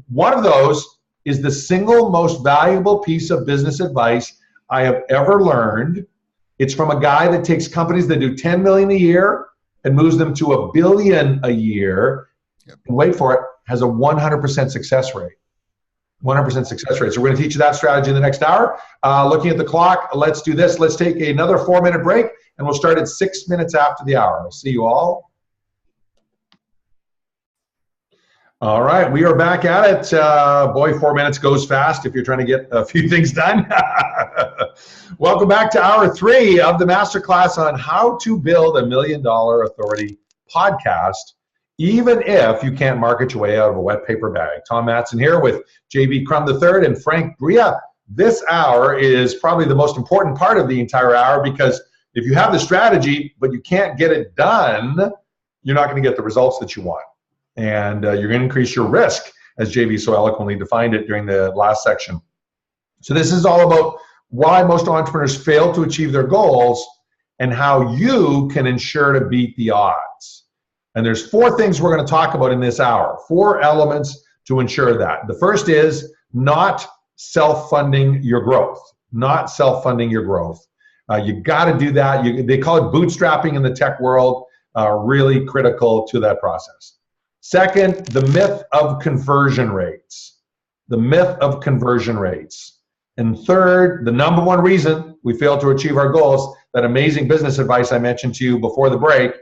One of those is the single most valuable piece of business advice I have ever learned. It's from a guy that takes companies that do 10 million a year and moves them to $1 billion a year. And wait for it, has a 100% success rate. 100% success rate. So we're going to teach you that strategy in the next hour. Looking at the clock, let's do this. Let's take another 4-minute break, and we'll start at 6 minutes after the hour. I'll see you all. All right, we are back at it. Boy, 4 minutes goes fast if you're trying to get a few things done. Welcome back to hour 3 of the masterclass on how to build $1 million authority podcast, even if you can't market your way out of a wet paper bag. Tom Matzen here with JV Crum III and Frank Bria. This hour is probably the most important part of the entire hour, because if you have the strategy but you can't get it done, you're not going to get the results that you want. And you're going to increase your risk. as JV so eloquently defined it during the last section. So this is all about why most entrepreneurs fail to achieve their goals and how you can ensure to beat the odds. And there's 4 things we're going to talk about in this hour, 4 elements to ensure that. The first is not self-funding your growth, not self-funding your growth. You got to do that. They call it bootstrapping in the tech world, really critical to that process. Second, the myth of conversion rates. The myth of conversion rates. And third, the number 1 reason we fail to achieve our goals, that amazing business advice I mentioned to you before the break.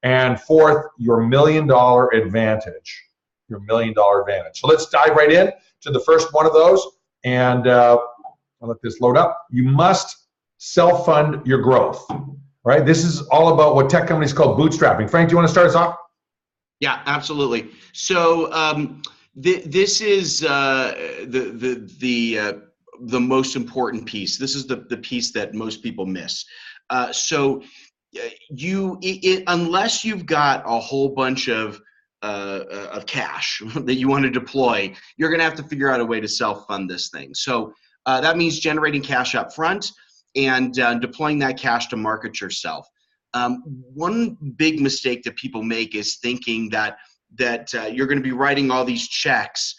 And fourth, your $1 million advantage. Your $1 million advantage. So let's dive right in to the first one of those. And I'll let this load up. You must self-fund your growth. Right? This is all about what tech companies call bootstrapping. Frank, do you want to start us off? Yeah, absolutely. So this is the most important piece. This is the piece that most people miss. Unless you've got a whole bunch of cash that you want to deploy, you're going to have to figure out a way to self-fund this thing. So that means generating cash up front and deploying that cash to market yourself. One big mistake that people make is thinking that you're going to be writing all these checks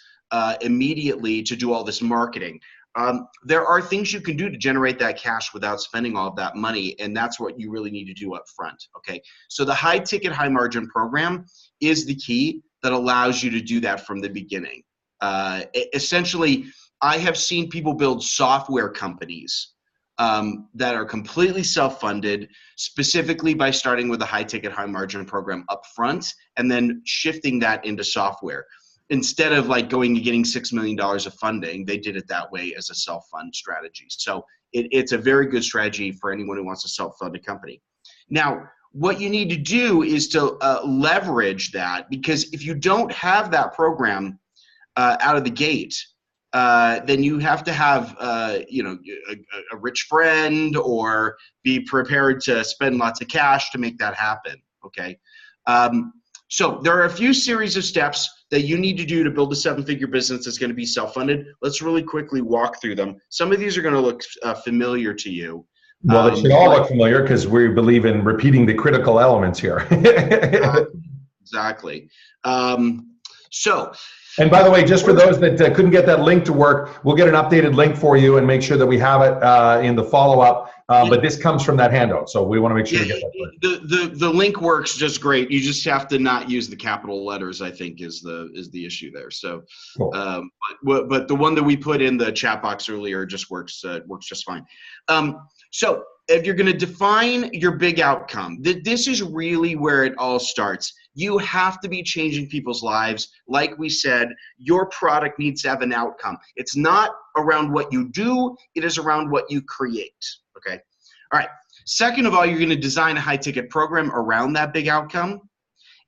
immediately to do all this marketing. There are things you can do to generate that cash without spending all of that money, and that's what you really need to do up front. Okay, so the high ticket, high margin program is the key that allows you to do that from the beginning. Essentially, I have seen people build software companies that are completely self-funded, specifically by starting with a high ticket, high margin program up front and then shifting that into software. Instead of like going and getting $6 million of funding, they did it that way as a self-fund strategy. So it's a very good strategy for anyone who wants to self-fund a company. Now, what you need to do is to leverage that, because if you don't have that program out of the gate, then you have to have a rich friend or be prepared to spend lots of cash to make that happen. Okay. So there are a few series of steps that you need to do to build a 7-figure business that's going to be self-funded. Let's really quickly walk through them. Some of these are going to look familiar to you. Well, they should all look familiar because we believe in repeating the critical elements here. Exactly. And by the way, just for those that couldn't get that link to work, we'll get an updated link for you and make sure that we have it in the follow-up. But this comes from that handout, so we want to make sure we get that link. The link works just great. You just have to not use the capital letters, I think, is the issue there. So, cool. But the one that we put in the chat box earlier just works just fine. So if you're going to define your big outcome, this is really where it all starts. You have to be changing people's lives. Like we said, your product needs to have an outcome. It's not around what you do, it is around what you create. Okay. All right. Second of all, you're going to design a high ticket program around that big outcome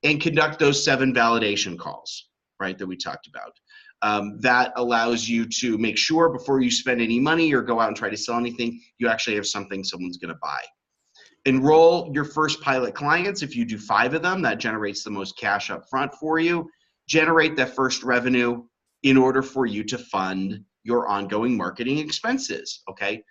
and conduct those 7 validation calls, right, that we talked about. That allows you to make sure before you spend any money or go out and try to sell anything, you actually have something someone's going to buy. Enroll your first pilot clients. If you do 5 of them, that generates the most cash up front for you. Generate that first revenue in order for you to fund your ongoing marketing expenses, okay?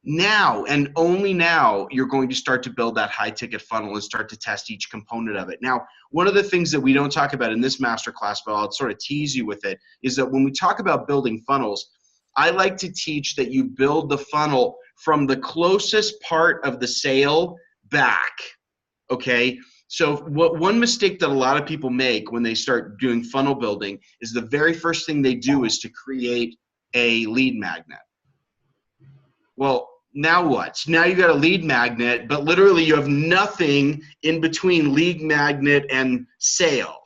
Now, and only now, you're going to start to build that high ticket funnel and start to test each component of it. Now, one of the things that we don't talk about in this masterclass, but I'll sort of tease you with it, is that when we talk about building funnels, I like to teach that you build the funnel from the closest part of the sale back, okay? So one mistake that a lot of people make when they start doing funnel building is the very first thing they do is to create a lead magnet. Well, now what? So now you got a lead magnet, but literally you have nothing in between lead magnet and sale.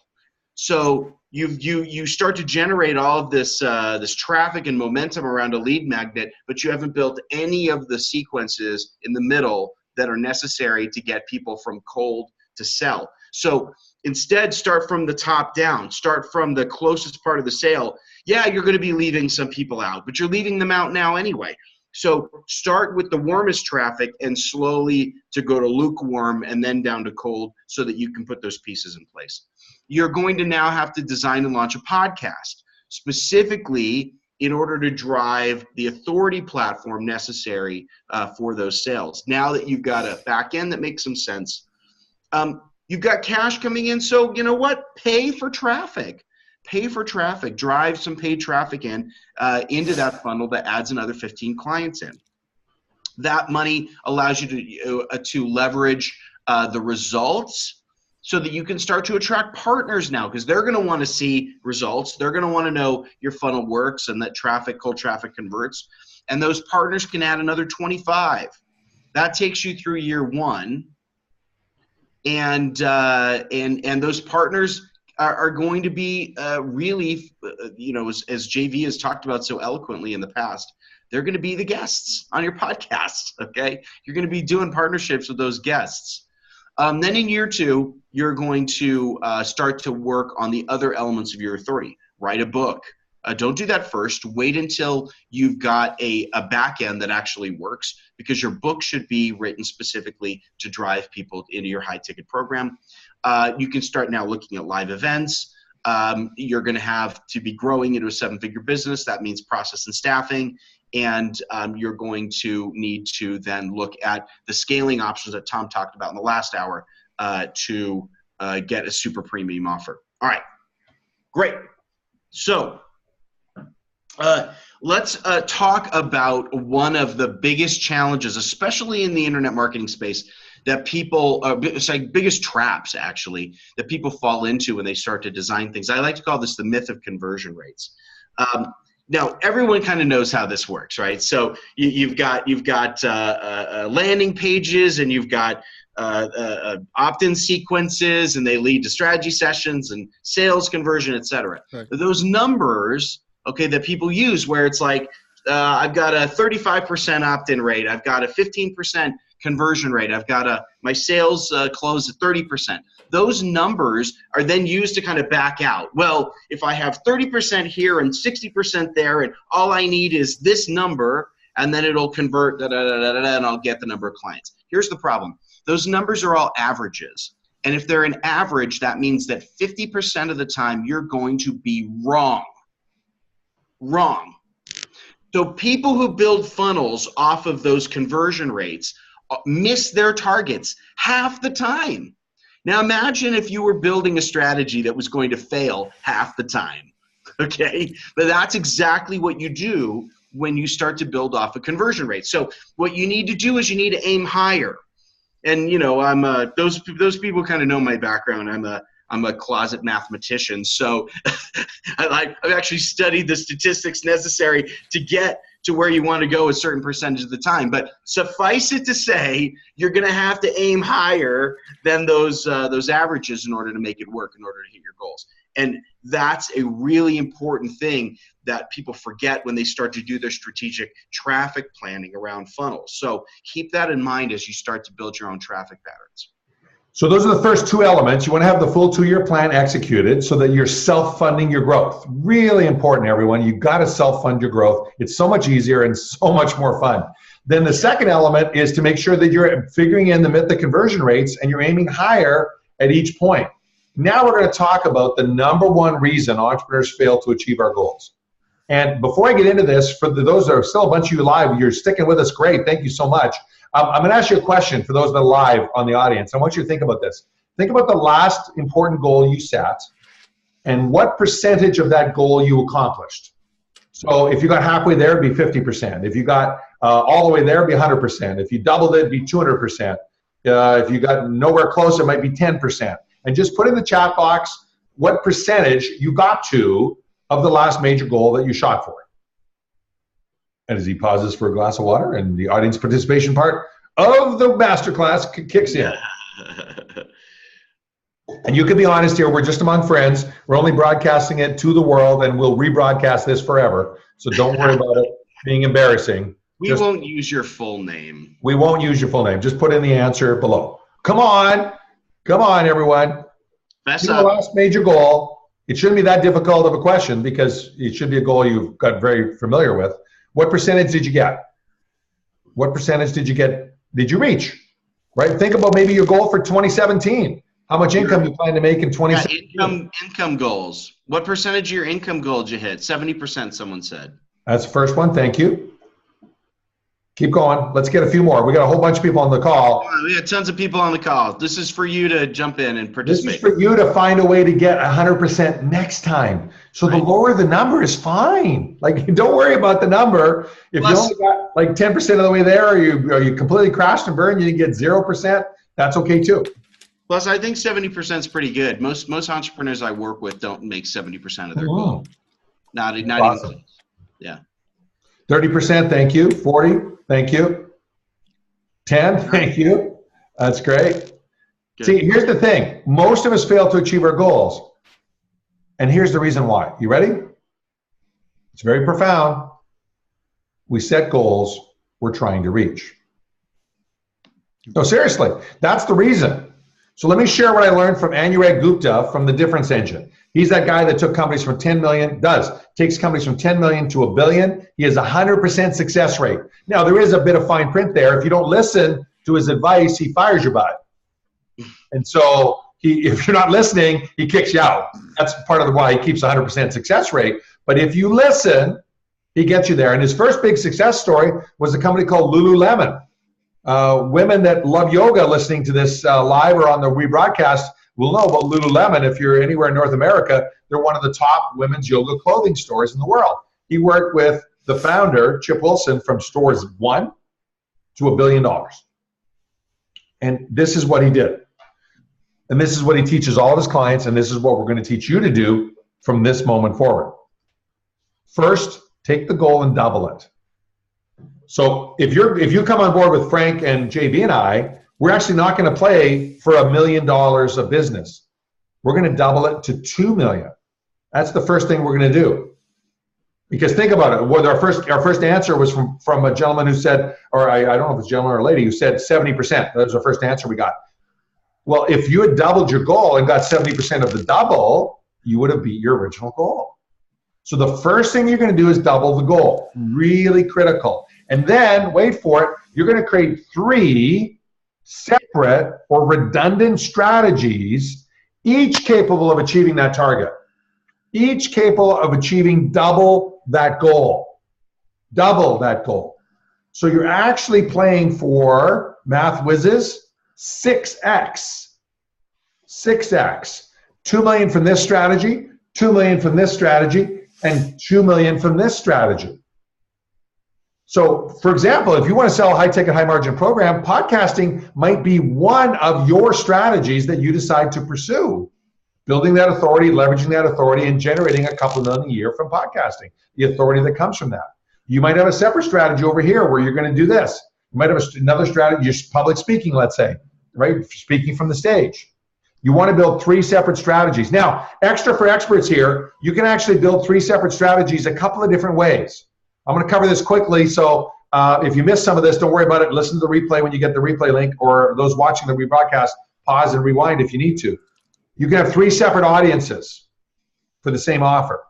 So you start to generate all of this this traffic and momentum around a lead magnet, but you haven't built any of the sequences in the middle that are necessary to get people from cold to sell. So instead, start from the top down. Start from the closest part of the sale. Yeah, you're going to be leaving some people out, but you're leaving them out now anyway. So start with the warmest traffic and slowly to go to lukewarm and then down to cold so that you can put those pieces in place. You're going to now have to design and launch a podcast. specifically in order to drive the authority platform necessary for those sales. Now that you've got a back end that makes some sense, you've got cash coming in. So you know what? Pay for traffic. Pay for traffic. Drive some paid traffic into that funnel that adds another 15 clients in. That money allows you to leverage the results so that you can start to attract partners now, because they're going to want to see results. They're going to want to know your funnel works and that cold traffic converts. And those partners can add another 25. That takes you through year one. And those partners are going to be really, as JV has talked about so eloquently in the past, they're going to be the guests on your podcast, okay? You're going to be doing partnerships with those guests. Then in year two, you're going to start to work on the other elements of your authority. Write a book. Don't do that first. Wait until you've got a back end that actually works, because your book should be written specifically to drive people into your high ticket program. You can start now looking at live events. You're going to have to be growing into a 7-figure business. That means process and staffing. And you're going to need to then look at the scaling options that Tom talked about in the last hour to get a super premium offer. All right, great. So let's talk about one of the biggest challenges, especially in the internet marketing space, that people, biggest traps actually, that people fall into when they start to design things. I like to call this the myth of conversion rates. Now, everyone kind of knows how this works, right? So you've got landing pages, and you've got opt-in sequences, and they lead to strategy sessions and sales conversion, et cetera. Right. Those numbers, okay, that people use, where it's like, I've got a 35% opt-in rate, I've got a 15% conversion rate, I've got my sales close at 30%. Those numbers are then used to kind of back out. Well, if I have 30% here and 60% there, and all I need is this number, and then it'll convert, and I'll get the number of clients. Here's the problem. Those numbers are all averages. And if they're an average, that means that 50% of the time you're going to be wrong. Wrong. So people who build funnels off of those conversion rates miss their targets half the time. Now imagine if you were building a strategy that was going to fail half the time, okay? But that's exactly what you do when you start to build off a conversion rate. So what you need to do is you need to aim higher. And I'm those people kind of know my background. I'm a closet mathematician, so I've actually studied the statistics necessary to get to where you want to go a certain percentage of the time. But suffice it to say, you're going to have to aim higher than those averages in order to make it work, in order to hit your goals. And that's a really important thing that people forget when they start to do their strategic traffic planning around funnels. So keep that in mind as you start to build your own traffic patterns. So those are the first two elements. You want to have the full 2-year plan executed so that you're self-funding your growth. Really important, everyone. You've got to self-fund your growth. It's so much easier and so much more fun. Then the second element is to make sure that you're figuring in the myth of conversion rates and you're aiming higher at each point. Now we're going to talk about the number one reason entrepreneurs fail to achieve our goals. And before I get into this, for those that are still a bunch of you live, you're sticking with us, great. Thank you so much. I'm going to ask you a question for those that are live on the audience. I want you to think about this. Think about the last important goal you set and what percentage of that goal you accomplished. So if you got halfway there, it'd be 50%. If you got all the way there, it'd be 100%. If you doubled it, it'd be 200%. If you got nowhere close, it might be 10%. And just put in the chat box what percentage you got to of the last major goal that you shot for. And as he pauses for a glass of water and the audience participation part of the masterclass kicks in. And you can be honest here, we're just among friends. We're only broadcasting it to the world, and we'll rebroadcast this forever. So don't worry about it being embarrassing. We won't use your full name. We won't use your full name. Just put in the answer below. Come on, everyone. Mess the up. Last major goal. It shouldn't be that difficult of a question because it should be a goal you've got very familiar with. What percentage did you get? What percentage did you reach? Right? Think about maybe your goal for 2017. How much income you plan to make in 2017? Income goals. What percentage of your income goal did you hit? 70%, someone said. That's the first one. Thank you. Keep going. Let's get a few more. We got a whole bunch of people on the call. We got tons of people on the call. This is for you to jump in and participate. This is for you to find a way to get 100% next time. So the lower the number is fine. Like, don't worry about the number. If you only got like 10% of the way there, or you completely crashed and burned, you didn't get 0%, that's okay too. Plus, I think 70% is pretty good. Most entrepreneurs I work with don't make 70% of their goal. Not awesome. Even. Yeah. 30%, thank you. 40, thank you. 10, thank you. That's great. Good. See, here's the thing. Most of us fail to achieve our goals. And here's the reason why. You ready? It's very profound. We set goals we're trying to reach. No, seriously, that's the reason. So let me share what I learned from Anurag Gupta from the Difference Engine. He's that guy that took companies from 10 million, takes companies from 10 million to $1 billion. He has a 100% success rate. Now, there is a bit of fine print there. If you don't listen to his advice, he fires your butt. And so if you're not listening, he kicks you out. That's part of why he keeps a 100% success rate. But if you listen, he gets you there. And his first big success story was a company called Lululemon. Women that love yoga listening to this live or on the rebroadcast will know about Lululemon. If you're anywhere in North America, they're one of the top women's yoga clothing stores in the world. He worked with the founder, Chip Wilson, from stores 1 to $1 billion. And this is what he did. And this is what he teaches all of his clients, and this is what we're going to teach you to do from this moment forward. First, take the goal and double it. So if you come on board with Frank and JB and I, we're actually not going to play for $1 million of business. We're going to double it to 2 million. That's the first thing we're going to do. Because think about it. Well, our first answer was from a gentleman who said, or I don't know if it's a gentleman or a lady, who said 70%. That was the first answer we got. Well, if you had doubled your goal and got 70% of the double, you would have beat your original goal. So the first thing you're going to do is double the goal. Really critical. And then, wait for it, you're going to create 3 separate or redundant strategies, each capable of achieving that target. Each capable of achieving double that goal. Double that goal. So you're actually playing for, math whizzes, 6x. 6x. 2 million from this strategy, 2 million from this strategy, and 2 million from this strategy. So, for example, if you want to sell a high-ticket, high-margin program, podcasting might be one of your strategies that you decide to pursue. Building that authority, leveraging that authority, and generating a couple million a year from podcasting, the authority that comes from that. You might have a separate strategy over here where you're going to do this. You might have another strategy, you're public speaking, let's say, right? Speaking from the stage. You want to build 3 separate strategies. Now, extra for experts here, you can actually build 3 separate strategies a couple of different ways. I'm going to cover this quickly, so if you missed some of this, don't worry about it. Listen to the replay when you get the replay link, or those watching the rebroadcast, pause and rewind if you need to. You can have 3 separate audiences for the same offer.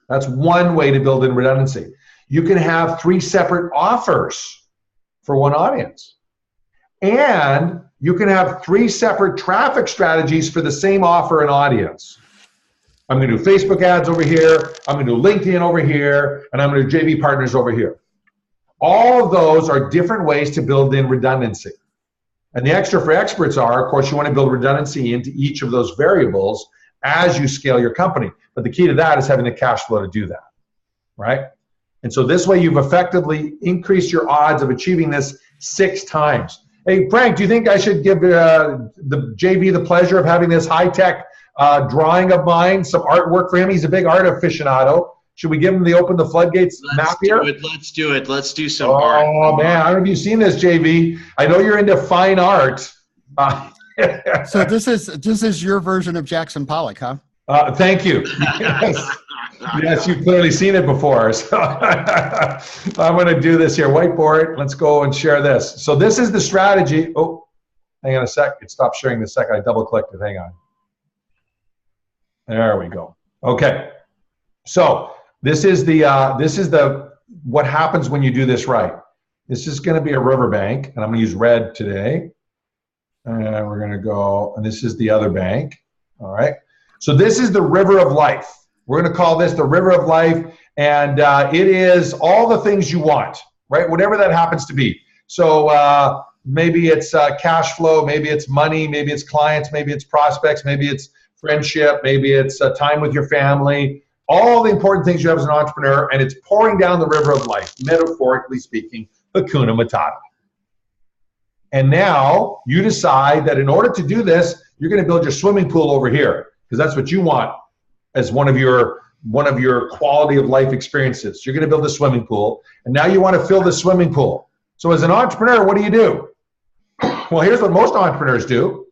That's one way to build in redundancy. You can have 3 separate offers for one audience. And you can have 3 separate traffic strategies for the same offer and audience. I'm going to do Facebook ads over here, I'm going to do LinkedIn over here, and I'm going to do JV partners over here. All of those are different ways to build in redundancy. And the extra for experts are, of course, you want to build redundancy into each of those variables as you scale your company. But the key to that is having the cash flow to do that, right? And so this way you've effectively increased your odds of achieving this 6 times. Hey, Frank, do you think I should give the JV the pleasure of having this high-tech drawing of mine, some artwork for him? He's a big art aficionado. Should we give him the open the floodgates map here? Let's do it. Let's do some art. Oh, man. I don't know if you've seen this, JV. I know you're into fine art. So this is your version of Jackson Pollock, huh? Thank you. Yes. Yes, you've clearly seen it before. So I'm going to do this here. Whiteboard. Let's go and share this. So this is the strategy. Oh, hang on a sec. It stopped sharing the second I double-clicked it. Hang on. There we go. Okay. So this is what happens when you do this right. This is going to be a riverbank, and I'm going to use red today. And we're going to go, and this is the other bank. All right. So this is the river of life. We're going to call this the river of life. And it is all the things you want, right? Whatever that happens to be. So maybe it's cash flow, maybe it's money, maybe it's clients, maybe it's prospects, maybe it's friendship, maybe it's time with your family, all the important things you have as an entrepreneur, and it's pouring down the river of life, metaphorically speaking, Hakuna Matata. And now you decide that in order to do this, you're going to build your swimming pool over here because that's what you want as one of your quality of life experiences. You're going to build a swimming pool, and now you want to fill the swimming pool. So as an entrepreneur, what do? Well, here's what most entrepreneurs do.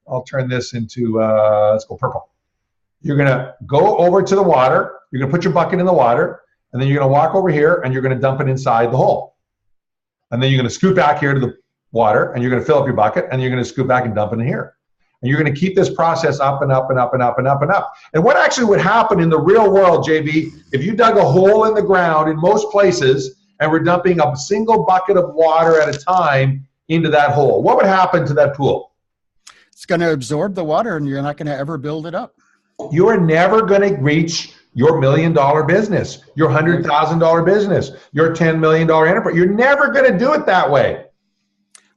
I'll turn this into, let's go purple. You're going to go over to the water. You're going to put your bucket in the water, and then you're going to walk over here, and you're going to dump it inside the hole. And then you're going to scoot back here to the water, and you're going to fill up your bucket, and you're going to scoot back and dump it in here. And you're going to keep this process up and up and up and up and up and up. And what actually would happen in the real world, JB, if you dug a hole in the ground in most places and we're dumping a single bucket of water at a time into that hole, what would happen to that pool? It's going to absorb the water, and you're not going to ever build it up. You are never going to reach your $1 million business, your $100,000 business, your $10 million enterprise. You're never going to do it that way.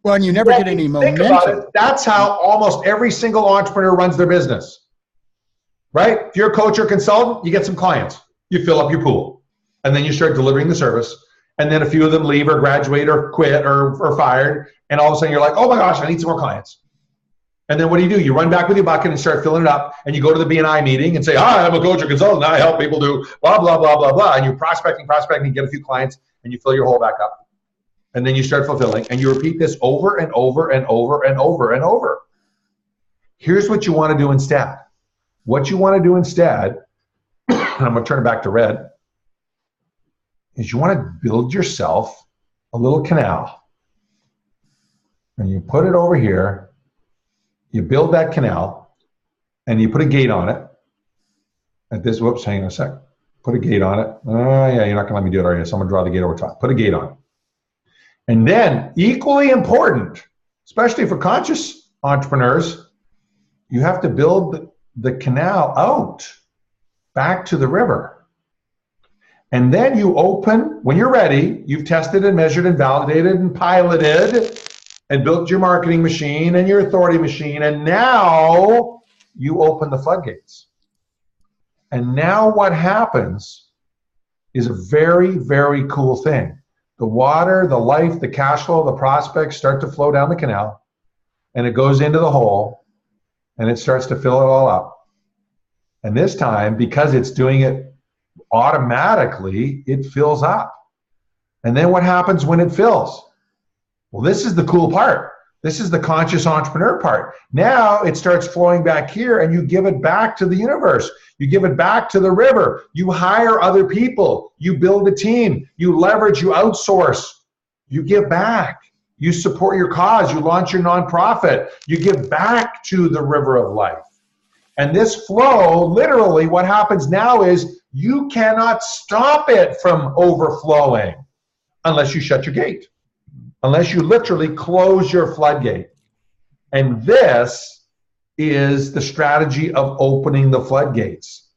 Well, and you never get any momentum. Think about it. That's how almost every single entrepreneur runs their business, right? If you're a coach or consultant, you get some clients. You fill up your pool, and then you start delivering the service, and then a few of them leave or graduate or quit or fired, and all of a sudden you're like, oh my gosh, I need some more clients. And then what do? You run back with your bucket and start filling it up, and you go to the BNI meeting and say, hi, I'm a coach or consultant. I help people do blah, blah, blah, blah, blah. And you're prospecting, you get a few clients, and you fill your hole back up. And then you start fulfilling, and you repeat this over and over and over and over and over. Here's what you want to do instead. What you want to do instead, and I'm going to turn it back to red, is you want to build yourself a little canal. And you put it over here, you build that canal, and you put a gate on it. At this, whoops, hang on a sec. Put a gate on it. Oh, yeah, you're not going to let me do it, are you? So I'm going to draw the gate over top. Put a gate on it. And then, equally important, especially for conscious entrepreneurs, you have to build the canal out back to the river. And then you open, when you're ready, you've tested and measured and validated and piloted and built your marketing machine and your authority machine, and now you open the floodgates. And now what happens is a very, very cool thing. The water, the life, the cash flow, the prospects start to flow down the canal, and it goes into the hole, and it starts to fill it all up. And this time, because it's doing it automatically, it fills up. And then what happens when it fills? Well, this is the cool part. This is the conscious entrepreneur part. Now it starts flowing back here, and you give it back to the universe. You give it back to the river. You hire other people. You build a team. You leverage, you outsource. You give back. You support your cause. You launch your nonprofit. You give back to the river of life. And this flow, literally what happens now is you cannot stop it from overflowing unless you shut your gate. Unless you literally close your floodgate. And this is the strategy of opening the floodgates.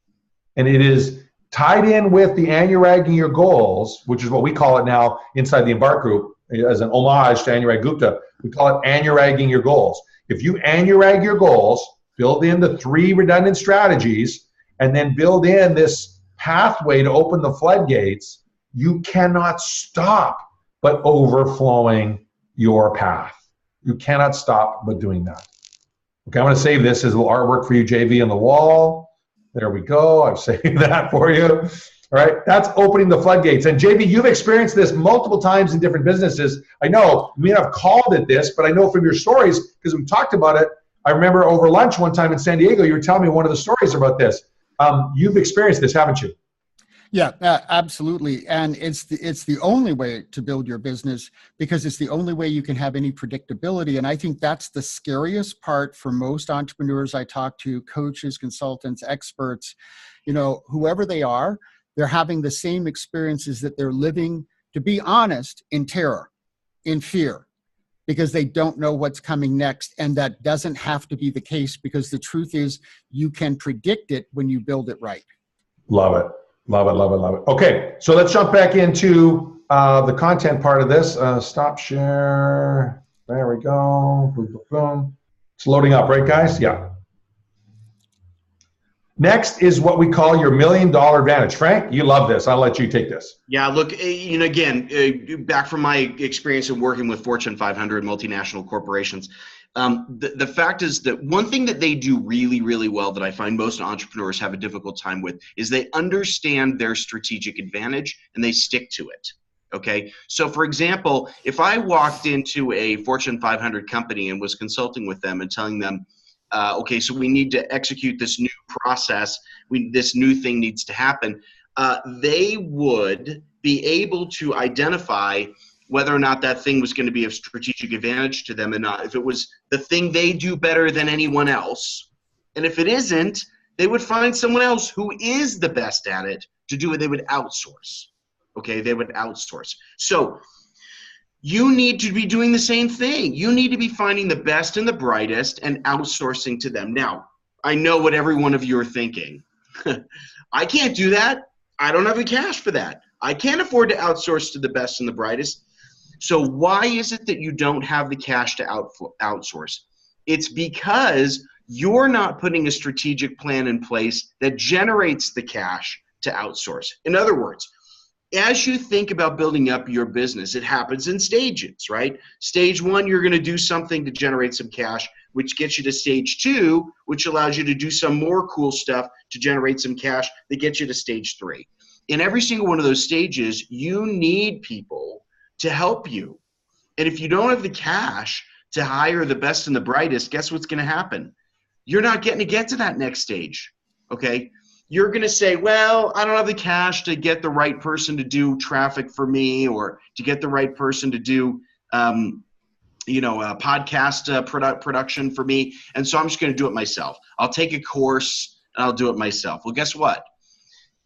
And it is tied in with the Anuragging Your Goals, which is what we call it now inside the Embark Group, as an homage to Anurag Gupta. We call it Anuragging Your Goals. If you Anurag your goals, build in the 3 redundant strategies, and then build in this pathway to open the floodgates, you cannot stop but overflowing your path. You cannot stop but doing that. Okay, I'm going to save this as a little artwork for you, JV, on the wall. There we go. I've saved that for you. All right, that's opening the floodgates. And JV, you've experienced this multiple times in different businesses. I know you may not have called it this, but I know from your stories, because we talked about it. I remember over lunch one time in San Diego, you were telling me one of the stories about this. You've experienced this, haven't you? Yeah, absolutely. And it's the only way to build your business, because it's the only way you can have any predictability. And I think that's the scariest part for most entrepreneurs I talk to, coaches, consultants, experts, whoever they are, they're having the same experiences that they're living, to be honest, in terror, in fear. because they don't know what's coming next. And that doesn't have to be the case, because the truth is you can predict it when you build it right. Love it. Love it, love it, love it. Okay, so let's jump back into the content part of this. Stop share. There we go. Boom, boom, boom. It's loading up, right, guys? Yeah. Next is what we call your $1 million advantage. Frank, you love this. I'll let you take this. Yeah, look, again, back from my experience in working with Fortune 500 multinational corporations, the fact is that one thing that they do really, really well that I find most entrepreneurs have a difficult time with is they understand their strategic advantage and they stick to it. Okay, so for example, if I walked into a Fortune 500 company and was consulting with them and telling them, okay, so we need to execute this new process, this new thing needs to happen, they would be able to identify whether or not that thing was going to be of strategic advantage to them and not. If it was the thing they do better than anyone else, and if it isn't, they would find someone else who is the best at it to do it. They would outsource. Okay, they would outsource. So you need to be doing the same thing. You need to be finding the best and the brightest and outsourcing to them. Now, I know what every one of you are thinking. I can't do that. I don't have the cash for that. I can't afford to outsource to the best and the brightest. So why is it that you don't have the cash to outsource? It's because you're not putting a strategic plan in place that generates the cash to outsource. In other words, as you think about building up your business, it happens in stages, right? Stage one, you're going to do something to generate some cash, which gets you to stage two, which allows you to do some more cool stuff to generate some cash that gets you to stage three. In every single one of those stages, you need people to help you. And if you don't have the cash to hire the best and the brightest, guess what's going to happen? You're not getting to get to that next stage, okay? You're going to say, well, I don't have the cash to get the right person to do traffic for me or to get the right person to do, podcast production for me. And so I'm just going to do it myself. I'll take a course and I'll do it myself. Well, guess what?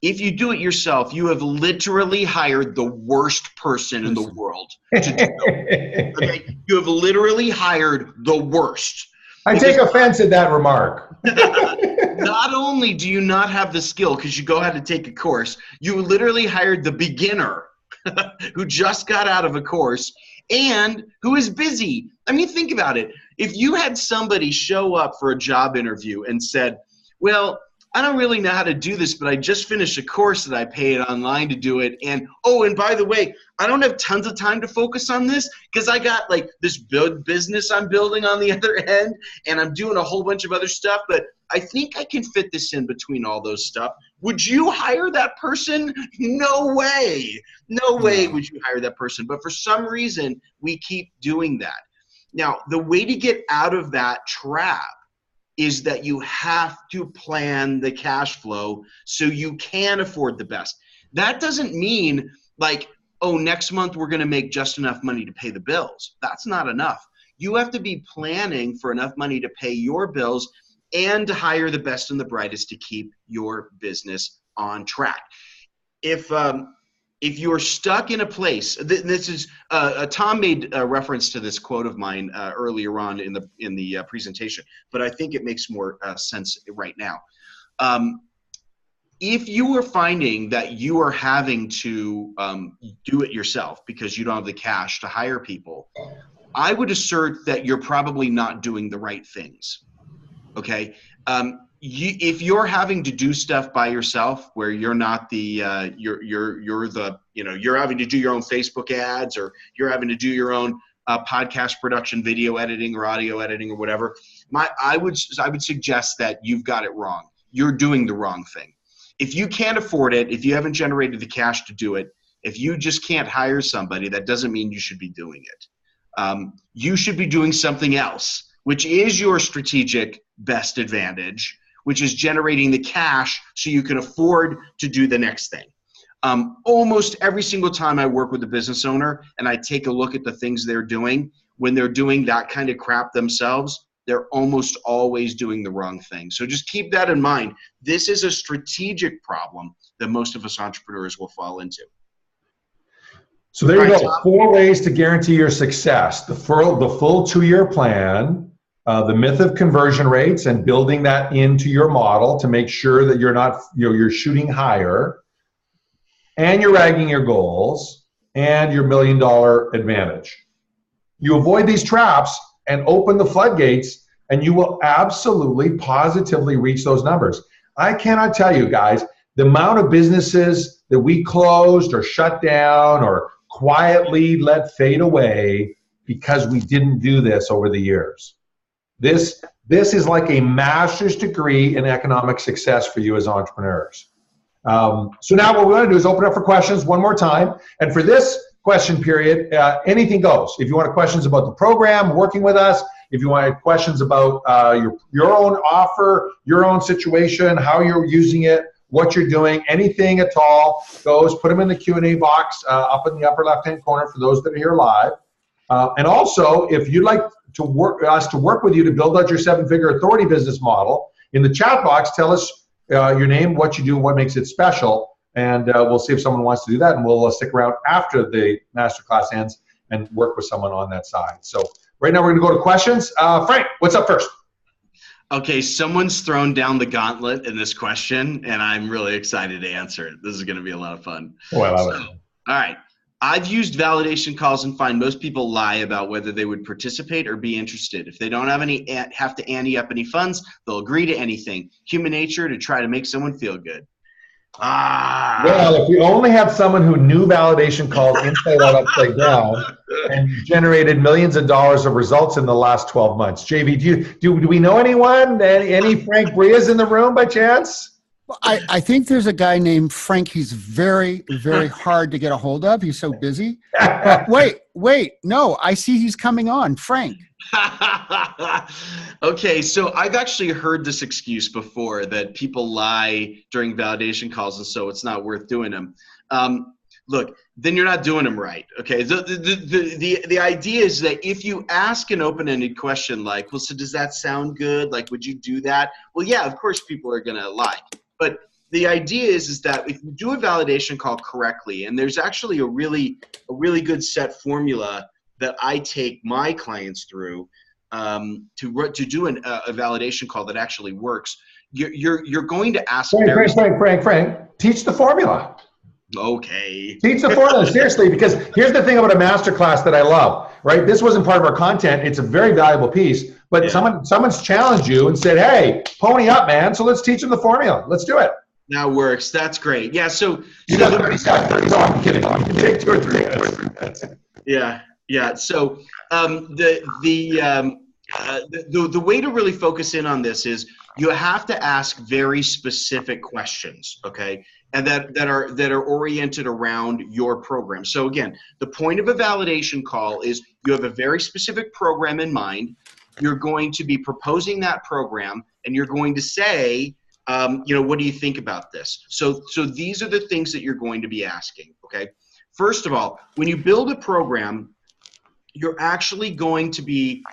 If you do it yourself, you have literally hired the worst person in the world to do it. Okay? You have literally hired the worst. I take offense at that remark. Not only do you not have the skill because you go ahead and take a course, you literally hired the beginner who just got out of a course and who is busy. I mean, think about it. If you had somebody show up for a job interview and said, well, I don't really know how to do this, but I just finished a course that I paid online to do it. And, oh, and by the way, I don't have tons of time to focus on this because I got like this business I'm building on the other end and I'm doing a whole bunch of other stuff, but I think I can fit this in between all those stuff. Would you hire that person? No way. No way would you hire that person. But for some reason, we keep doing that. Now, the way to get out of that trap is that you have to plan the cash flow so you can afford the best. That doesn't mean like, oh, next month we're going to make just enough money to pay the bills. That's not enough. You have to be planning for enough money to pay your bills and to hire the best and the brightest to keep your business on track. If you're stuck in a place, this is Tom made a reference to this quote of mine earlier on in the presentation, but I think it makes more sense right now. If you are finding that you are having to do it yourself because you don't have the cash to hire people, I would assert that you're probably not doing the right things. Okay. If you're having to do stuff by yourself where you're not the you're having to do your own Facebook ads or you're having to do your own podcast production, video editing or audio editing or whatever, I would suggest that you've got it wrong. You're doing the wrong thing. If you can't afford it, if you haven't generated the cash to do it, if you just can't hire somebody, that doesn't mean you should be doing it. You should be doing something else, which is your strategic best advantage, which is generating the cash so you can afford to do the next thing. Almost every single time I work with a business owner and I take a look at the things they're doing, when they're doing that kind of crap themselves, they're almost always doing the wrong thing. So just keep that in mind. This is a strategic problem that most of us entrepreneurs will fall into. So there you Right, go. Tom? 4 ways to guarantee your success. The full 2-year plan, the myth of conversion rates and building that into your model to make sure that you're shooting higher, and you're ragging your goals, and your $1 million advantage. You avoid these traps and open the floodgates, and you will absolutely, positively reach those numbers. I cannot tell you guys the amount of businesses that we closed or shut down or quietly let fade away because we didn't do this over the years. This is like a master's degree in economic success for you as entrepreneurs. So now what we're going to do is open up for questions one more time. And for this question period, anything goes. If you want questions about the program, working with us, if you want questions about your own offer, your own situation, how you're using it, what you're doing, anything at all goes, put them in the Q&A box up in the upper left-hand corner for those that are here live. And also, if you'd like to work with you to build out your 7-figure authority business model, in the chat box, tell us your name, what you do, what makes it special, and we'll see if someone wants to do that, and we'll stick around after the masterclass ends and work with someone on that side. So right now we're going to go to questions. Frank, what's up first? Okay, someone's thrown down the gauntlet in this question, and I'm really excited to answer it. This is going to be a lot of fun. Oh, I love it. All right. I've used validation calls and find most people lie about whether they would participate or be interested. If they don't have to ante up any funds, they'll agree to anything. Human nature to try to make someone feel good. Well, if we only had someone who knew validation calls inside out, upside down, and generated millions of dollars of results in the last 12 months. JV, do we know anyone? Any Frank Brias in the room by chance? Well, I think there's a guy named Frank. He's very, very hard to get a hold of. He's so busy. But wait. No, I see he's coming on. Frank. Okay, so I've actually heard this excuse before that people lie during validation calls, and so it's not worth doing them. Look, then you're not doing them right. Okay, the idea is that if you ask an open-ended question like, well, so does that sound good? Like, would you do that? Well, yeah, of course people are going to lie. But the idea is that if you do a validation call correctly, and there's actually a really good set formula that I take my clients through to do a validation call that actually works, you're going to ask Frank, teach the formula. Okay. Teach the formula, seriously, because here's the thing about a masterclass that I love, right? This wasn't part of our content. It's a very valuable piece, but yeah. Someone's challenged you and said, hey, pony up, man. So let's teach them the formula. Let's do it. That works. That's great. Yeah. So you got 30 seconds. No, I'm kidding. I can take 2 or 3 minutes. Yeah. Yeah. So the way to really focus in on this is you have to ask very specific questions, okay, and that are oriented around your program. So again, the point of a validation call is you have a very specific program in mind. You're going to be proposing that program, and you're going to say, what do you think about this? So these are the things that you're going to be asking, okay? First of all, when you build a program, you're actually going to be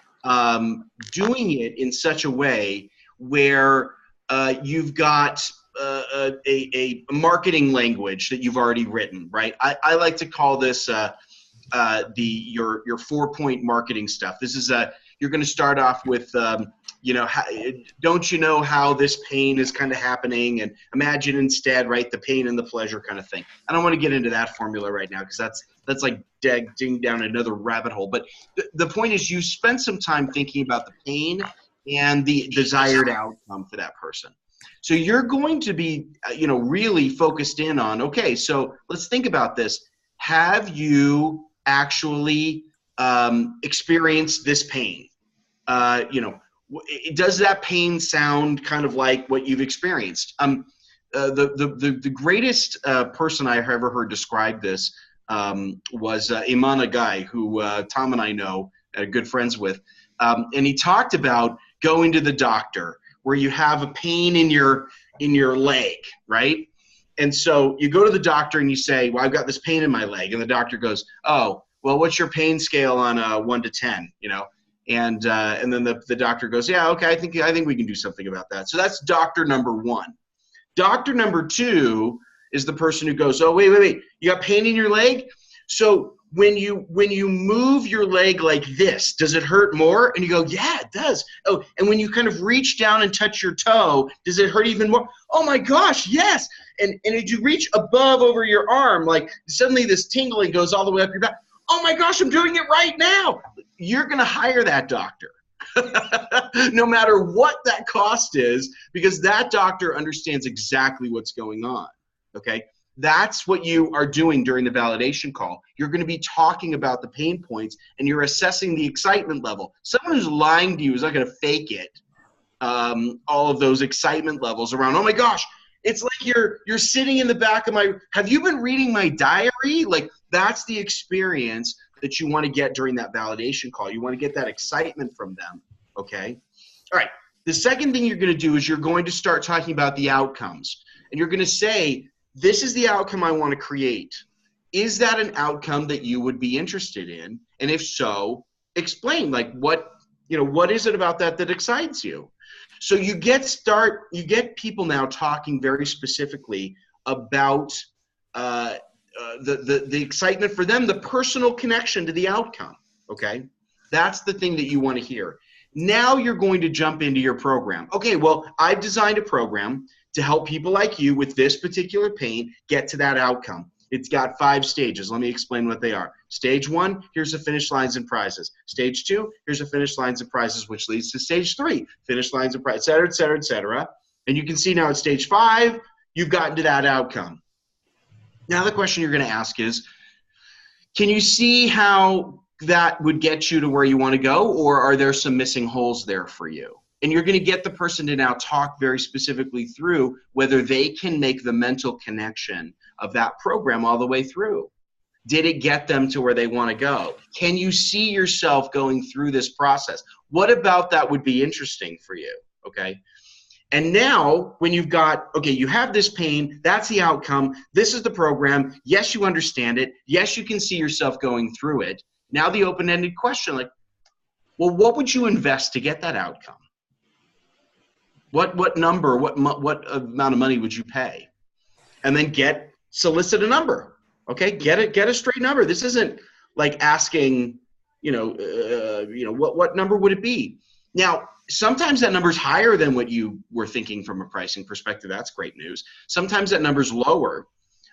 doing it in such a way where you've got a marketing language that you've already written, right? I like to call this your 4-point marketing stuff. This is you're going to start off with don't you know how this pain is kind of happening, and imagine instead, right, the pain and the pleasure kind of thing. I don't want to get into that formula right now because that's like digging down another rabbit hole. But the point is, you spend some time thinking about the pain and the desired outcome for that person. So you're going to be really focused in on, okay, so let's think about this. Have you actually experienced this pain? Does that pain sound kind of like what you've experienced? The greatest person I've ever heard describe this was Imana Guy, who Tom and I know, good friends with, and he talked about going to the doctor where you have a pain in your leg, right? And so you go to the doctor and you say, well, I've got this pain in my leg, and the doctor goes, oh, well, what's your pain scale on 1 to 10? And then the doctor goes, yeah, okay, I think we can do something about that. So that's doctor number 1. Doctor number 2 is the person who goes, oh, wait, you got pain in your leg? So when you move your leg like this, does it hurt more? And you go, yeah, it does. Oh, and when you kind of reach down and touch your toe, does it hurt even more? Oh my gosh, yes. And as you reach above over your arm, like suddenly this tingling goes all the way up your back. Oh my gosh, I'm doing it right now. You're going to hire that doctor. No matter what that cost is, because that doctor understands exactly what's going on. Okay? That's what you are doing during the validation call. You're going to be talking about the pain points, and you're assessing the excitement level. Someone who's lying to you is not going to fake it. All of those excitement levels around, oh my gosh, it's like you're sitting in the back of have you been reading my diary? Like, that's the experience that you want to get during that validation call. You want to get that excitement from them, okay? All right, the second thing you're going to do is you're going to start talking about the outcomes. And you're going to say, this is the outcome I want to create. Is that an outcome that you would be interested in? And if so, explain, like, what is it about that excites you? So you get people now talking very specifically about the excitement for them, the personal connection to the outcome, okay? That's the thing that you want to hear. Now you're going to jump into your program. Okay, well, I've designed a program to help people like you with this particular pain get to that outcome. It's got 5 stages. Let me explain what they are. Stage 1, here's the finish lines and prizes. Stage 2, here's the finish lines and prizes, which leads to stage 3, finish lines and prizes, et cetera, et cetera, et cetera. And you can see now at stage 5, you've gotten to that outcome. Now the question you're going to ask is, can you see how that would get you to where you want to go, or are there some missing holes there for you? And you're going to get the person to now talk very specifically through whether they can make the mental connection of that program all the way through. Did it get them to where they want to go? Can you see yourself going through this process? What about that would be interesting for you? Okay. And now when you've got, okay, you have this pain, that's the outcome, this is the program, yes, you understand it, yes, you can see yourself going through it. Now the open-ended question, like, well, what would you invest to get that outcome? What number, what amount of money would you pay? And then solicit a number, okay? Get a straight number. This isn't like asking, what number would it be? Now, sometimes that number's higher than what you were thinking from a pricing perspective. That's great news. Sometimes that number's lower,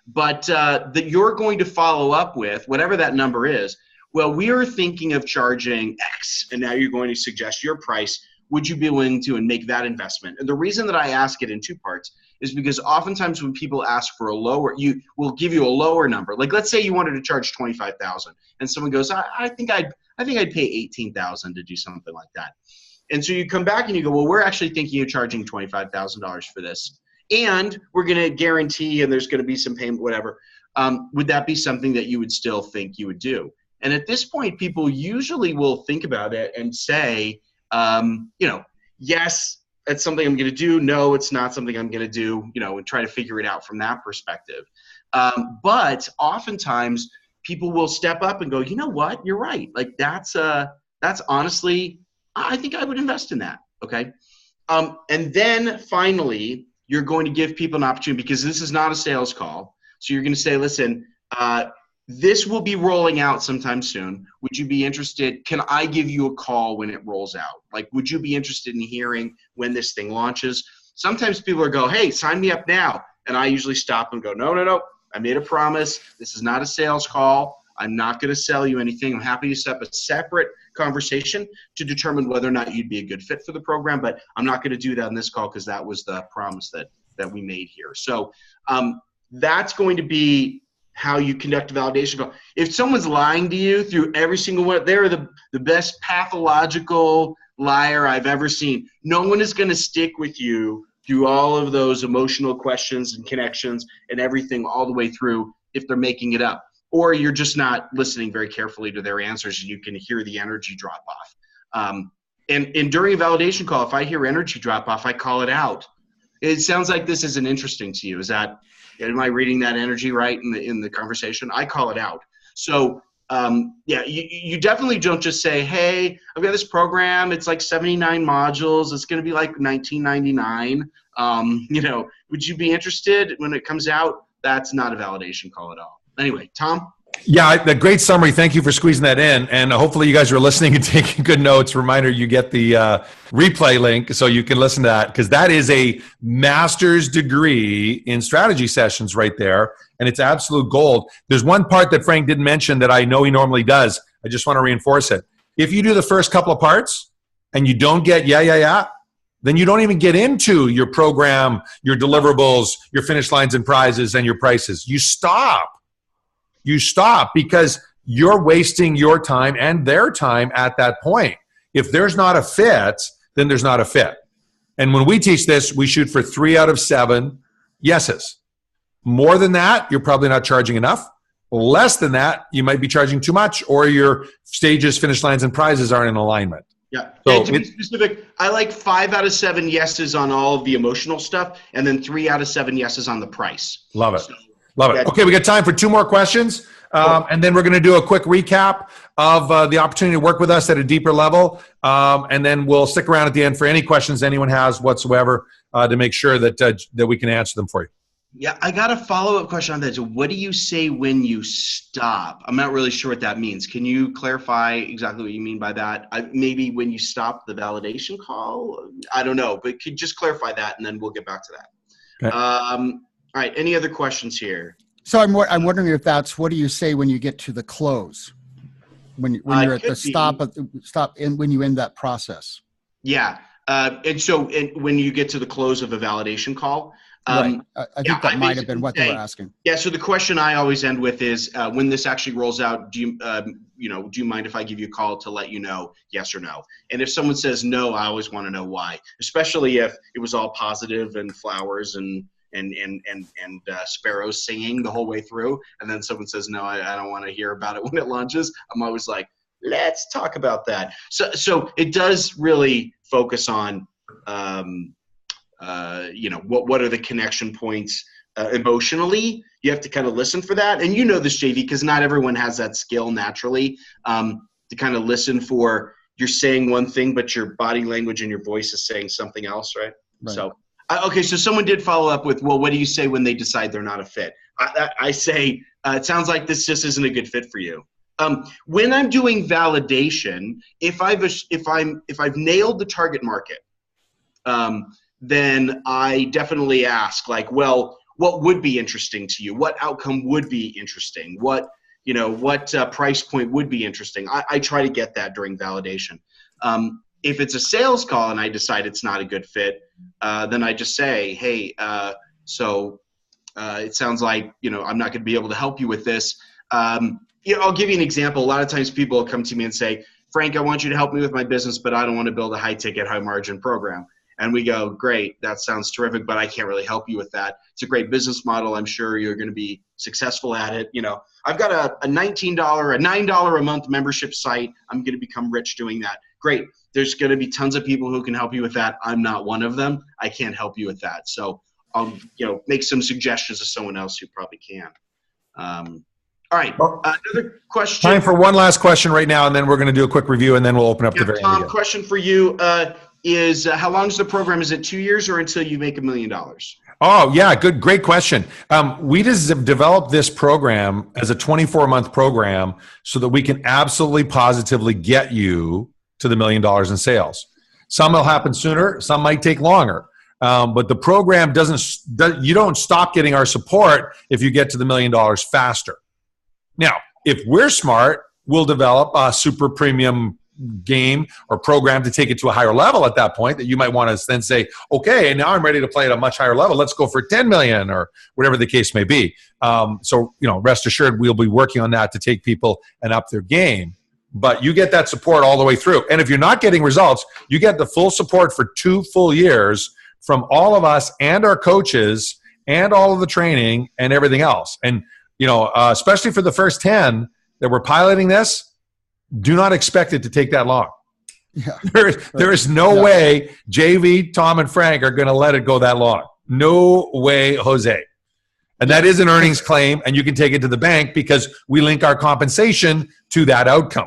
but that you're going to follow up with whatever that number is. Well, we are thinking of charging X, and now you're going to suggest your price. Would you be willing to and make that investment? And the reason that I ask it in 2 parts is because oftentimes when people ask for a lower, we'll give you a lower number. Like, let's say you wanted to charge $25,000, and someone goes, I think I'd pay $18,000 to do something like that. And so you come back and you go, well, we're actually thinking of charging $25,000 for this, and we're going to guarantee, and there's going to be some payment, whatever. Would that be something that you would still think you would do? And at this point, people usually will think about it and say, yes, it's something I'm going to do. No, it's not something I'm going to do, and try to figure it out from that perspective. But oftentimes people will step up and go, you know what, you're right. Like that's honestly, I think I would invest in that. Okay. And then finally, you're going to give people an opportunity, because this is not a sales call. So you're going to say, listen, this will be rolling out sometime soon. Would you be interested? Can I give you a call when it rolls out? Like, would you be interested in hearing when this thing launches? Sometimes people go, hey, sign me up now. And I usually stop and go, no. I made a promise. This is not a sales call. I'm not going to sell you anything. I'm happy to set up a separate conversation to determine whether or not you'd be a good fit for the program. But I'm not going to do that on this call because that was the promise that we made here. So that's going to be how you conduct a validation call. If someone's lying to you through every single one, they're the best pathological liar I've ever seen. No one is going to stick with you through all of those emotional questions and connections and everything all the way through if they're making it up. Or you're just not listening very carefully to their answers and you can hear the energy drop off. And during a validation call, if I hear energy drop off, I call it out. It sounds like this isn't interesting to you. Am I reading that energy right in the conversation? I call it out. So you definitely don't just say, hey, I've got this program. It's like 79 modules. It's going to be like $19.99. Would you be interested when it comes out? That's not a validation call at all. Anyway, Tom? Yeah, the great summary. Thank you for squeezing that in. And hopefully you guys are listening and taking good notes. Reminder, you get the replay link so you can listen to that, because that is a master's degree in strategy sessions right there. And it's absolute gold. There's one part that Frank didn't mention that I know he normally does. I just want to reinforce it. If you do the first couple of parts and you don't get then you don't even get into your program, your deliverables, your finish lines and prizes, and your prices. You stop because you're wasting your time and their time at that point. If there's not a fit, then there's not a fit. And when we teach this, we shoot for 3 out of 7 yeses. More than that, you're probably not charging enough. Less than that, you might be charging too much, or your stages, finish lines, and prizes aren't in alignment. Yeah. So and to be specific, I like 5 out of 7 yeses on all of the emotional stuff, and then 3 out of 7 yeses on the price. Love it. So, Love it. Okay, we got time for 2 more questions, and then we're going to do a quick recap of the opportunity to work with us at a deeper level, and then we'll stick around at the end for any questions anyone has whatsoever to make sure that we can answer them for you. Yeah, I got a follow-up question on that. So what do you say when you stop? I'm not really sure what that means. Can you clarify exactly what you mean by that? Maybe when you stop the validation call? I don't know, but could you just clarify that, and then we'll get back to that. Okay. All right, any other questions here? So I'm wondering if that's, what do you say when you get to the close? When you're at the stop and when you end that process? Yeah, and when you get to the close of a validation call, right. I think that might have been what they were asking. Yeah. So the question I always end with is, when this actually rolls out, do you mind if I give you a call to let you know yes or no? And if someone says no, I always want to know why, especially if it was all positive and flowers and sparrows singing the whole way through, and then someone says no, I don't want to hear about it when it launches. I'm always like, let's talk about that. So it does really focus on what are the connection points emotionally. You have to kind of listen for that, and this, JV, because not everyone has that skill naturally, to kind of listen for, you're saying one thing but your body language and your voice is saying something else, right? So okay, so someone did follow up with, well, what do you say when they decide they're not a fit? I say, it sounds like this just isn't a good fit for you. When I'm doing validation, if I've nailed the target market, then I definitely ask, like, well, what would be interesting to you? What outcome would be interesting? What price point would be interesting? I try to get that during validation. If it's a sales call and I decide it's not a good fit, then I just say, hey, it sounds like, I'm not going to be able to help you with this. I'll give you an example. A lot of times people will come to me and say, Frank, I want you to help me with my business, but I don't want to build a high-ticket, high-margin program. And we go, great, that sounds terrific, but I can't really help you with that. It's a great business model. I'm sure you're going to be successful at it. I've got a $19, a $9 a month membership site. I'm going to become rich doing that. Great. There's going to be tons of people who can help you with that. I'm not one of them. I can't help you with that. So I'll, make some suggestions to someone else who probably can. All right. Another question. Time for one last question right now, and then we're going to do a quick review, and then we'll open up the very end. Tom, question for you is, how long is the program? Is it 2 years or until you make $1 million? Oh, yeah. Great question. We just developed this program as a 24-month program so that we can absolutely positively get you to the $1 million in sales. Some will happen sooner. Some might take longer. But the program you don't stop getting our support if you get to the $1 million faster. Now, if we're smart, we'll develop a super premium game or program to take it to a higher level at that point that you might want to then say, okay, now I'm ready to play at a much higher level. Let's go for 10 million or whatever the case may be. So, rest assured, we'll be working on that to take people and up their game. But you get that support all the way through. And if you're not getting results, you get the full support for 2 full years from all of us and our coaches and all of the training and everything else. And, especially for the first 10 that we're piloting this, do not expect it to take that long. Yeah. There is no way JV, Tom, and Frank are going to let it go that long. No way, Jose. And that is an earnings claim, and you can take it to the bank because we link our compensation to that outcome.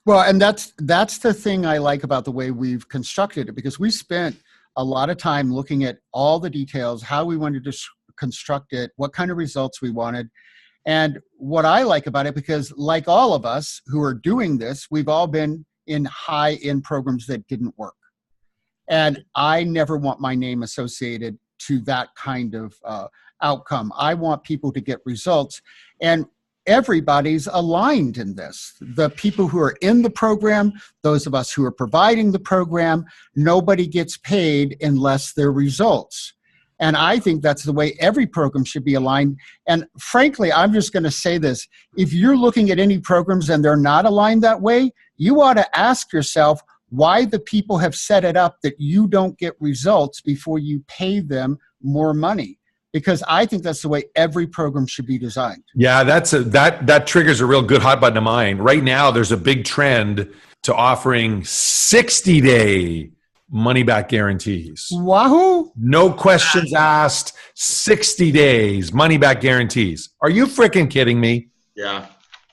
Well, and that's the thing I like about the way we've constructed it, because we spent a lot of time looking at all the details, how we wanted to construct it, what kind of results we wanted. And what I like about it, because like all of us who are doing this, we've all been in high-end programs that didn't work. And I never want my name associated to that kind of outcome. I want people to get results. And everybody's aligned in this. The people who are in the program, those of us who are providing the program, nobody gets paid unless there are results. And I think that's the way every program should be aligned. And frankly, I'm just going to say this. If you're looking at any programs and they're not aligned that way, you ought to ask yourself why the people have set it up that you don't get results before you pay them more money. Because I think that's the way every program should be designed. Yeah, that triggers a real good hot button of mine. Right now, there's a big trend to offering 60-day money-back guarantees. Wahoo! No questions asked, 60 days, money-back guarantees. Are you freaking kidding me? Yeah.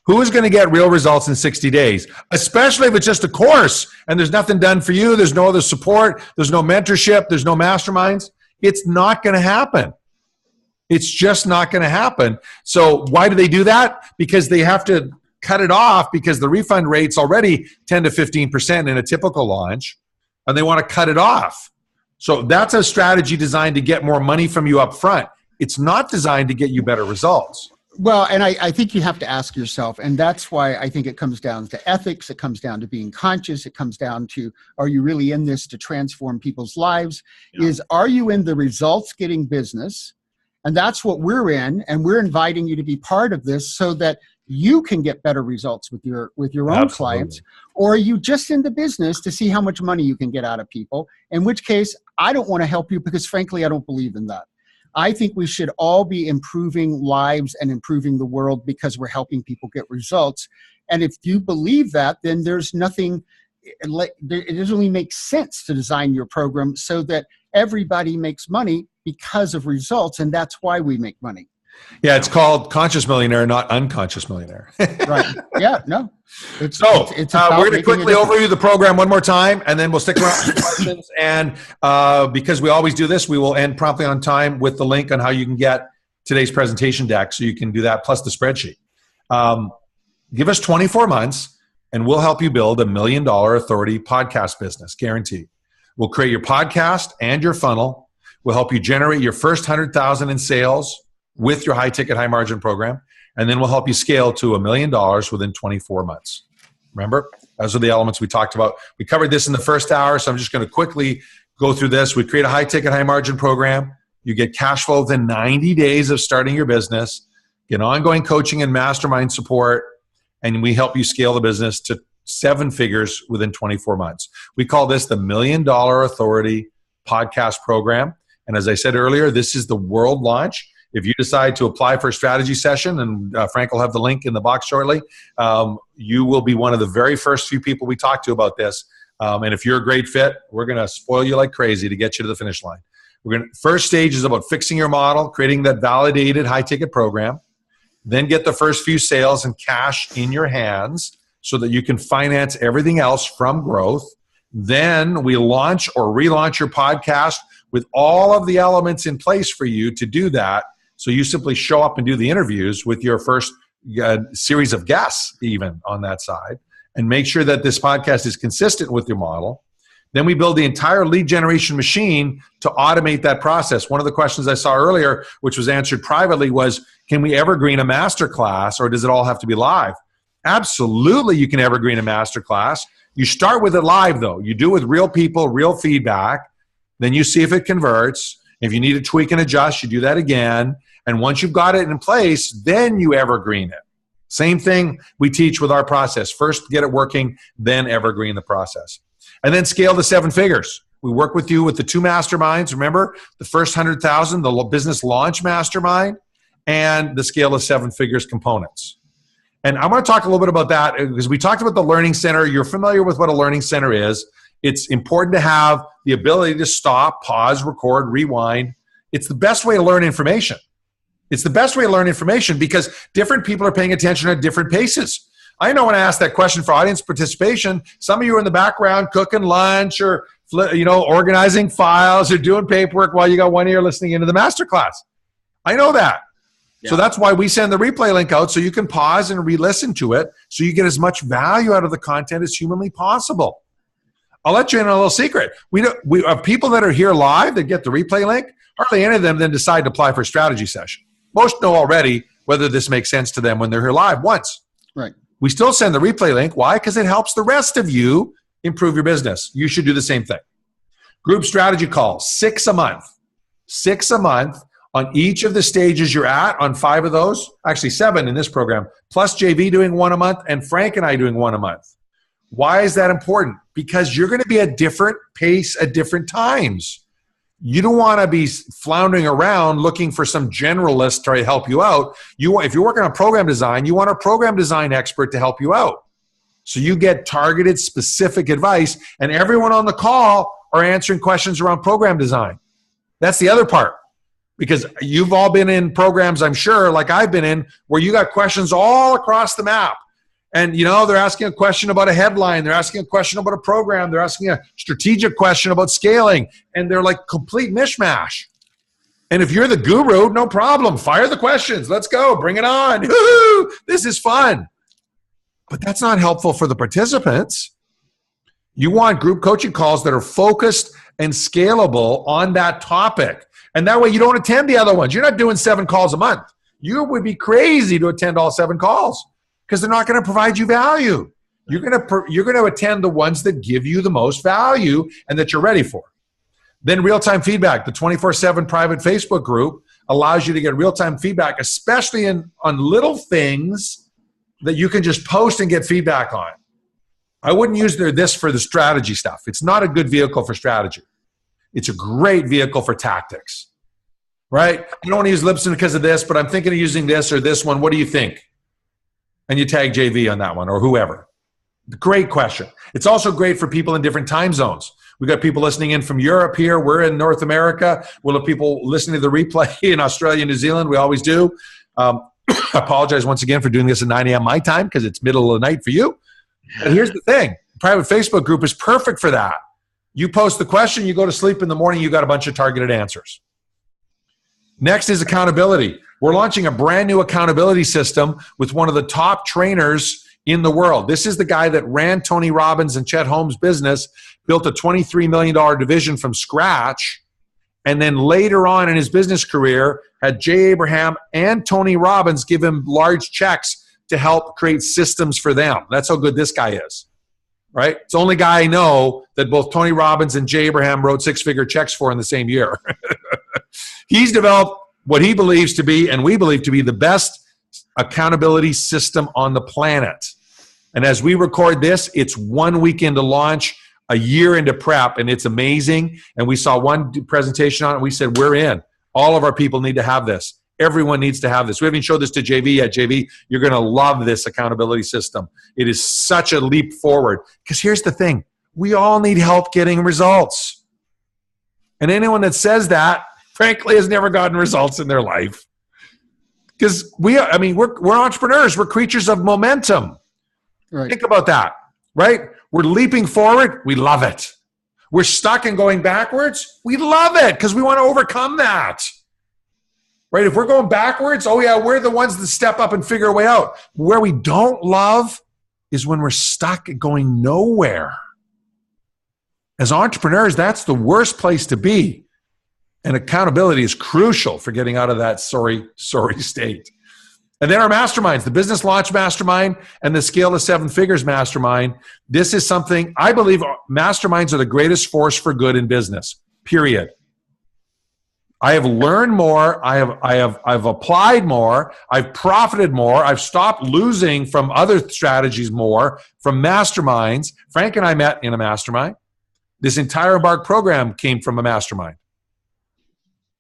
Who is going to get real results in 60 days? Especially if it's just a course and there's nothing done for you, there's no other support, there's no mentorship, there's no masterminds. It's not going to happen. It's just not going to happen. So why do they do that? Because they have to cut it off because the refund rate's already 10 to 15% in a typical launch, and they want to cut it off. So that's a strategy designed to get more money from you up front. It's not designed to get you better results. Well, and I think you have to ask yourself, and that's why I think it comes down to ethics, it comes down to being conscious, it comes down to, are you really in this to transform people's lives? Yeah. Are you in the results getting business? And that's what we're in, and we're inviting you to be part of this so that you can get better results with your own clients. Or are you just in the business to see how much money you can get out of people? In which case, I don't want to help you because, frankly, I don't believe in that. I think we should all be improving lives and improving the world because we're helping people get results. And if you believe that, then there's nothing, it doesn't really make sense to design your program so that everybody makes money because of results, and that's why we make money. Yeah, it's called conscious millionaire, not unconscious millionaire. Right. Yeah, no. We're going to quickly overview the program one more time, and then we'll stick around for questions. And because we always do this, we will end promptly on time with the link on how you can get today's presentation deck, so you can do that, plus the spreadsheet. Give us 24 months, and we'll help you build $1 million authority podcast business, guaranteed. We'll create your podcast and your funnel. We'll help you generate your first 100,000 in sales with your high-ticket, high-margin program, and then we'll help you scale to $1 million within 24 months. Remember, those are the elements we talked about. We covered this in the first hour, so I'm just going to quickly go through this. We create a high-ticket, high-margin program. You get cash flow within 90 days of starting your business, get ongoing coaching and mastermind support, and we help you scale the business to 7 figures within 24 months. We call this the $1 Million Authority Podcast Program. And as I said earlier, this is the world launch. If you decide to apply for a strategy session, and Frank will have the link in the box shortly, you will be one of the very first few people we talk to about this. And if you're a great fit, we're going to spoil you like crazy to get you to the finish line. First stage is about fixing your model, creating that validated high-ticket program, then get the first few sales and cash in your hands so that you can finance everything else from growth. Then we launch or relaunch your podcast with all of the elements in place for you to do that. So you simply show up and do the interviews with your first series of guests even on that side, and make sure that this podcast is consistent with your model. Then we build the entire lead generation machine to automate that process. One of the questions I saw earlier, which was answered privately, was, can we evergreen a masterclass, or does it all have to be live? Absolutely, you can evergreen a masterclass. You start with it live, though. You do it with real people, real feedback. Then you see if it converts. If you need to tweak and adjust, you do that again. And once you've got it in place, then you evergreen it. Same thing we teach with our process. First, get it working, then evergreen the process. And then scale to 7 figures. We work with you with the 2 masterminds. Remember, the first 100,000, the business launch mastermind, and the scale to 7 figures components. And I want to talk a little bit about that because we talked about the Learning Center. You're familiar with what a Learning Center is. It's important to have the ability to stop, pause, record, rewind. It's the best way to learn information. It's the best way to learn information because different people are paying attention at different paces. I know when I ask that question for audience participation, some of you are in the background cooking lunch or organizing files or doing paperwork while you got one ear listening into the masterclass. I know that. So that's why we send the replay link out so you can pause and re-listen to it so you get as much value out of the content as humanly possible. I'll let you in on a little secret. We have people that are here live that get the replay link. Hardly any of them then decide to apply for a strategy session. Most know already whether this makes sense to them when they're here live once. Right. We still send the replay link. Why? Because it helps the rest of you improve your business. You should do the same thing. Group strategy calls, 6 a month. 6 a month. On each of the stages you're at, on 5 of those, actually 7 in this program, plus JV doing 1 a month and Frank and I doing 1 a month. Why is that important? Because you're going to be at different pace at different times. You don't want to be floundering around looking for some generalist to help you out. If you're working on program design, you want a program design expert to help you out. So you get targeted, specific advice, and everyone on the call are answering questions around program design. That's the other part. Because you've all been in programs, I'm sure, like I've been in, where you got questions all across the map. And, they're asking a question about a headline. They're asking a question about a program. They're asking a strategic question about scaling. And they're like complete mishmash. And if you're the guru, no problem. Fire the questions. Let's go. Bring it on. Woo-hoo! This is fun. But that's not helpful for the participants. You want group coaching calls that are focused and scalable on that topic. And that way you don't attend the other ones. You're not doing 7 calls a month. You would be crazy to attend all 7 calls because they're not going to provide you value. You're going to attend the ones that give you the most value and that you're ready for. Then real-time feedback. The 24/7 private Facebook group allows you to get real-time feedback, especially on little things that you can just post and get feedback on. I wouldn't use this for the strategy stuff. It's not a good vehicle for strategy. It's a great vehicle for tactics, right? I don't want to use Libsyn because of this, but I'm thinking of using this or this one. What do you think? And you tag JV on that one or whoever. Great question. It's also great for people in different time zones. We've got people listening in from Europe here. We're in North America. We'll have people listening to the replay in Australia and New Zealand. We always do. I apologize once again for doing this at 9 a.m. my time because it's middle of the night for you. But here's the thing. Private Facebook group is perfect for that. You post the question, you go to sleep in the morning, you got a bunch of targeted answers. Next is accountability. We're launching a brand new accountability system with one of the top trainers in the world. This is the guy that ran Tony Robbins and Chet Holmes' business, built a $23 million division from scratch, and then later on in his business career had Jay Abraham and Tony Robbins give him large checks to help create systems for them. That's how good this guy is. Right? It's the only guy I know that both Tony Robbins and Jay Abraham wrote 6-figure checks for in the same year. He's developed what he believes to be, and we believe to be, the best accountability system on the planet. And as we record this, it's 1 week into launch, a year into prep, and it's amazing. And we saw one presentation on it, and we said, we're in. All of our people need to have this. Everyone needs to have this. We haven't showed this to JV yet. JV, you're going to love this accountability system. It is such a leap forward. Because here's the thing. We all need help getting results. And anyone that says that, frankly, has never gotten results in their life. Because we're entrepreneurs. We're creatures of momentum. Right. Think about that, right? We're leaping forward. We love it. We're stuck and going backwards. We love it because we want to overcome that. Right? If we're going backwards, oh yeah, we're the ones that step up and figure a way out. Where we don't love is when we're stuck and going nowhere. As entrepreneurs, that's the worst place to be. And accountability is crucial for getting out of that sorry state. And then our masterminds, the Business Launch Mastermind and the Scale to 7 Figures Mastermind. This is something, I believe masterminds are the greatest force for good in business, period. I have learned more. I've applied more. I've profited more. I've stopped losing from other strategies more from masterminds. Frank and I met in a mastermind. This entire Embark program came from a mastermind.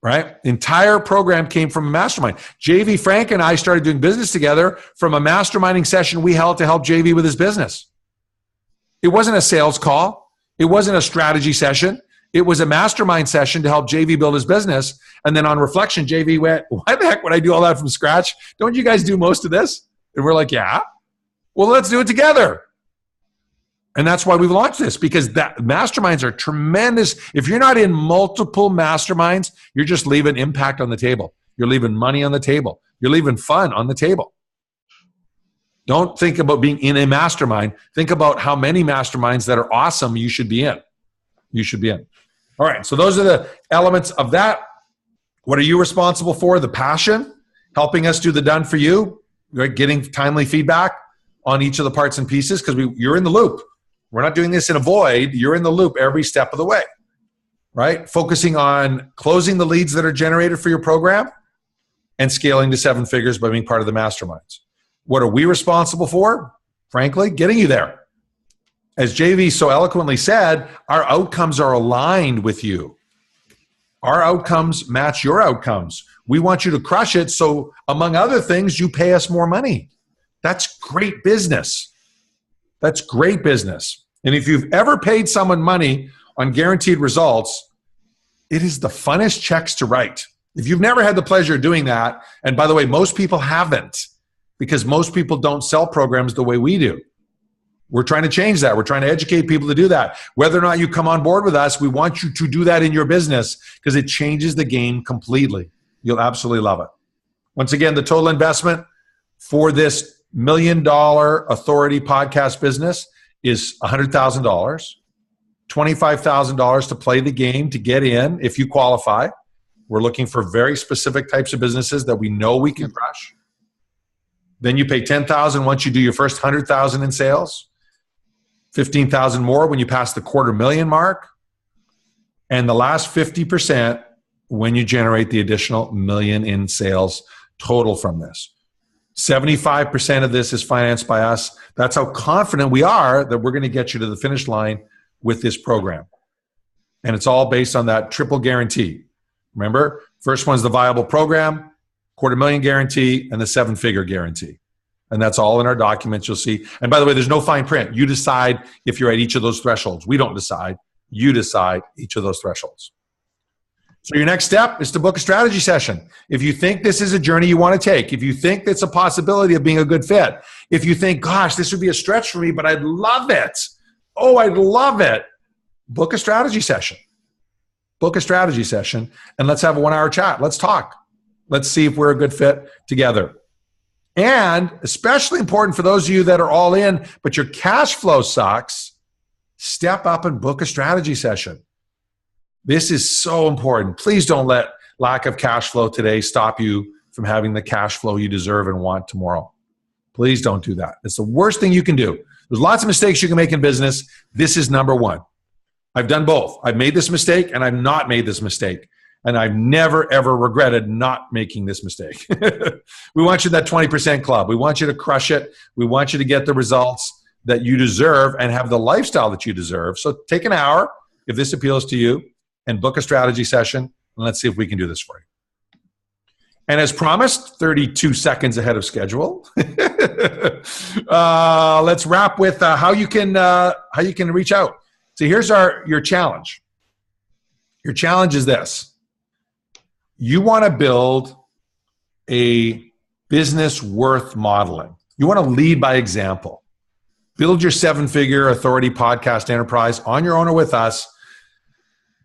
Right? The entire program came from a mastermind. JV, Frank, and I started doing business together from a masterminding session we held to help JV with his business. It wasn't a sales call. It wasn't a strategy session. It was a mastermind session to help JV build his business. And then on reflection, JV went, why the heck would I do all that from scratch? Don't you guys do most of this? And we're like, yeah. Well, let's do it together. And that's why we've launched this, because that masterminds are tremendous. If you're not in multiple masterminds, you're just leaving impact on the table. You're leaving money on the table. You're leaving fun on the table. Don't think about being in a mastermind. Think about how many masterminds that are awesome you should be in. You should be in. All right, so those are the elements of that. What are you responsible for? The passion, helping us do the done for you, right? Getting timely feedback on each of the parts and pieces, because you're in the loop. We're not doing this in a void. You're in the loop every step of the way, right? Focusing on closing the leads that are generated for your program and scaling to 7 figures by being part of the masterminds. What are we responsible for? Frankly, getting you there. As JV so eloquently said, our outcomes are aligned with you. Our outcomes match your outcomes. We want you to crush it, so among other things, you pay us more money. That's great business. That's great business. And if you've ever paid someone money on guaranteed results, it is the funnest checks to write. If you've never had the pleasure of doing that, and by the way, most people haven't, because most people don't sell programs the way we do. We're trying to change that. We're trying to educate people to do that. Whether or not you come on board with us, we want you to do that in your business because it changes the game completely. You'll absolutely love it. Once again, the total investment for this $1 Million Authority podcast business is $100,000, $25,000 to play the game, to get in if you qualify. We're looking for very specific types of businesses that we know we can crush. Then you pay $10,000 once you do your first $100,000 in sales, $15,000 more when you pass the $250,000 mark, and the last 50% when you generate the additional $1 million in sales total from this. 75% of this is financed by us. That's how confident we are that we're going to get you to the finish line with this program. And it's all based on that triple guarantee. Remember, first one's the viable program, $250,000 guarantee, and the 7-figure guarantee. And that's all in our documents, you'll see. And by the way, there's no fine print. You decide if you're at each of those thresholds. We don't decide. You decide each of those thresholds. So your next step is to book a strategy session. If you think this is a journey you want to take, if you think it's a possibility of being a good fit, if you think, gosh, this would be a stretch for me, but I'd love it. Oh, I'd love it. Book a strategy session. Book a strategy session, and let's have a 1-hour chat. Let's talk. Let's see if we're a good fit together. And especially important for those of you that are all in, but your cash flow sucks, step up and book a strategy session. This is so important. Please don't let lack of cash flow today stop you from having the cash flow you deserve and want tomorrow. Please don't do that. It's the worst thing you can do. There's lots of mistakes you can make in business. This is number one. I've done both. I've made this mistake and I've not made this mistake. And I've never, ever regretted not making this mistake. We want you in that 20% club. We want you to crush it. We want you to get the results that you deserve and have the lifestyle that you deserve. So take an hour, if this appeals to you, and book a strategy session, and let's see if we can do this for you. And as promised, 32 seconds ahead of schedule, let's wrap with how you can reach out. So here's your challenge. Your challenge is this. You want to build a business worth modeling. You want to lead by example. Build your 7-figure authority podcast enterprise on your own or with us.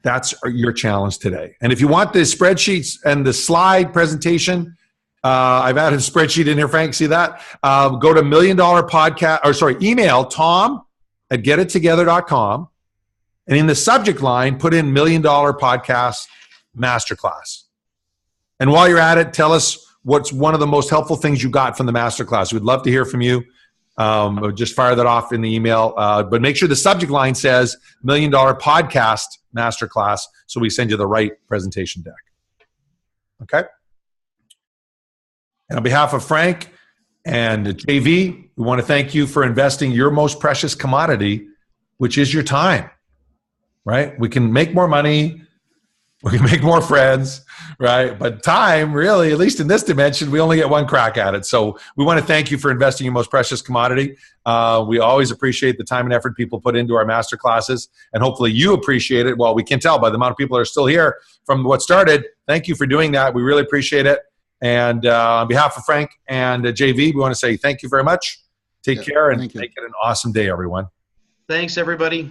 That's your challenge today. And if you want the spreadsheets and the slide presentation, I've added a spreadsheet in here, Frank. See that? Go to email tom@getittogether.com. And in the subject line, put in $1 Million Podcast Masterclass. And while you're at it, tell us what's one of the most helpful things you got from the masterclass. We'd love to hear from you. Just fire that off in the email. But make sure the subject line says $1 Million Podcast Masterclass so we send you the right presentation deck. Okay? And on behalf of Frank and JV, we want to thank you for investing your most precious commodity, which is your time. Right? We can make more money. We can make more friends, right? But time, really, at least in this dimension, we only get one crack at it. So we want to thank you for investing your most precious commodity. We always appreciate the time and effort people put into our master classes, and hopefully you appreciate it. Well, we can tell by the amount of people that are still here from what started. Thank you for doing that. We really appreciate it. And on behalf of Frank and JV, we want to say thank you very much. Take care and make it an awesome day, everyone. Thanks, everybody.